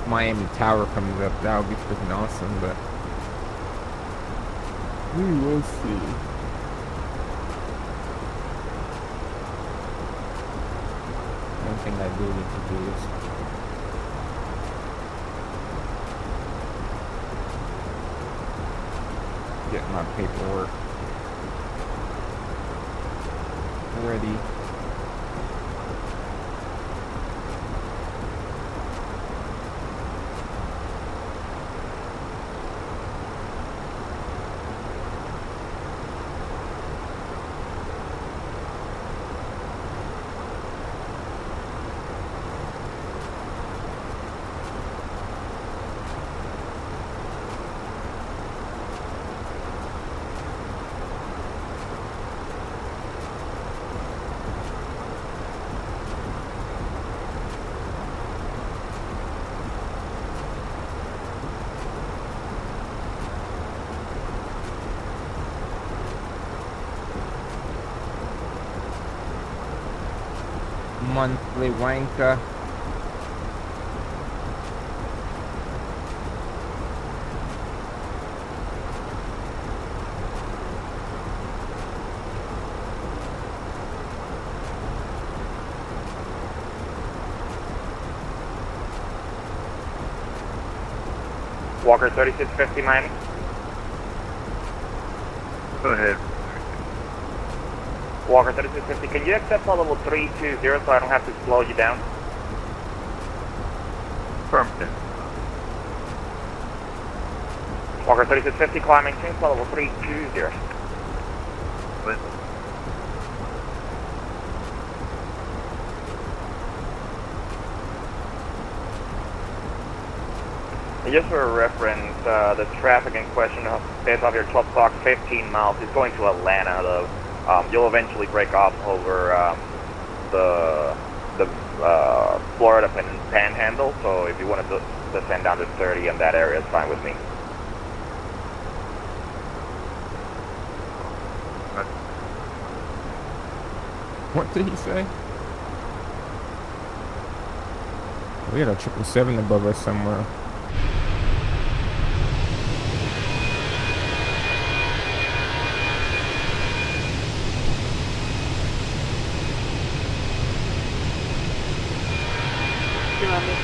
Miami Tower comes up, that would be freaking awesome, but we will see. One thing I do need to do is get my paperwork ready. monthly wanker. Walker 3650 Miami. Go ahead. Walker 3650, can you accept flight level 320 so I don't have to slow you down? Affirmative. Walker 3650, climbing change flight level 320. What? And just for reference, the traffic in question based off your 12 o'clock 15 miles is going to Atlanta though. You'll eventually break off over the Florida Panhandle, so if you want to descend down to 30 in that area, it's fine with me. What did he say? We got a 777 above us somewhere.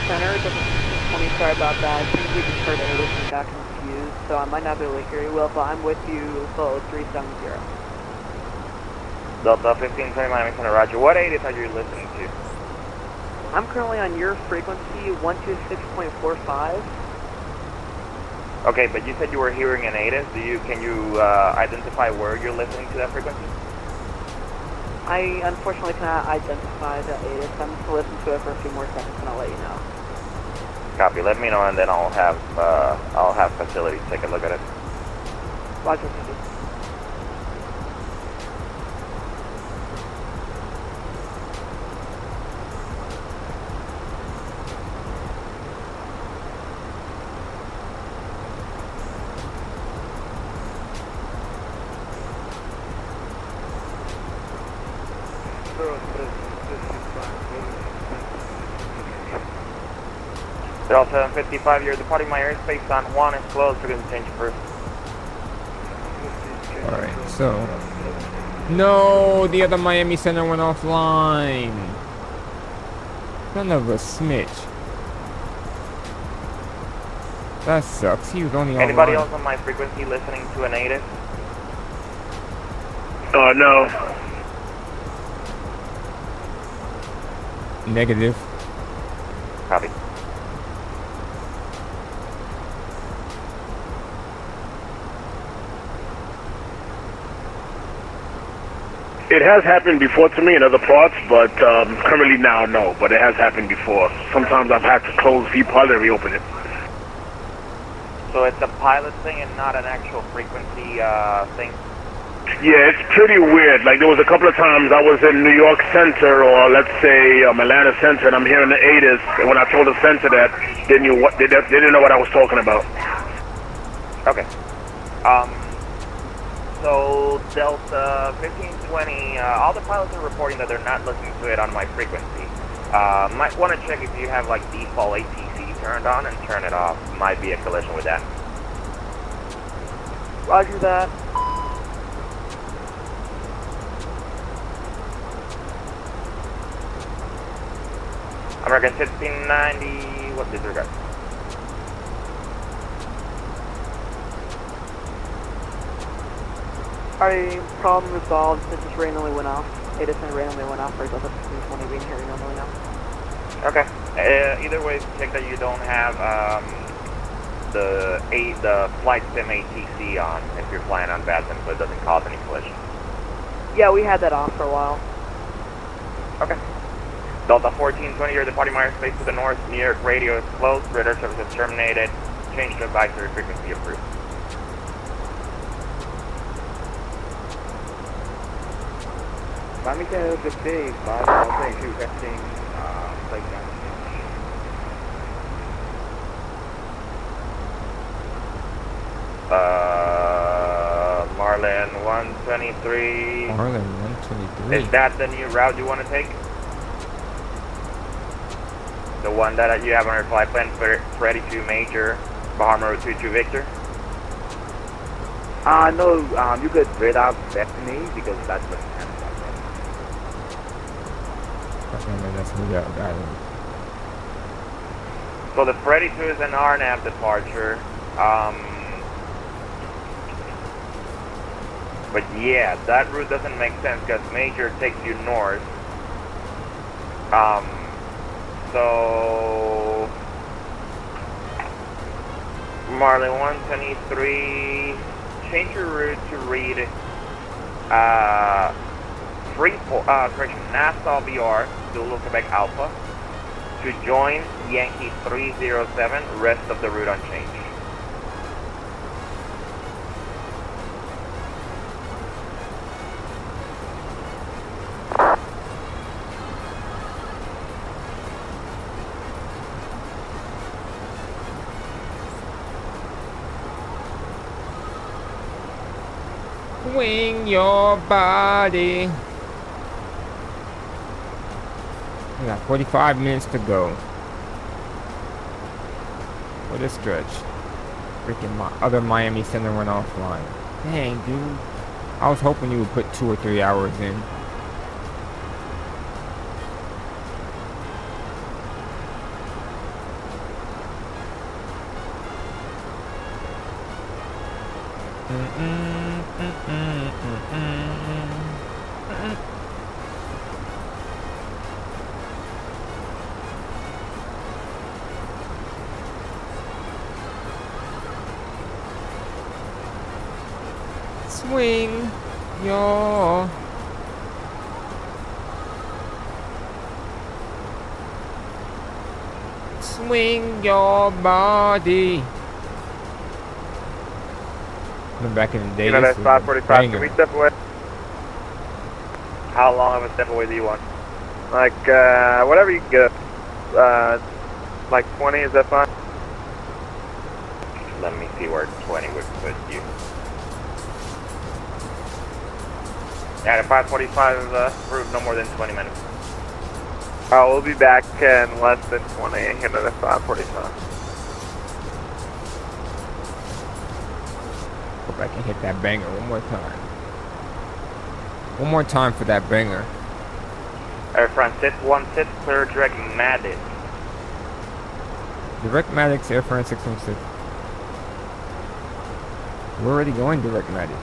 Center, 20, sorry about that. I think we just heard it and got confused, so I might not be able to hear you well, but I'm with you, so 370. Delta 1520 Miami Center, roger. What ATIS are you listening to? I'm currently on your frequency, 126.45. Okay, but you said you were hearing an ATIS. Can you identify where you're listening to that frequency? I unfortunately cannot identify the ATIS. I'm just listening to it for a few more seconds and I'll let you know. Copy. Let me know, and then I'll have facilities take a look at it. Roger, thank you. Delta 755, you're departing my airspace. San Juan is closed. We're going to change first. Alright, so... No! The other Miami Center went offline! Son of a snitch. That sucks. He was only online. Anybody else on my frequency listening to an ATIS? No. Negative. Copy. It has happened before to me in other parts, but currently now, no. But it has happened before. Sometimes I've had to close VPOD and reopen it. So it's a pilot thing and not an actual frequency thing? Yeah, it's pretty weird. Like, there was a couple of times I was in New York Center, or let's say Atlanta Center, and I'm hearing the ATIS, and when I told the center that, they didn't know what I was talking about. Okay. So Delta 1520, all the pilots are reporting that they're not listening to it on my frequency. Might want to check if you have like default ATC turned on and turn it off. Might be a collision with that. Roger that. American 1690, what disregard? Alright, problem resolved. It just randomly went off. ATIS randomly went off for Delta 1520 being here normally now. Okay. Either way, check that you don't have the flight sim ATC on if you're flying on bad sim, so it doesn't cause any collision. Yeah, we had that off for a while. Okay. Delta 1420, you're departing my airspace to the north. New York radio is closed. Radar service is terminated. Change to advisory frequency approved. Miami Center 15, 522, testing, flight down. Marlin 123. Marlin 123. Is that the new route you want to take? The one that you have on your flight plan for Freddy 2 Major, Bahama Road 22 Victor? No, you could read out Bethany because that's what happened. Okay, that's me. Got it. So the Freddy 2 is an RNAV departure. But yeah, that route doesn't make sense because Major takes you north. So Marlin 123, change your route to read Nassau VR, Zulu Quebec Alpha, to join Yankee 307, rest of the route unchanged. Swing your body. We got 45 minutes to go. What a stretch. Freaking my other Miami Center went offline. Dang, dude. I was hoping you would put 2 or 3 hours in. Swing your body. Back in the day, You know, that's 545. Can we step away? How long of a step away do you want? Like, whatever you can get. Like 20, is that fine? Let me see where 20 would put you. Yeah, the 545 route, no more than 20 minutes. We'll be back in less than 20, into the 545. Hope I can hit that banger one more time. One more time for that banger. Air France 616, clear direct Madrid. Direct Maddox, Air France 616. We're already going direct Maddox.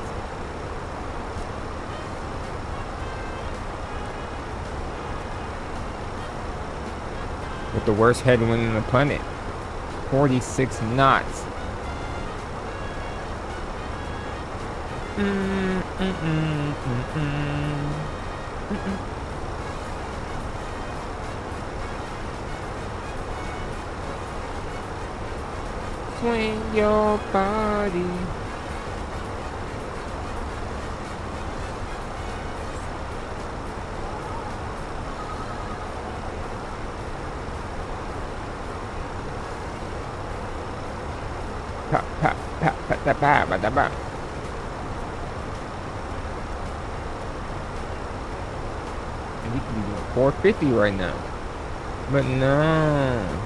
With the worst headwind in the planet. 46 knots. Swing your body. Pa pa pa pa da ba ba da ba. And we could be doing 450 right now, but no.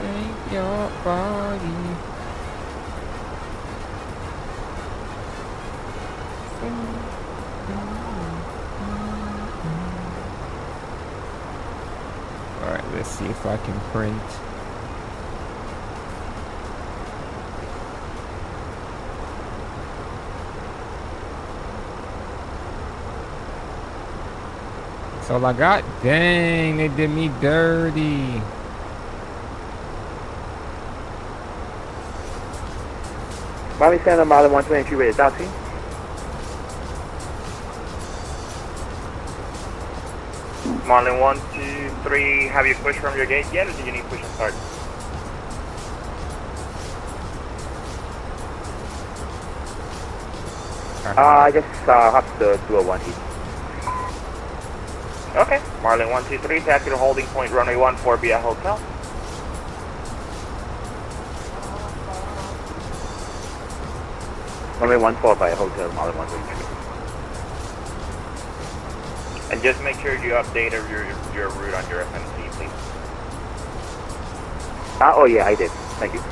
Shake your body. Alright, let's see if I can print. That's all I got. Dang, they did me dirty. Miami Center, Marlin 123, ready to taxi. Marlin 123, have you pushed from your gate yet, or do you need push and start? I just have to do a 180. Okay, Marlin 123, taxi to holding point runway 14 via hotel. Runway 14 by a hotel, Marlin 123. And just make sure you update your route on your FMC, please. Oh yeah, I did. Thank you.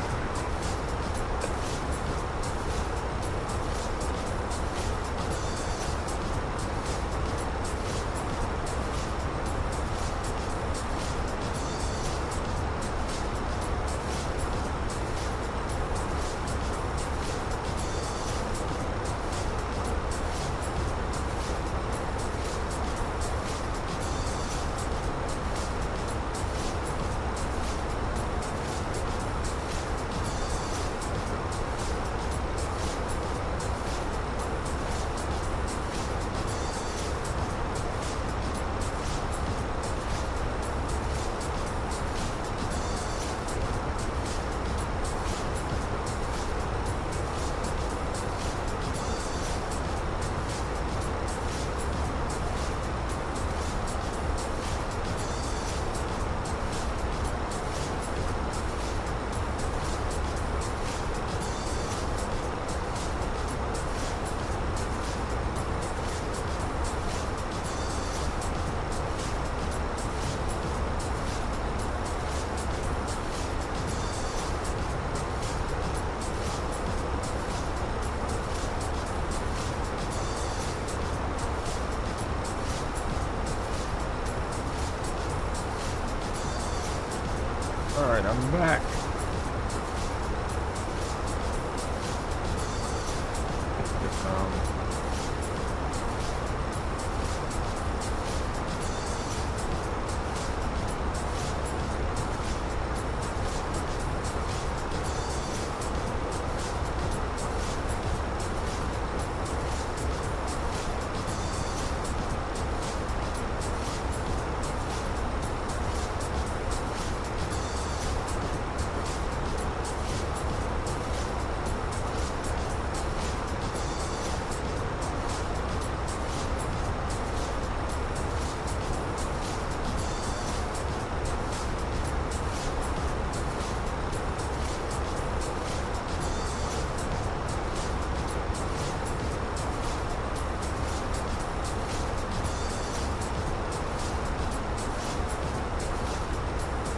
Alright, I'm back.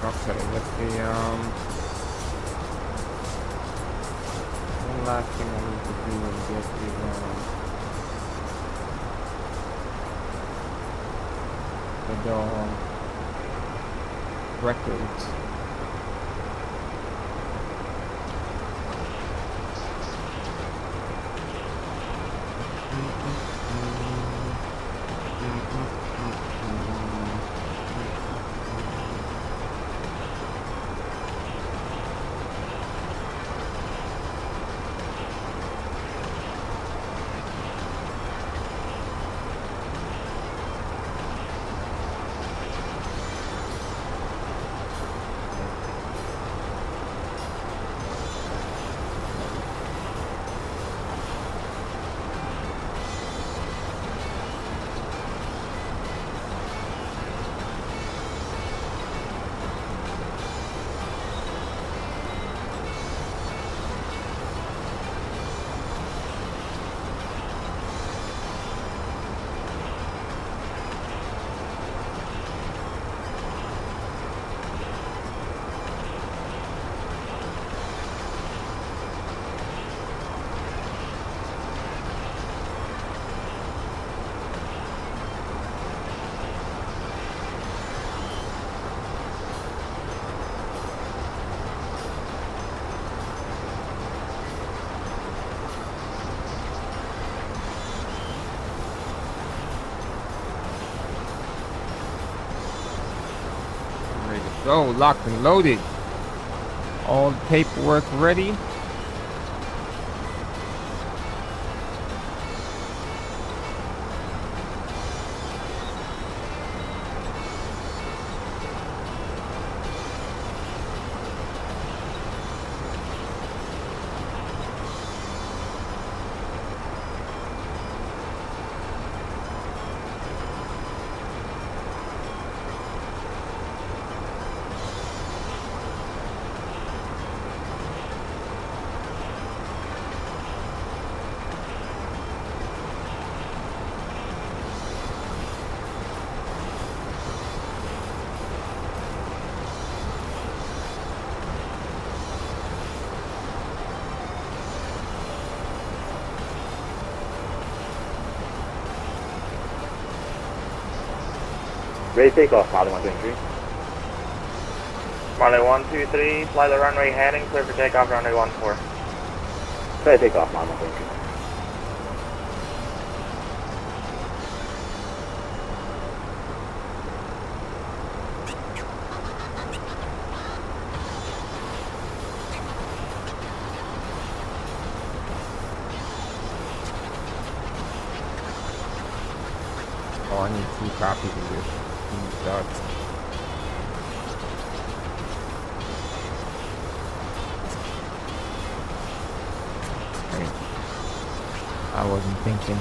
Okay, let's see, one last thing I need to do is get the records. Go, locked and loaded. All the paperwork ready. Ready to take off, Marley 123. Marley 123, fly the runway heading, clear for takeoff, runway 14. Ready to take off, Marley 123. Oh, I need 2 copies of this. These sucks. Hey, I wasn't thinking.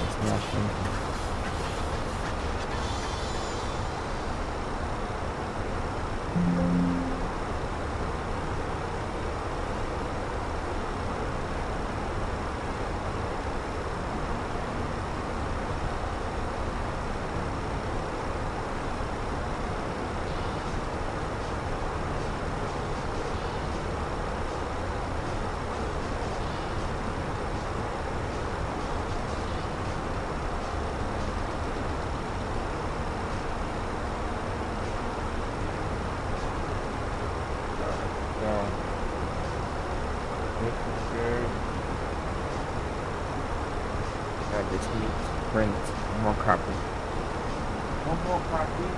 It's not thinking. I just need to print one more copy. One more copy.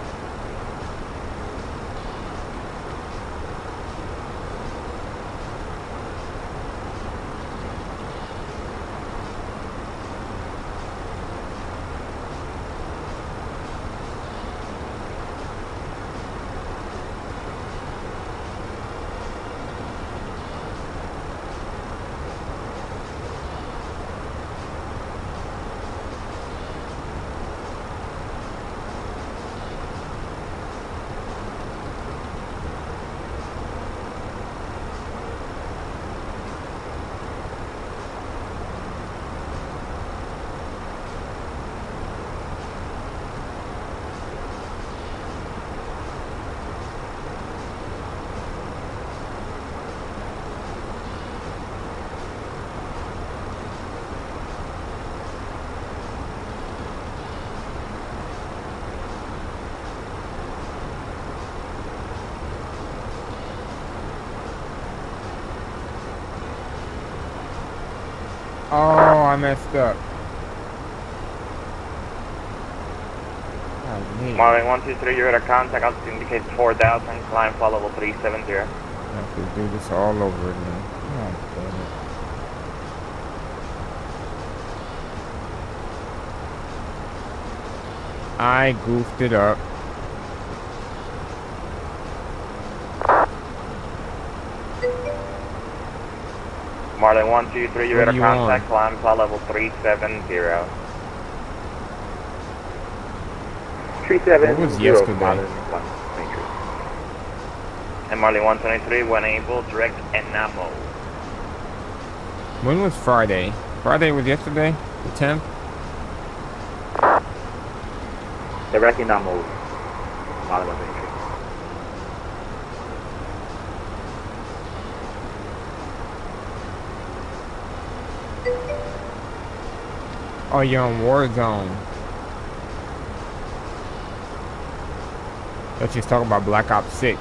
Oh, I messed up. Marley 123, you're at a contact altitude indicates 4,000, climb flight level 370. I have to do this all over again. God damn it. I goofed it up. Marley 123, you're What at a do you contact, climb flight level 370. 37. What was yesterday? And Marley 123, when able, direct Enamo. When was Friday? Friday was yesterday? The 10th? Direct Enamo. Marley 123. Oh, you're on Warzone. Let's just talk about Black Ops 6.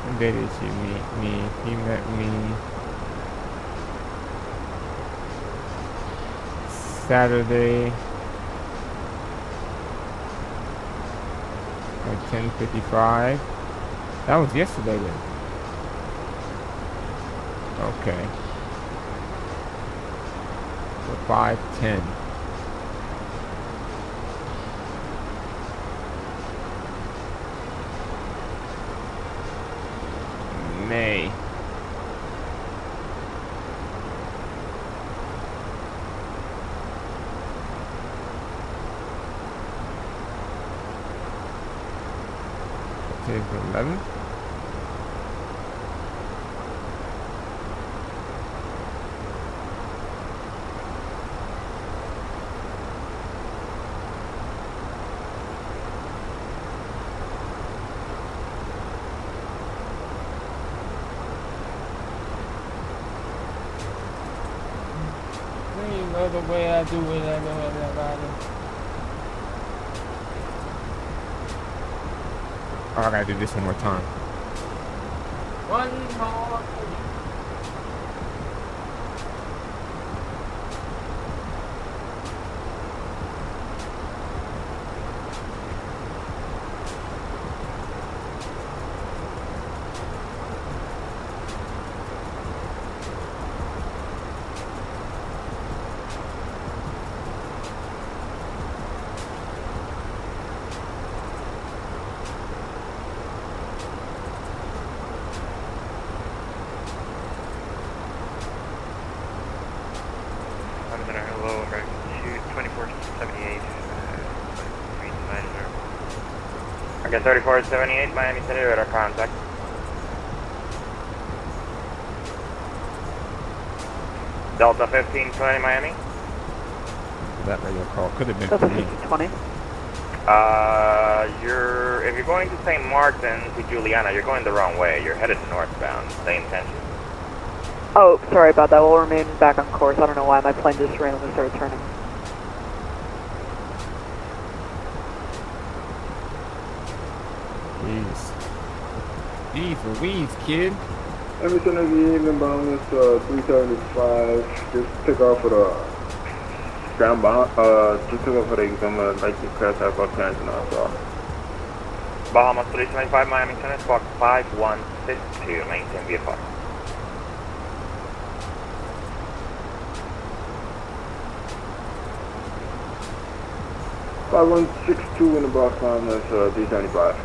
When did she meet me? He met me Saturday at 10:55. That was yesterday then. Okay. So 5:10. May. Today's the 11th. Same other way I do it, I know everybody. Oh, I gotta do this one more time. One more. Hello, American 2478. Again, 3478, Miami City, radar contact. Delta 1520, Miami. That radio call could have been for me. 20. If you're going to St. Martin to Juliana, you're going the wrong way. You're headed northbound. Same intention. Oh, sorry about that. We'll remain back on course. I don't know why my plane just randomly started turning. Jeez Louise, kid. Everything of the evening bound is 375. Just took off with a ground bound. Just took off with a like the crash out about plans and all. So. Bahamas 325, Miami Center, squawk 5162, maintain VFR. Five 5162 in the Boston, that's 375.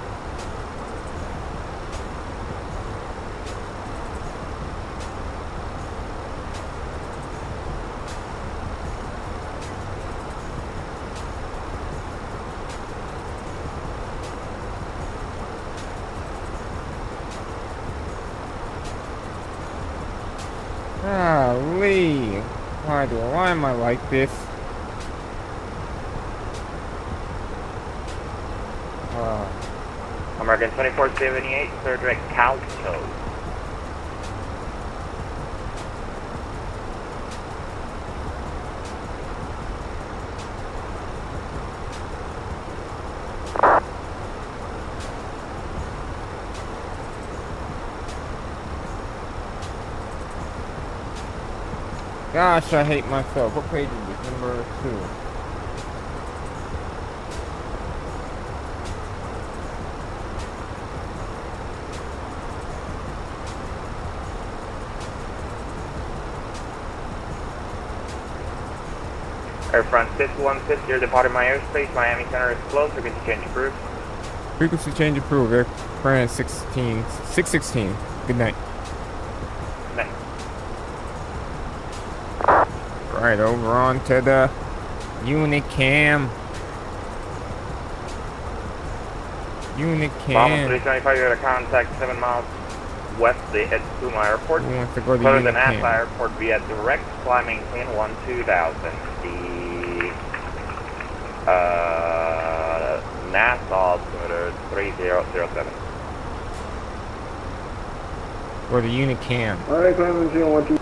Golly, why am I like this? American 2478, third direct Calto. Gosh, I hate myself. What page is this? Number 2. Air France 616, you're departing my airspace. Miami Center is closed. You're going to change approved. Frequency change approved. Air France 616. Good night. Night. Right over on to the Unicam. Bahamas 325, you're at a contact 7 miles west of the Puma Airport. Who wants to go to Further than Unicam? NASA Airport via direct fly maintain 12000. The NASA altimeter 3007. Or the Unicam. Alright, climbing 012.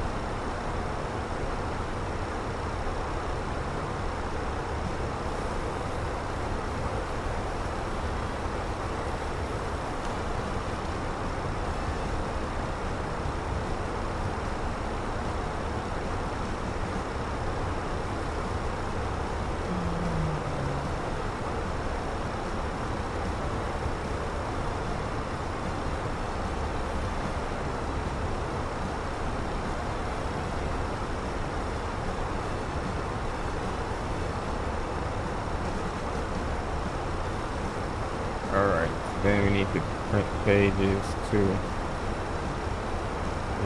Alright, then we need to print pages to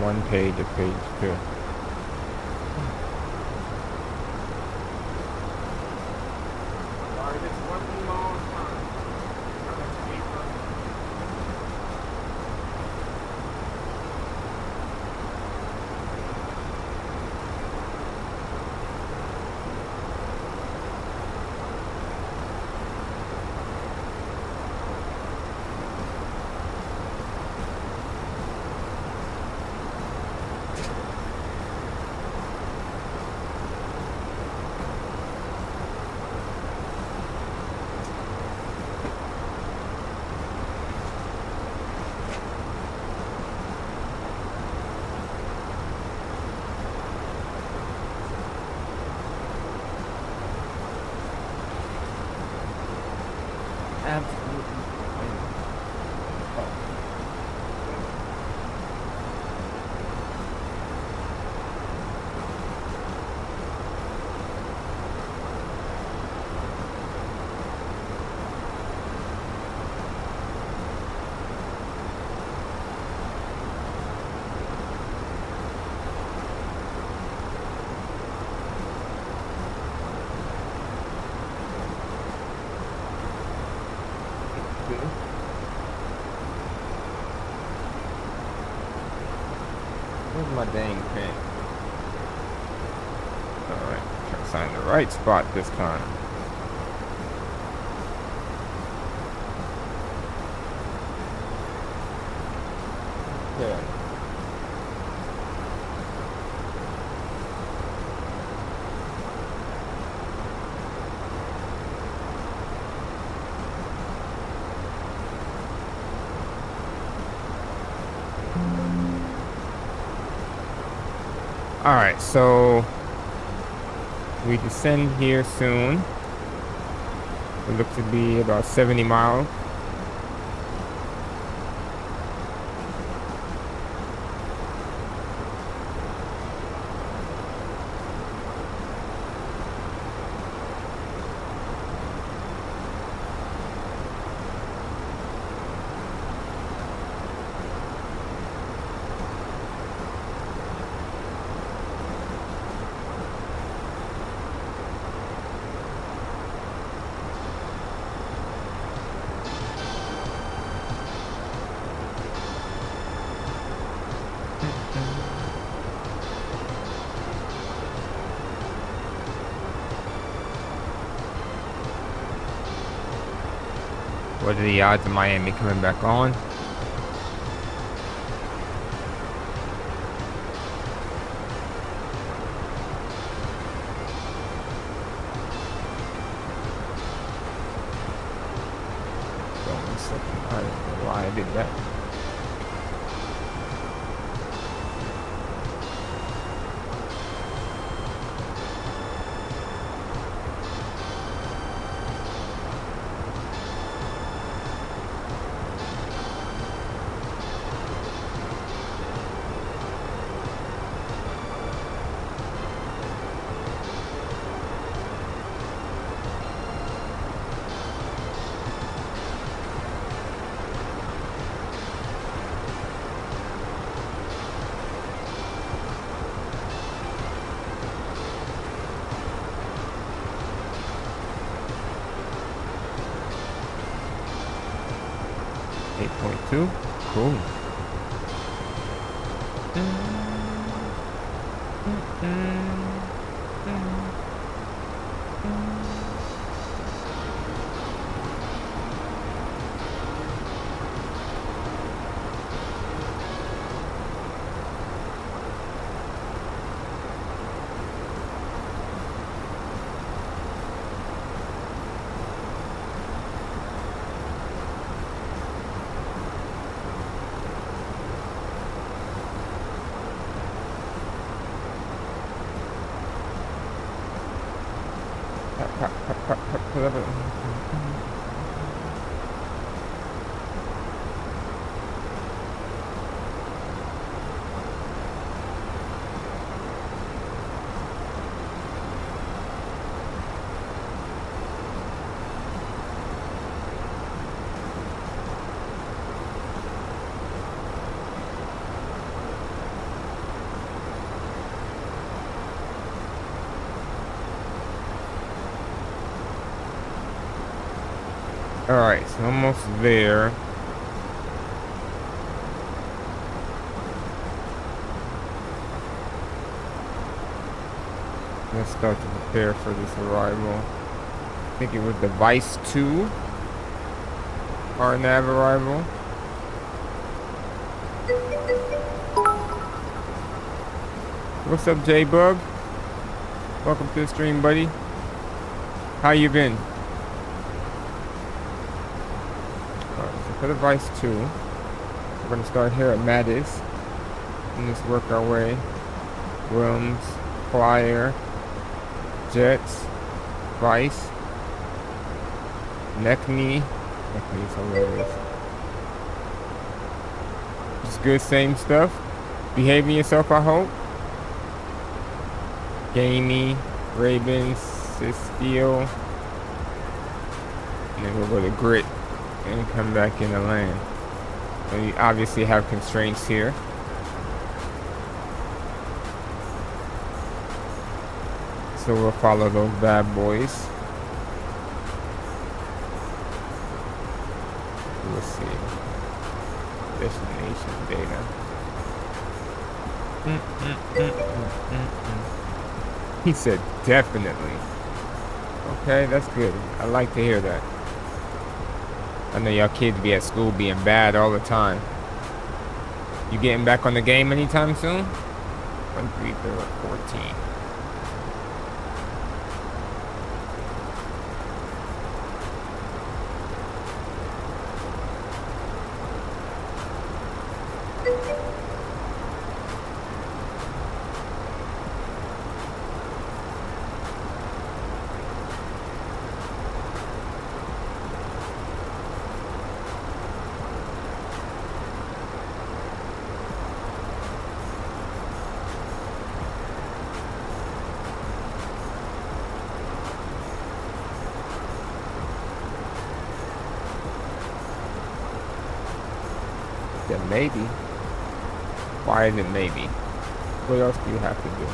1 page of page 2. Alright, just one more time. Where's my dang pen? Alright, try to find the right spot this time. Okay. Alright, so we descend here soon. It looks to be about 70 miles. What are the odds of Miami coming back on? I don't know why I did that. Cool. Alright, so almost there. Let's start to prepare for this arrival. I think it was device 2. Our nav arrival. What's up, J-Bug? Welcome to the stream, buddy. How you been? For device 2, we're going to start here at Mattis and just work our way. Wilms, Flyer, Jets, Vice, Neckney. Neckney's hilarious. Just good, same stuff. Behaving yourself, I hope. Gamey, Ravens, Steel. And then we'll go to Grit and come back in the land. We obviously have constraints here. So we'll follow those bad boys. Let's see. Destination data. He said definitely. Okay, that's good. I like to hear that. I know y'all kids be at school being bad all the time. You getting back on the game anytime soon? 1-3-14. Then maybe. Why is it maybe? What else do you have to do?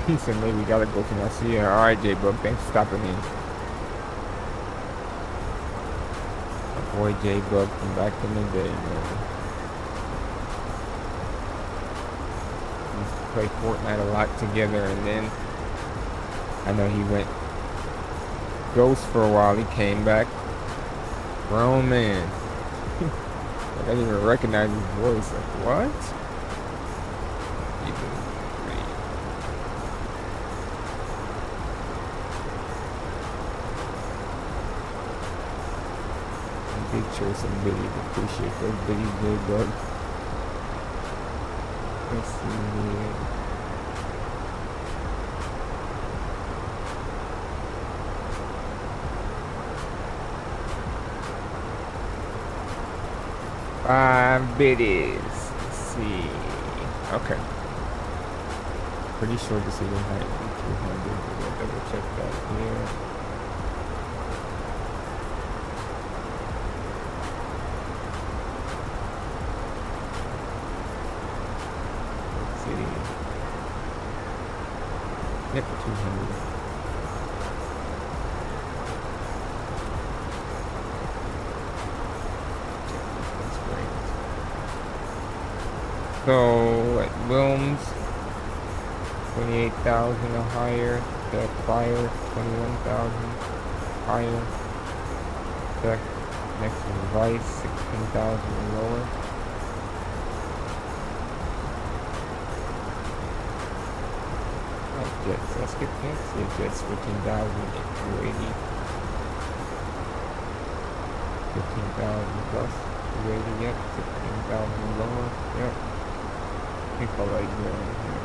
He said maybe we gotta go to Nasia. Alright, J-Bug, thanks for stopping in. My boy J-Bug from back in the day, man. We used to play Fortnite a lot together, and then I know he went ghost for a while. He came back. Grown man. I didn't even recognize his voice. Like, what? Big cheers and Billy, appreciate that Billy big dog. Let's see here. Five biddies. Let's see. Okay. Pretty sure this is a height of 200. We'll double check that here. Yep, 200. That's great. So at Wilms, 28,000 or higher. The Fire, 21,000 higher. The next is Vice, 16,000 or lower. Jets, let's get this. Yeah, Jets 15,000 at 280. 15,000 plus 280, yep. 16,000 lower, yep. People like that here.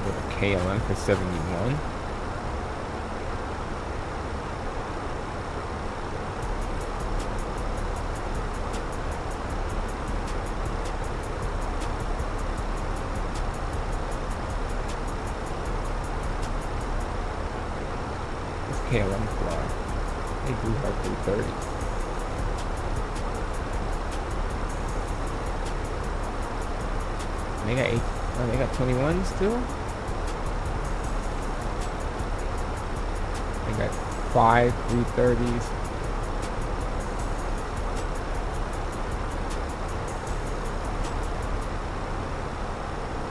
With a KLM for 71. This KLM fly. They do have 330. They got 8. Oh, they got 21 still? They got 5 330s.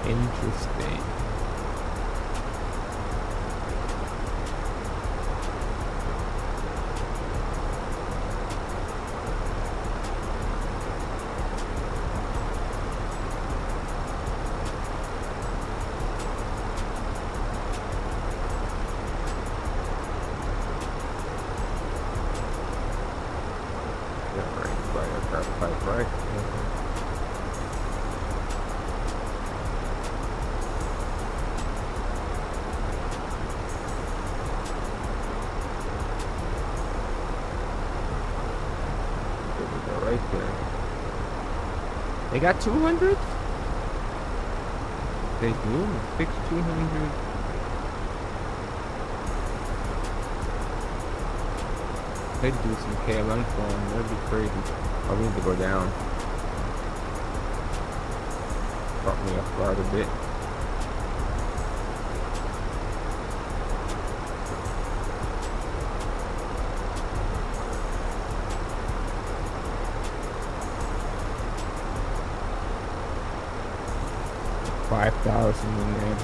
Interesting. pipe, right? There we go, right there. They got 200? They do? Fix 200? They'd do some KLM for them. That'd be crazy. Oh, we need to go down. Caught me off guard a bit. $5,000 in there.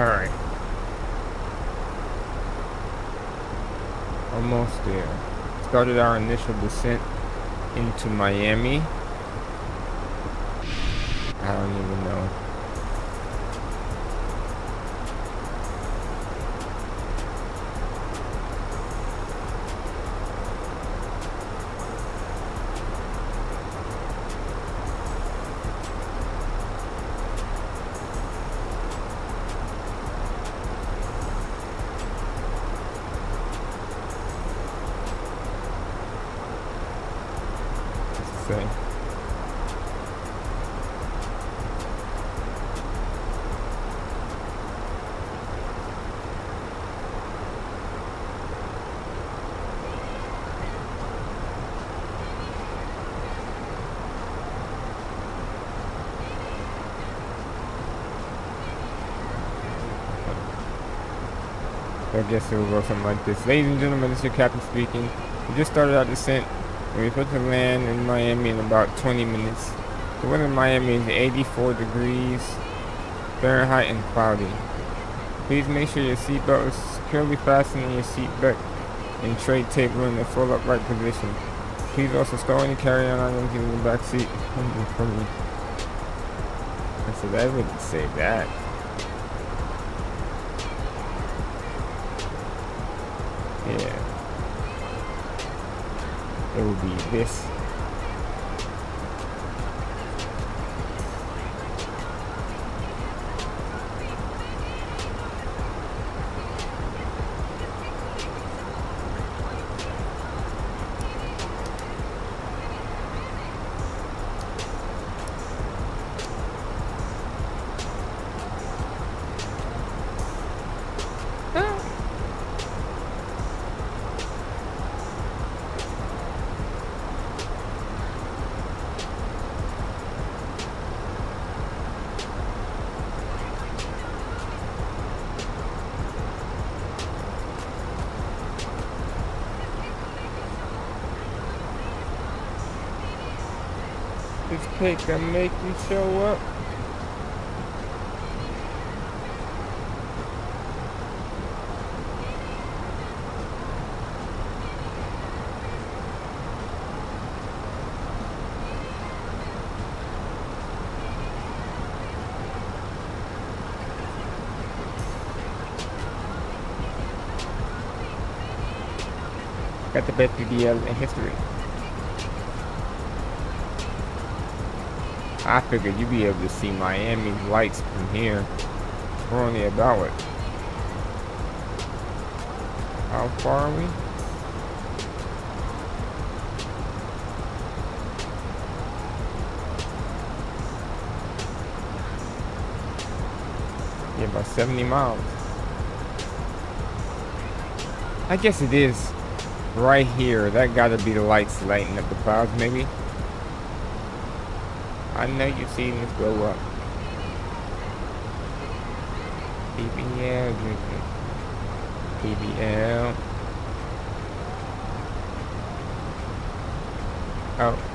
Alright. Almost there. Started our initial descent into Miami. I don't even know. Say. I guess it will go something like this. Ladies and gentlemen, this is your captain speaking. We just started our descent. We're supposed to land in Miami in about 20 minutes. The weather in Miami is 84 degrees Fahrenheit and cloudy. Please make sure your seatbelt is securely fastened in your seatbelt and tray table in the full upright position. Please also store any carry-on items in the back seat from me. I said I wouldn't say that. Yeah. It will be this. This cake that make you show up. Got the best PDL in history. I figured you'd be able to see Miami's lights from here. We're only about what? How far are we? About 70 miles. I guess it is right here. That gotta be the lights lighting up the clouds, maybe. I know you've seen this go up. PBL, PBL. Oh.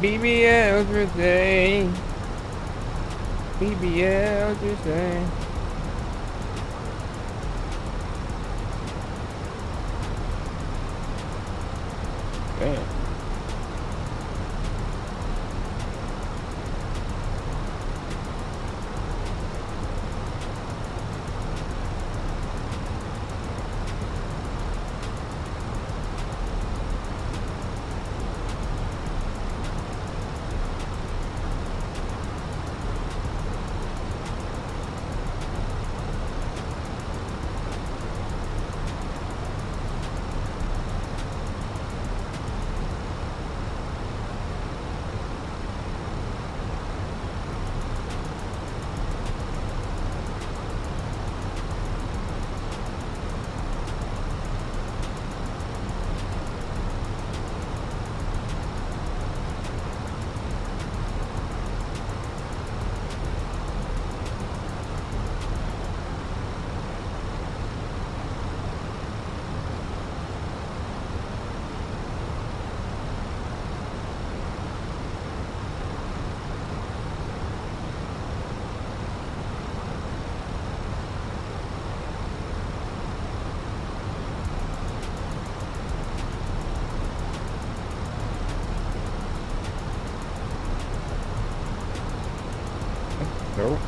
BBL today. BBL today. Damn. Nope.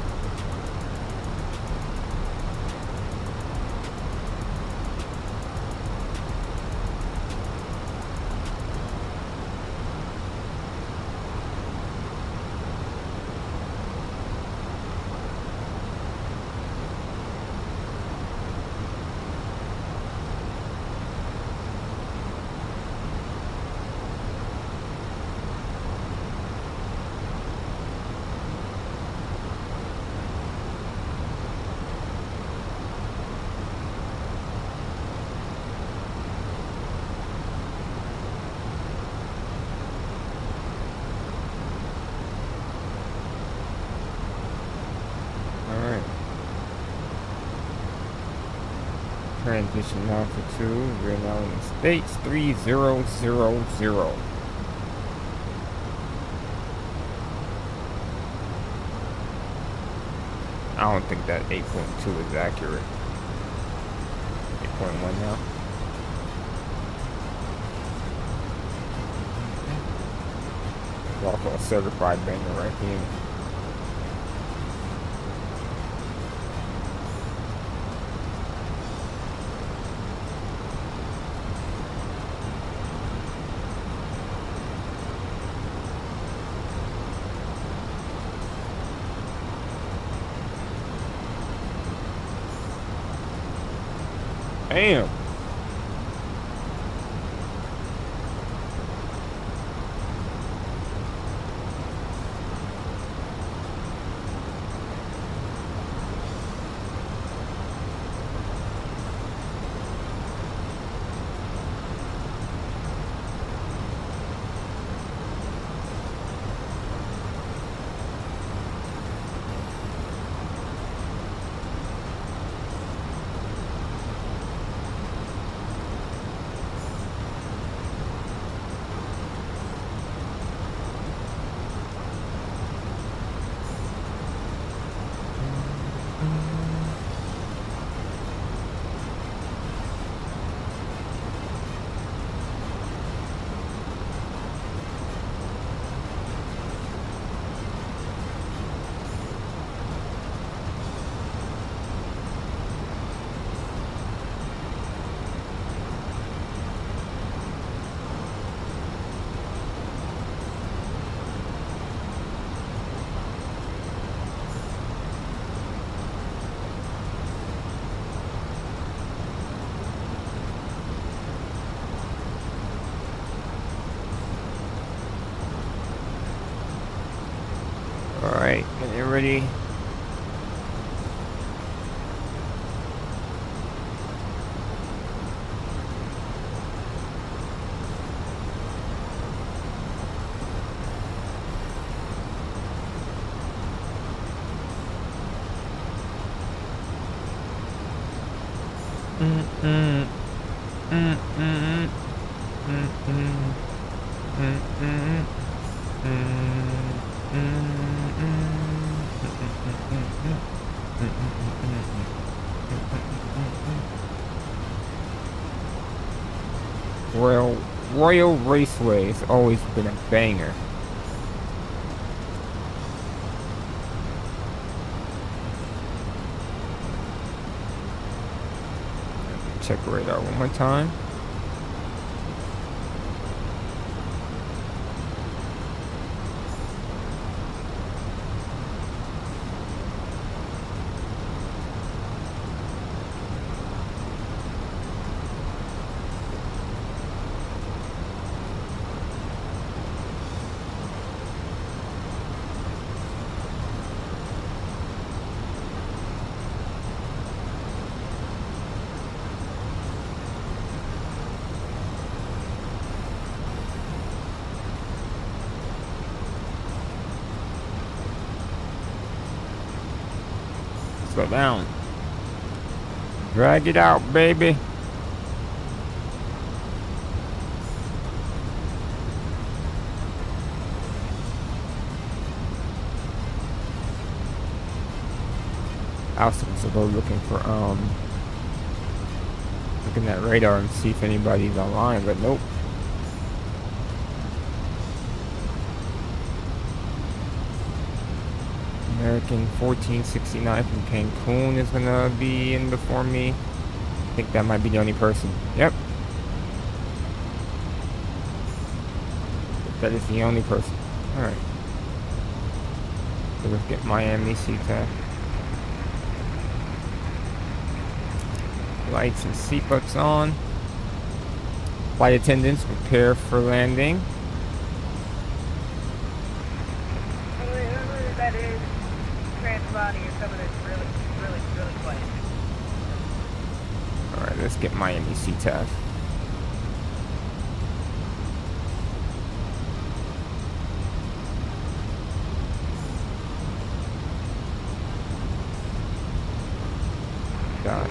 Transition now for 2. We're now in the States 3000. I don't think that 8.2 is accurate. 0.1 now. It's also a certified banger right here. Damn. Alright, getting ready. Royal Raceway has always been a banger. Check radar one more time. Slow down. Drag it out, baby. I was supposed to go looking at radar and see if anybody's online, but nope. American 1469 from Cancun is gonna be in before me. I think that might be the only person. Yep. That is the only person. Alright. So let's get Miami CTAC. Lights and seatbelts on. Flight attendants prepare for landing. That is Transbody or some of this really quiet. Alright, let's get Miami CTAF. God.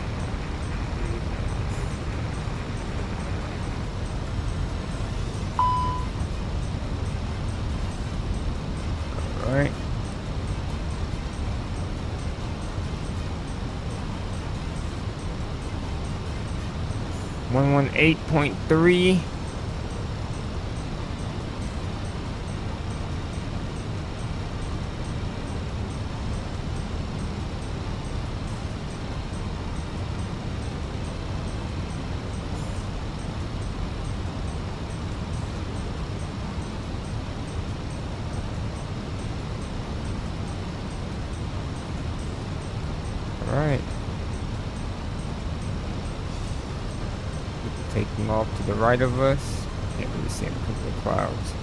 Alright. 118.3. Alright. Taking off to the right of us. Can't really see him because of the clouds.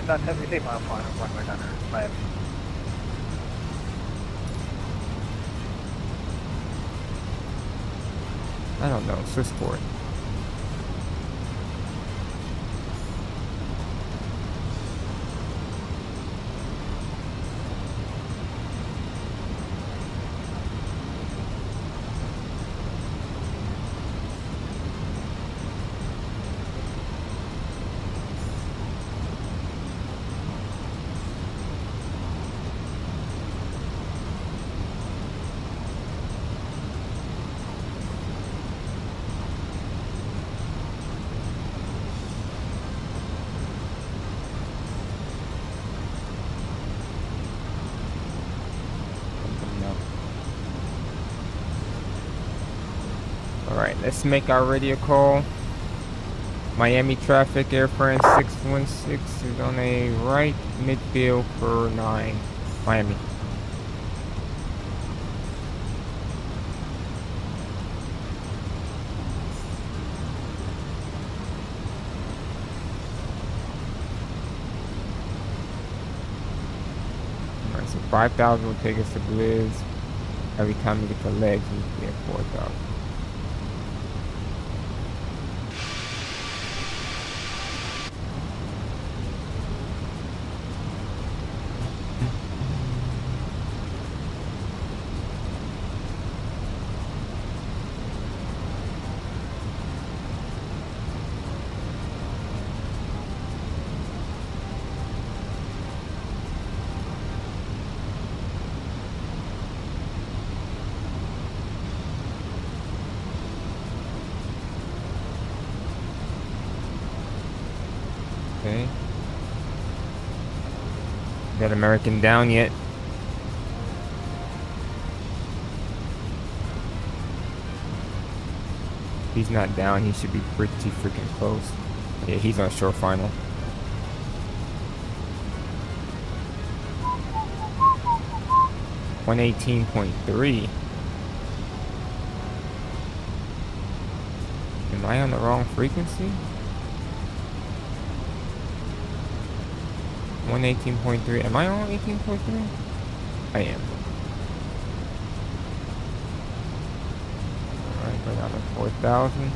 About 78 mile per hour, runway 9 Miami. I don't know, Swissport. Alright, let's make our radio call. Miami traffic, Air France 616 is on a right midfield for 9, Miami. Alright, so 5,000 will take us to Blizz. Every time we get to legs, we get 4,000. Okay. That American down yet? He's not down. He should be pretty freaking close. Yeah, he's on shore final. .3. Am I on the wrong frequency? 118.3. Am I on 18.3? I am. Alright, go down to 4,000.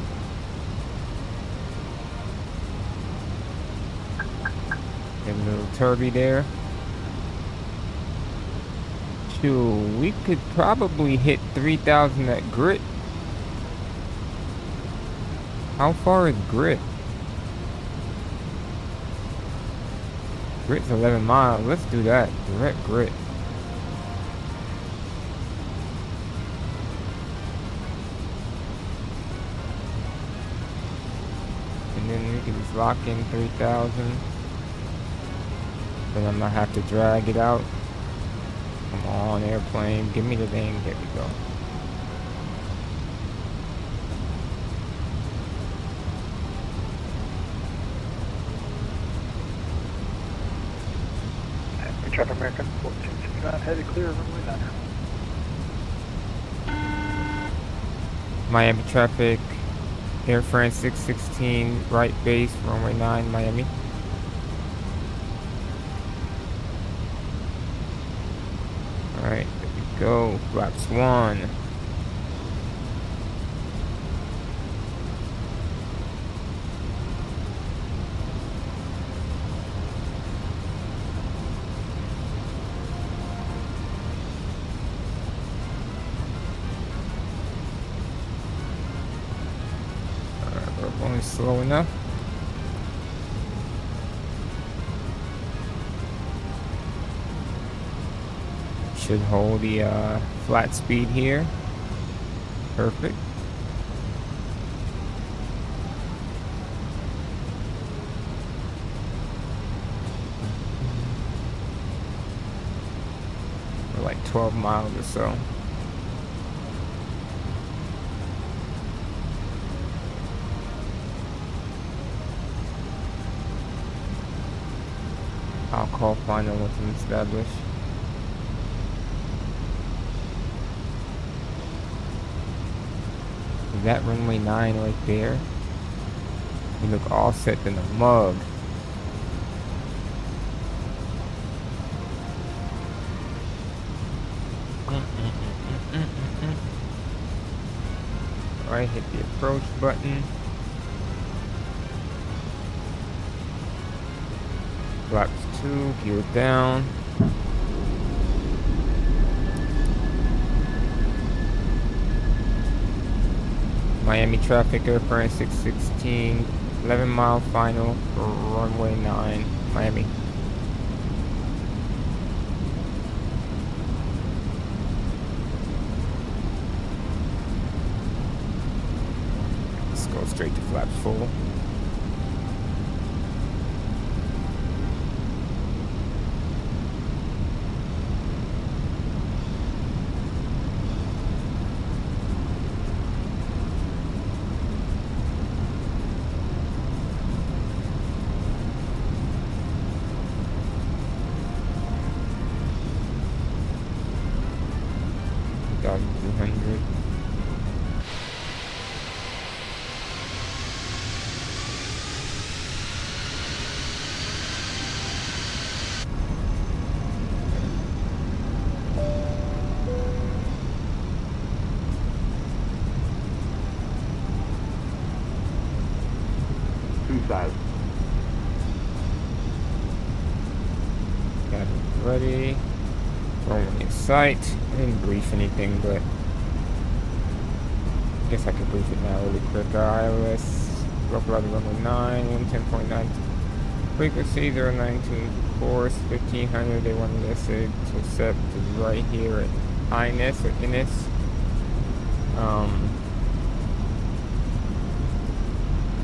Get a little turby there. Shoot, we could probably hit 3,000 at Grit. How far is Grit? Grit's 11 miles. Let's do that. Direct Grit. And then we can just lock in 3,000. Then I'm gonna have to drag it out. Come on, airplane. Give me the thing. There we go. Traffic American 1469 headed clear runway 9. Miami traffic, Air France 616, right base, runway 9, Miami. Alright, there we go, flaps 1. going slow enough. Should hold the flat speed here. Perfect. We're like 12 miles or so. I'll call final once I'm established. Is that runway 9 right there? You look all set in a mug. Alright, hit the approach button. Flaps 2, gear down. Miami traffic, airframe 616, 11-mile final for runway 9, Miami. Let's go straight to flaps full. Got it ready. Rolling in sight. I didn't brief anything, but I guess I could brief it now really quick. ILS, local level runway 9, 110.9. Frequency 092 course 1500. They wanted us to accept right here at INS or INS.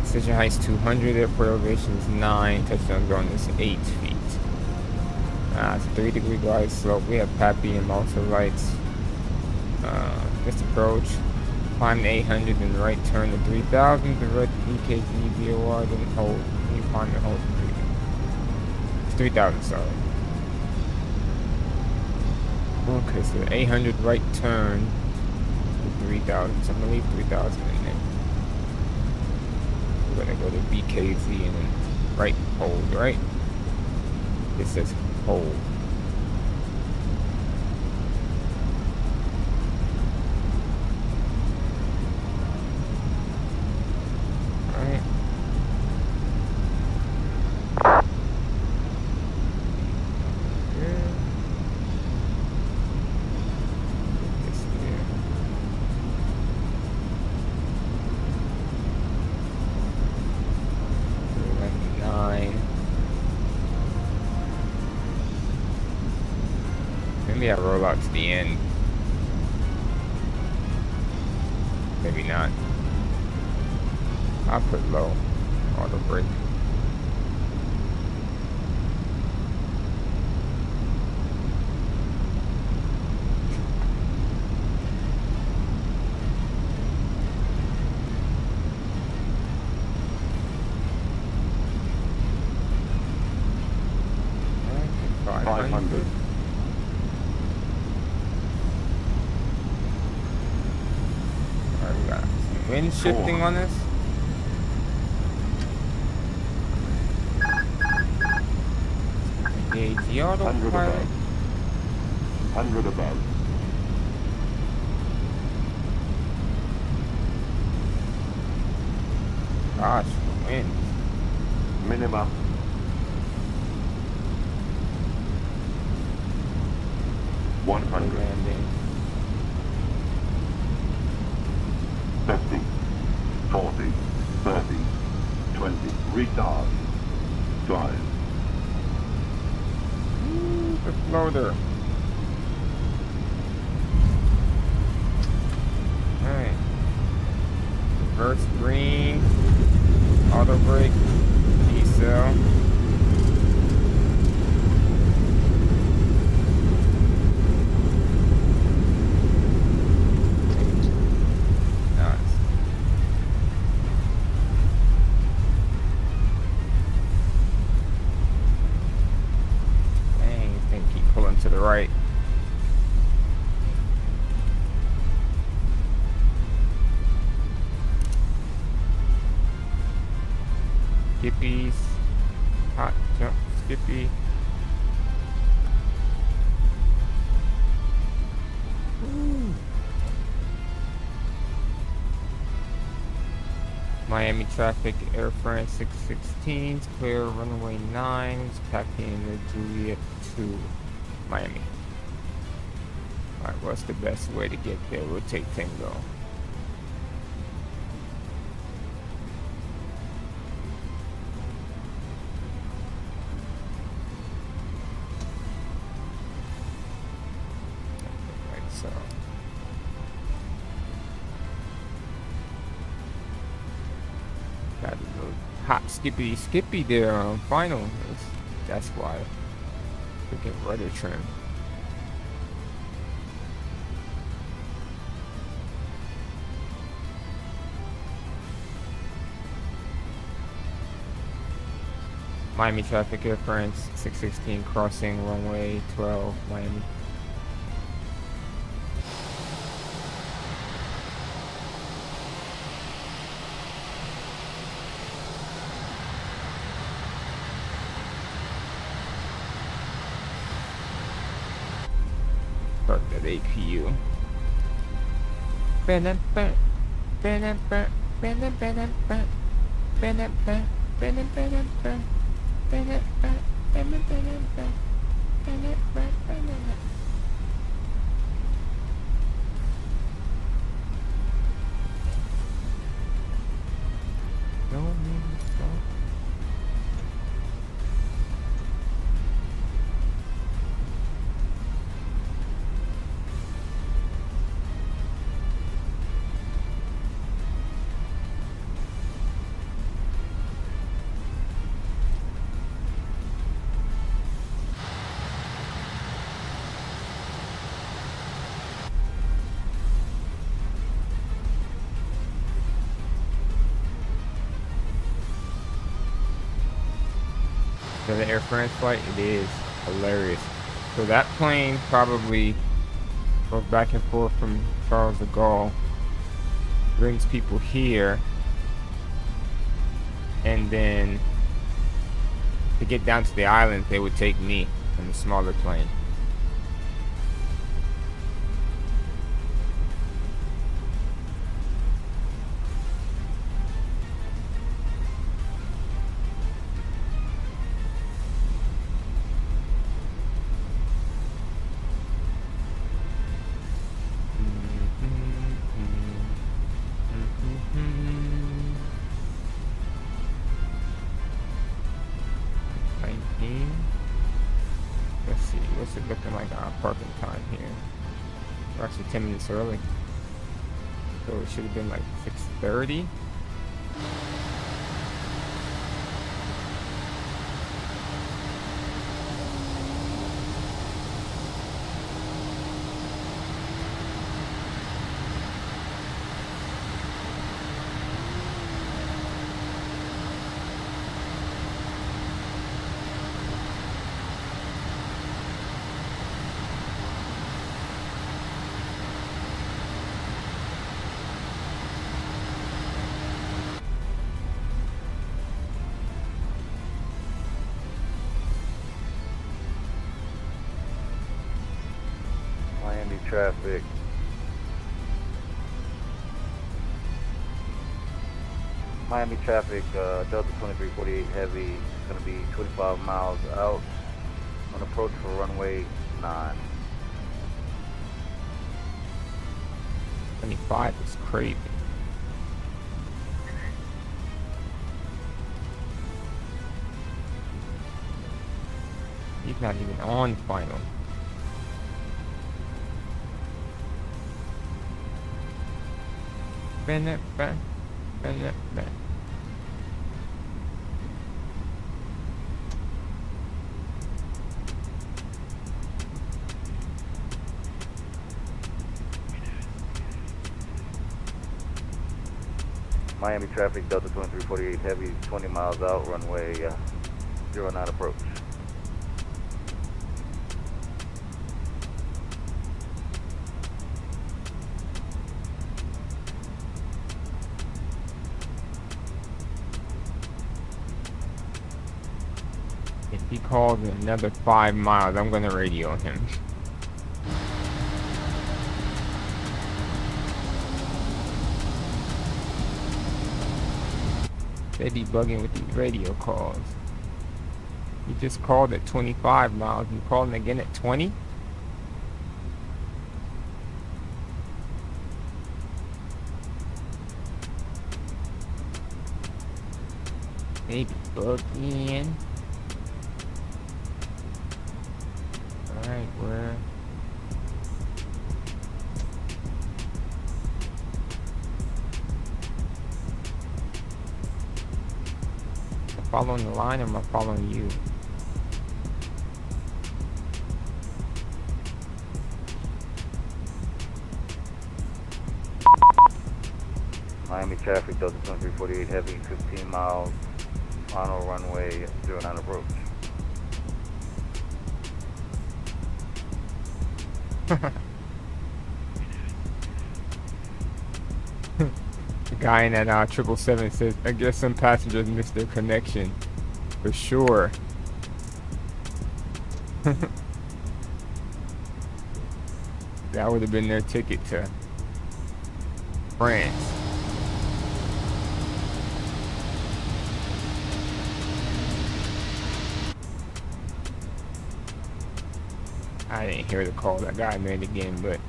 Decision height's 200, airport elevation is 9, touchdown zone is 8 feet. It's a 3-degree glide slope. We have PAPI and multiple lights. Missed approach. Climb to 800 and right turn to 3000. Direct EKG VOR, then hold. You climb and hold. It's 3000, sorry. Okay, so 800 right turn to 3000. So I'm gonna leave 3000 in there. We're gonna go to BKZ and then right hold, right? It says hold. Alright. Maybe I roll out to the end. Maybe not. I'll put low. Auto brake. Wind shifting on this? Engage the autopilot. 100 above. Gosh, wind. Minimum. Landing. 50, 40, 30, Retard. 5. The floater. Alright. Reverse green. Auto brake. D-cell. To the right. Skippies. Hot jump Skippy. Ooh. Miami traffic, Air France 616s, clear runway 9, packing the Juliet 2. Miami. Alright, what's the best way to get there? We'll take Tango. Like so. Got a little hot Skippy there on final. That's why. Freaking rudder trim. Miami traffic, Air France 616 crossing runway 12, Miami. Start that APU. The Air France flight, it is hilarious. So that plane probably goes back and forth from Charles de Gaulle, brings people here, and then to get down to the island, they would take me in the smaller plane. Let's see, what's it looking like our parking time here? We're actually 10 minutes early. So it should have been like 6:30. Miami traffic. Miami traffic, Delta 2348 heavy. It's going to be 25 miles out on approach for runway 9. 25 is crazy. He's not even on final. Bennett, back. Bennett, back. Miami traffic, Delta 2348 heavy, 20 miles out, runway 09 approach. If he calls another 5 miles, I'm gonna radio him. They be bugging with these radio calls. You just called at 25 miles. You calling again at 20? Maybe bugging. Alright, where? Following the line, or am I following you? Miami traffic, Delta 2348 heavy, 15 miles, final runway 09 approach. The guy in that 777 says, I guess some passengers missed their connection. For sure. That would have been their ticket to France. I didn't hear the call that guy made again, but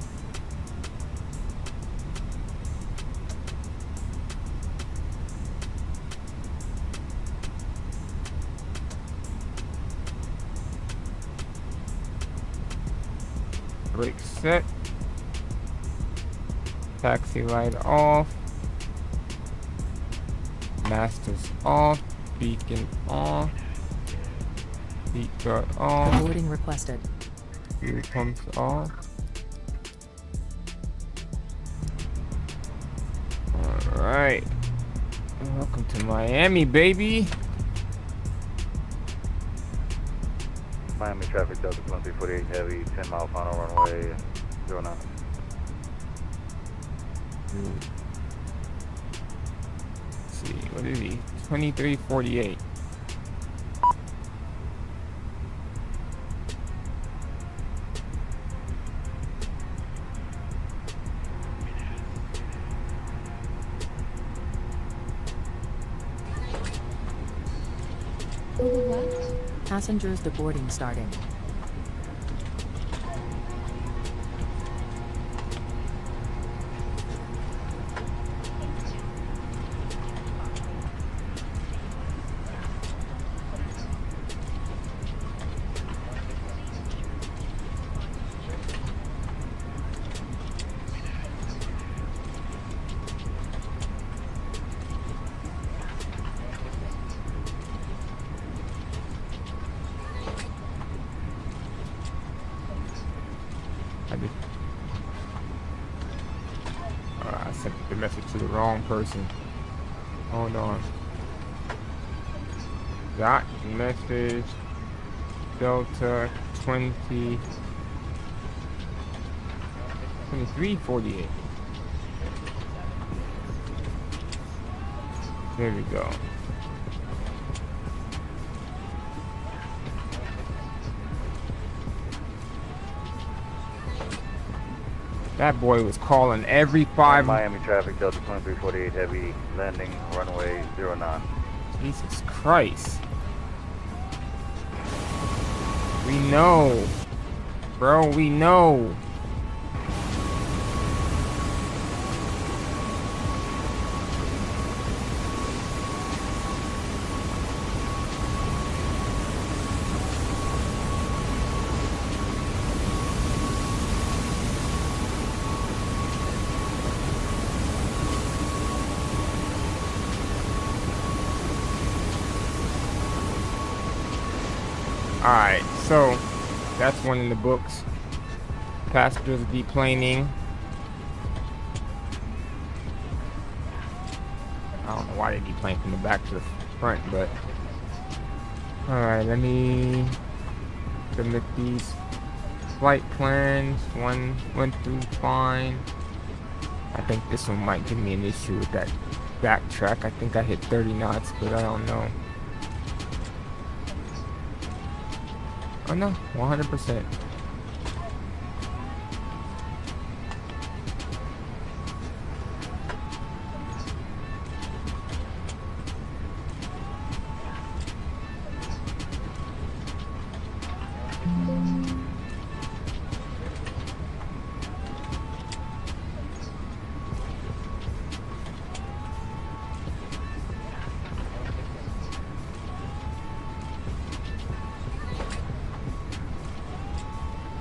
brake set, taxi light off, masters off, beacon off, seat guard off, boarding requested, fuel pumps off. Alright, welcome to Miami, baby. Miami traffic, Delta 2348 heavy, 10 mile final runway 09. Let's see, what is he? 2348. Passengers deboarding starting. I sent the message to the wrong person. Hold on. Dot message Delta 2348. There we go. That boy was calling every 5. Miami traffic, Delta 2348 heavy, landing runway 09. Jesus Christ. We know. Bro, we know. Alright, so that's one in the books. Passengers deplaning. I don't know why they deplane from the back to the front, but alright, let me submit these flight plans. One went through fine. I think this one might give me an issue with that backtrack. I think I hit 30 knots, but I don't know. Oh no, 100%.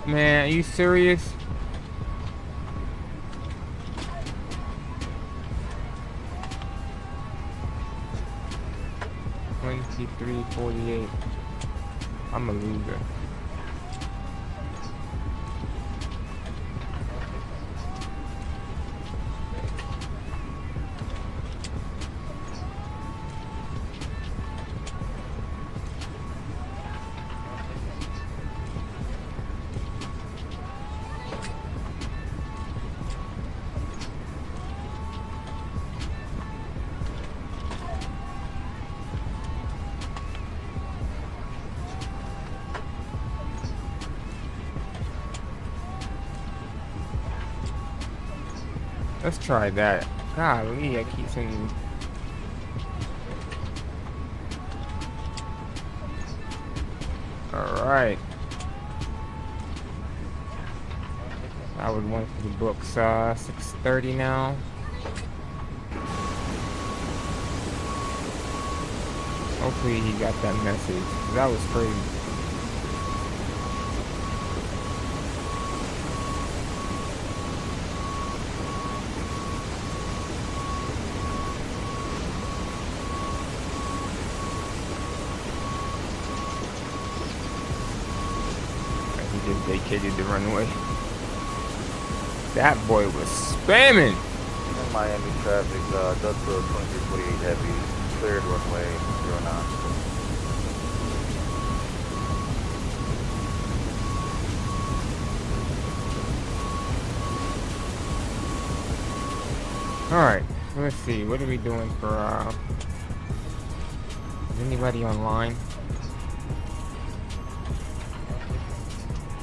Man, are you serious? $23.48. I'm a loser. Let's try that. Golly, I keep saying. Alright. I would want for the books 6:30 now. Hopefully he got that message. That was crazy. Just vacated the runway. That boy was spamming. Miami traffic, Delta 2348 Heavy, cleared runway 09. Alright, so let's see, what are we doing for, is anybody online?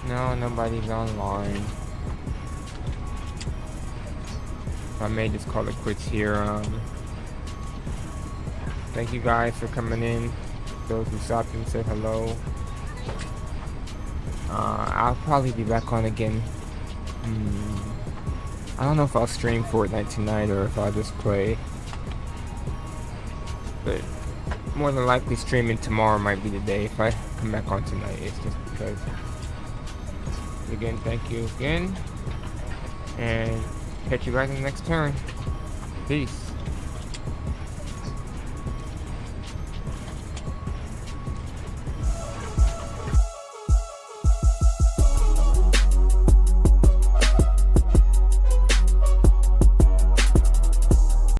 No, nobody's online. I may just call it quits here. Thank you guys for coming in. Those who stopped and said hello. I'll probably be back on again. I don't know if I'll stream Fortnite tonight or if I'll just play. But more than likely streaming tomorrow might be the day. If I come back on tonight, it's just because. Again, thank you again, and catch you guys in the next turn. Peace.